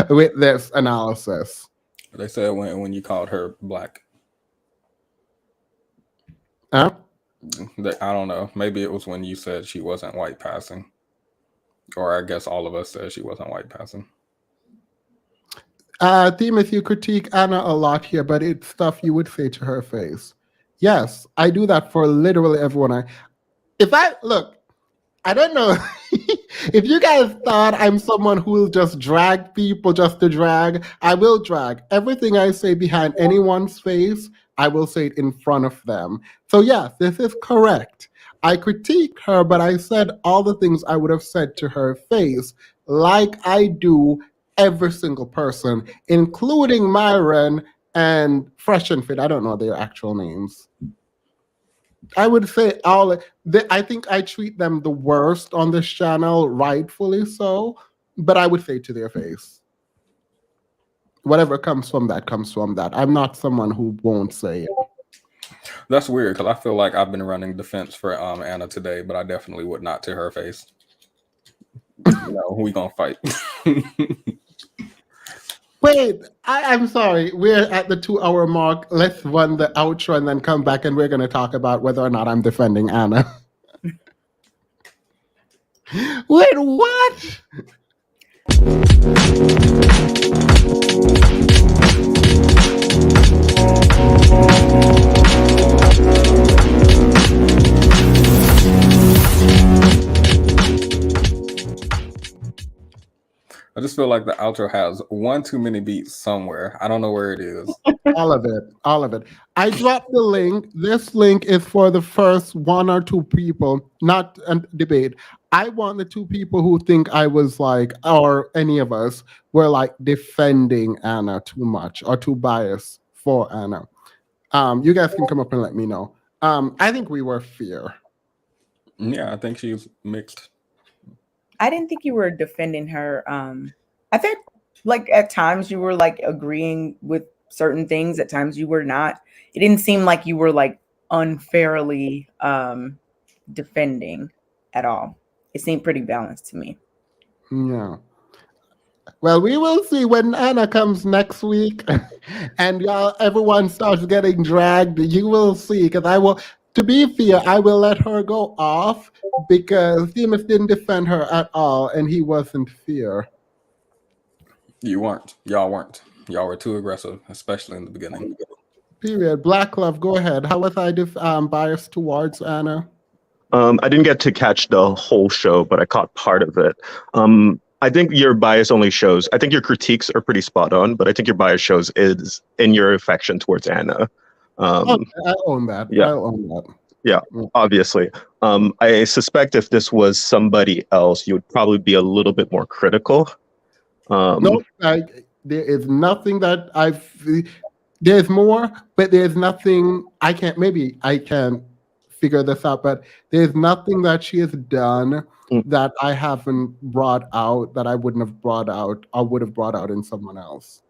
with this analysis. They said when you called her black. Huh? I don't know. Maybe it was when you said she wasn't white passing. Or I guess all of us said she wasn't white passing. Themis, you critique Anna a lot here, but it's stuff you would say to her face. Yes, I do that for literally everyone. I don't know. if you guys thought I'm someone who will just drag people just to drag, I will drag. Everything I say behind anyone's face, I will say it in front of them. So yes, this is correct. I critiqued her, but I said all the things I would have said to her face, like I do every single person, including Myron and Fresh and Fit. I don't know their actual names. I would say I think I treat them the worst on this channel, rightfully so, but I would say to their face. Whatever comes from that comes from that. I'm not someone who won't say it. That's weird because I feel like I've been running defense for Anna today, but I definitely would not to her face. We gonna fight. Wait, I'm sorry. We're at the 2-hour mark. Let's run the outro and then come back and we're going to talk about whether or not I'm defending Anna. Wait, what? I just feel like the outro has one too many beats somewhere. I don't know where it is. All of it. I dropped the link. This link is for the first 1 or 2 people, not a debate. I want the 2 people who think I was like, or any of us were like defending Anna too much or too biased for Anna. You guys can come up and let me know. I think we were fair. Yeah, I think she's mixed. I didn't think you were defending her. I think like at times you were like agreeing with certain things. At times you were not. It didn't seem like you were like unfairly defending at all. It seemed pretty balanced to me. Yeah. Well, we will see when Anna comes next week and everyone starts getting dragged. You will see, because I will, to be fair, I will let her go off because Demas didn't defend her at all and he wasn't fair. You weren't. Y'all weren't. Y'all were too aggressive, especially in the beginning. Period. Black Love, go ahead. How was I biased towards Anna? I didn't get to catch the whole show, but I caught part of it. I think your bias only shows, I think your critiques are pretty spot on, but I think your bias shows is in your affection towards Anna. Okay, I own that. Yeah. I own that. Yeah, obviously. I suspect if this was somebody else, you would probably be a little bit more critical. No, there is nothing that there's more, but there's nothing I can't figure this out, but there's nothing that she has done that I haven't brought out that I wouldn't have brought out or would have brought out in someone else.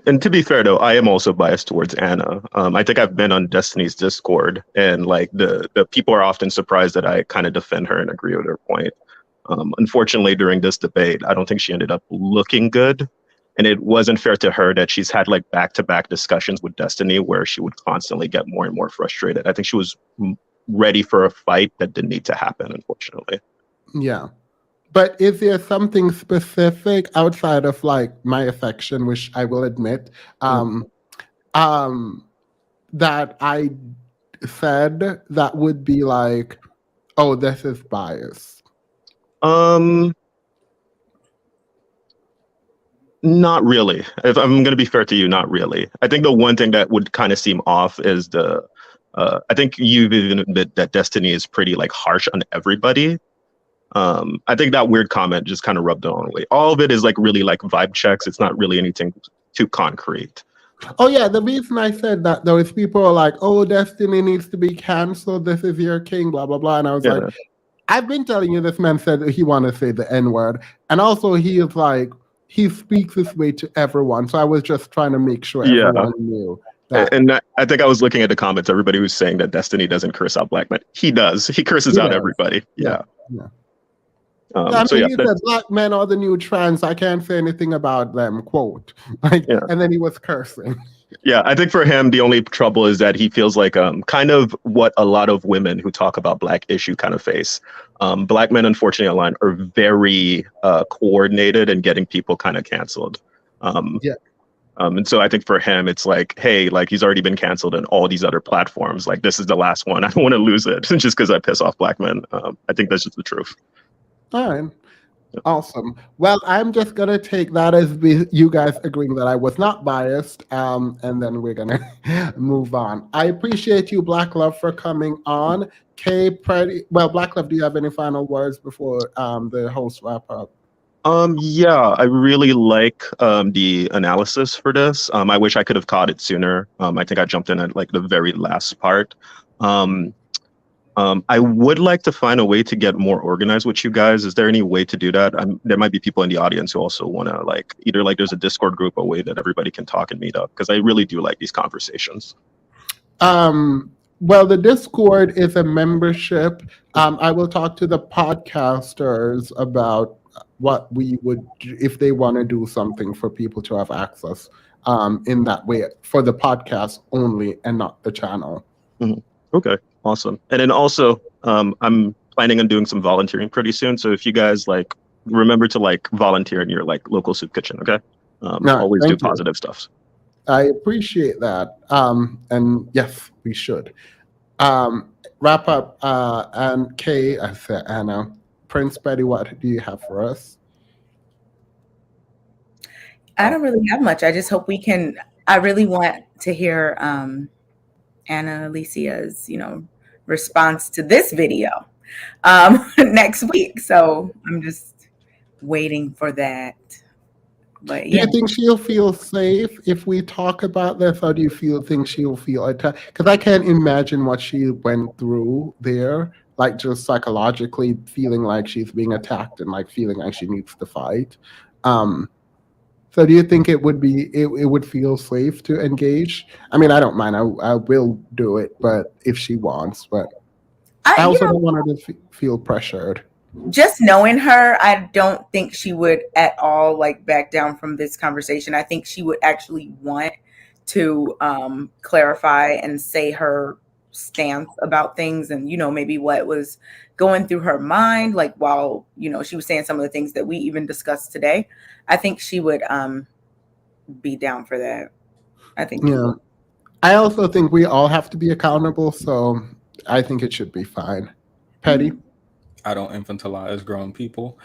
And to be fair, though, I am also biased towards Anna. I think I've been on Destiny's Discord, and like the people are often surprised that I kind of defend her and agree with her point. Unfortunately, during this debate, I don't think she ended up looking good. And it wasn't fair to her that she's had like back-to-back discussions with Destiny where she would constantly get more and more frustrated. I think she was ready for a fight that didn't need to happen, unfortunately. Yeah. But is there something specific outside of like my affection, which I will admit, that I said that would be like, oh, this is bias? Not really. If I'm going to be fair to you, not really. I think the one thing that would kind of seem off is I think you've even admitted that Destiny is pretty like harsh on everybody. I think that weird comment just kind of rubbed it on me. All of it is like really like vibe checks. It's not really anything too concrete. Oh yeah, the reason I said that though is people are like, oh, Destiny needs to be canceled. This is your king, blah, blah, blah. And I was like, I've been telling you this man said that he wanted to say the N-word. And also he is like, he speaks this way to everyone. So I was just trying to make sure everyone knew. And I think I was looking at the comments. Everybody was saying that Destiny doesn't curse out black men. He does. He curses out everybody. Yeah. I mean, he said black men are the new trans. I can't say anything about them, quote. And then he was cursing. Yeah, I think for him, the only trouble is that he feels like kind of what a lot of women who talk about black issue kind of face. Black men, unfortunately, online are very coordinated in getting people kind of canceled. And so I think for him, it's like, hey, like he's already been canceled in all these other platforms. Like this is the last one. I don't want to lose it just because I piss off black men. I think that's just the truth. All right. Awesome. Well, I'm just gonna take that as you guys agreeing that I was not biased, and then we're gonna move on. I appreciate you, Black Love, for coming on. Kay, Black Love, do you have any final words before the host wrap up? Yeah, I really like the analysis for this. I wish I could have caught it sooner. I think I jumped in at like the very last part. I would like to find a way to get more organized with you guys. Is there any way to do that? There might be people in the audience who also want to like either like there's a Discord group, a way that everybody can talk and meet up, because I really do like these conversations. Well, the Discord is a membership. I will talk to the podcasters about what we would do if they want to do something for people to have access in that way for the podcast only and not the channel. Mm-hmm. Okay, awesome. And then also, I'm planning on doing some volunteering pretty soon. So if you guys like remember to like volunteer in your like local soup kitchen, okay? Always do positive stuff. I appreciate that. And yes, we should. Wrap up. And Kay, I said Anna, Prince Betty, what do you have for us? I don't really have much. I just hope we can. I really want to hear Annalicia's, response to this video next week. So I'm just waiting for that. But yeah. Do you think she'll feel safe if we talk about this, or do you think she'll feel attacked? Because I can't imagine what she went through there, like just psychologically feeling like she's being attacked and like feeling like she needs to fight. So do you think it would feel safe to engage? I mean, I don't mind. I will do it, but if she wants, but I also don't want her to feel pressured. Just knowing her, I don't think she would at all like back down from this conversation. I think she would actually want to clarify and say her stance about things and, maybe what was going through her mind, like while, she was saying some of the things that we even discussed today. I think she would be down for that. I think. Yeah. I also think we all have to be accountable, so I think it should be fine. Petty? I don't infantilize grown people.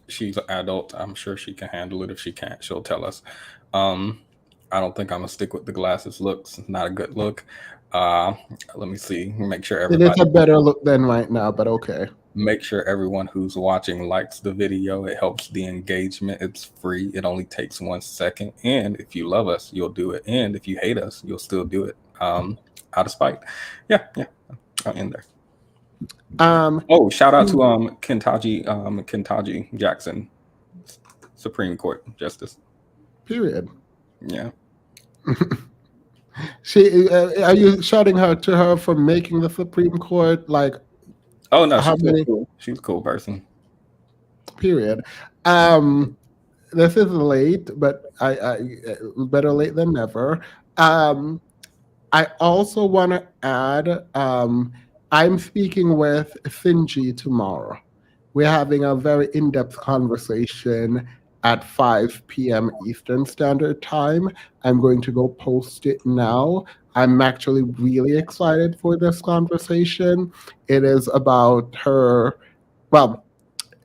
She's an adult. I'm sure she can handle it. If she can't, she'll tell us. I don't think I'm gonna stick with the glasses looks. It's not a good look. Let me see. Make sure everybody. It is a better look than right now, but okay. Make sure everyone who's watching likes the video. It helps the engagement. It's free. It only takes 1 second. And if you love us, you'll do it. And if you hate us, you'll still do it. Out of spite. Yeah. I'll end there. Shout out to Kentaji Jackson, Supreme Court Justice. Period. Yeah. Are you shouting her to her for making the Supreme Court? Like, oh no, she's a cool person. Period. This is late, but I better late than never. I also want to add. I'm speaking with Sinji tomorrow. We're having a very in-depth conversation at 5 p.m. Eastern Standard Time. I'm going to go post it now. I'm actually really excited for this conversation. It is about her,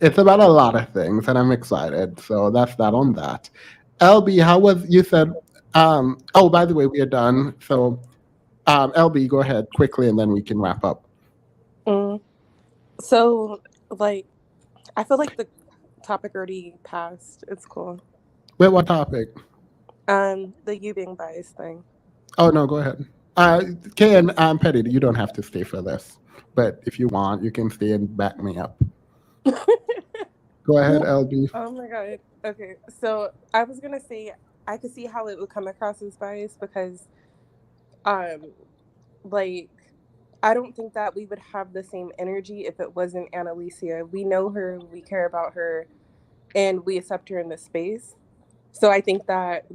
it's about a lot of things, and I'm excited. So that's that on that. LB, how was, you said, by the way, we are done. So LB, go ahead quickly, and then we can wrap up. So, I feel like the topic already passed. It's cool. Wait, what topic? The you being biased thing. Oh, no, go ahead. Kay and Petty, you don't have to stay for this. But if you want, you can stay and back me up. Go ahead, LB. Oh, my God. Okay, so I was going to say I could see how it would come across as biased because, I don't think that we would have the same energy if it wasn't Annalicia. We know her, we care about her, and we accept her in this space. So I think that,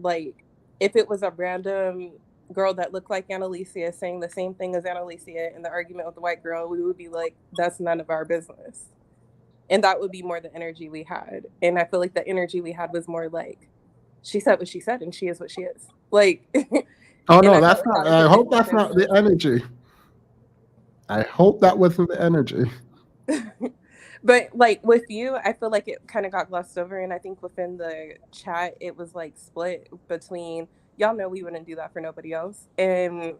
if it was a random girl that looked like Annalicia saying the same thing as Annalicia in the argument with the white girl, we would be like, that's none of our business. And that would be more the energy we had. And I feel like the energy we had was more like, she said what she said, and she is what she is. Oh, no, that's not, I hope that's not the energy. I hope that wasn't the energy. But like with you, I feel like it kind of got glossed over, and I think within the chat it was like split between y'all know we wouldn't do that for nobody else, and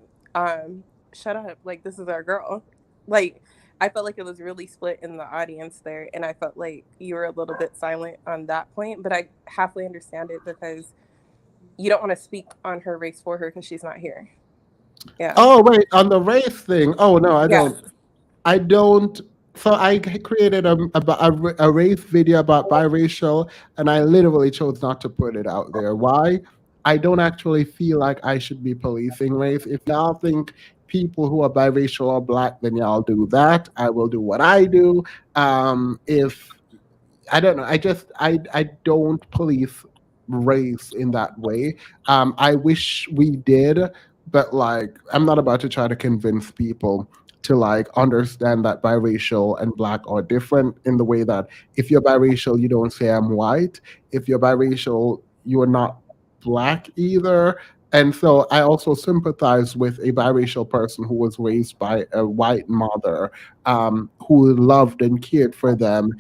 shut up, like this is our girl. Like I felt like it was really split in the audience there, and I felt like you were a little bit silent on that point, but I halfway understand it because you don't want to speak on her race for her because she's not here. Yeah. Oh wait, on the race thing. Oh no, I Yeah. don't. I don't. So I created a race video about biracial, and I literally chose not to put it out there. Why? I don't actually feel like I should be policing race. If y'all think people who are biracial are black, then y'all do that. I will do what I do. If I don't know. I don't police race in that way. I wish we did, but like I'm not about to try to convince people to like understand that biracial and black are different in the way that if you're biracial, you don't say I'm white. If you're biracial, you are not black either. And so I also sympathize with a biracial person who was raised by a white mother, who loved and cared for them.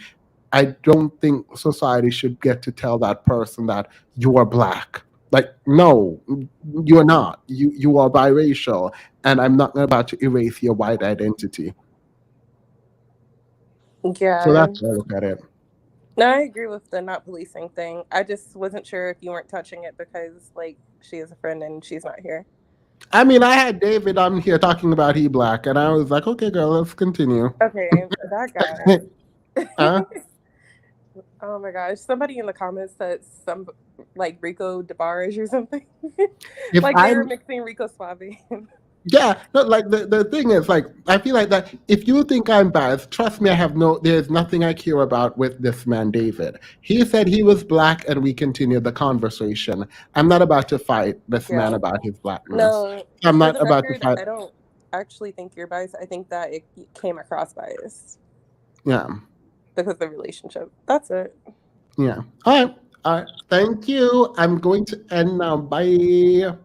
I don't think society should get to tell that person that you are black. Like, no, you are not. You are biracial, and I'm not about to erase your white identity. So Yeah. that's how I look at it. No, I agree with the not policing thing. I just wasn't sure if you weren't touching it because like she is a friend and she's not here. I mean, I had David on here talking about he black, and I was like, okay, girl, let's continue. Okay, that guy. Huh? Oh my gosh. Somebody in the comments said some like Rico DeBarge or something. If Like they were I'm mixing Rico Suave. Yeah, no, like the thing is, like, I feel like that if you think I'm biased, trust me, there's nothing I care about with this man, David. He said he was black and we continued the conversation. I'm not about to fight this man Yeah. about his blackness. No, I'm for not the about to record, fight. I don't actually think you're biased. I think that it came across biased Yeah, because of the relationship. That's it. yeah. All right. Thank you. I'm going to end now. Bye.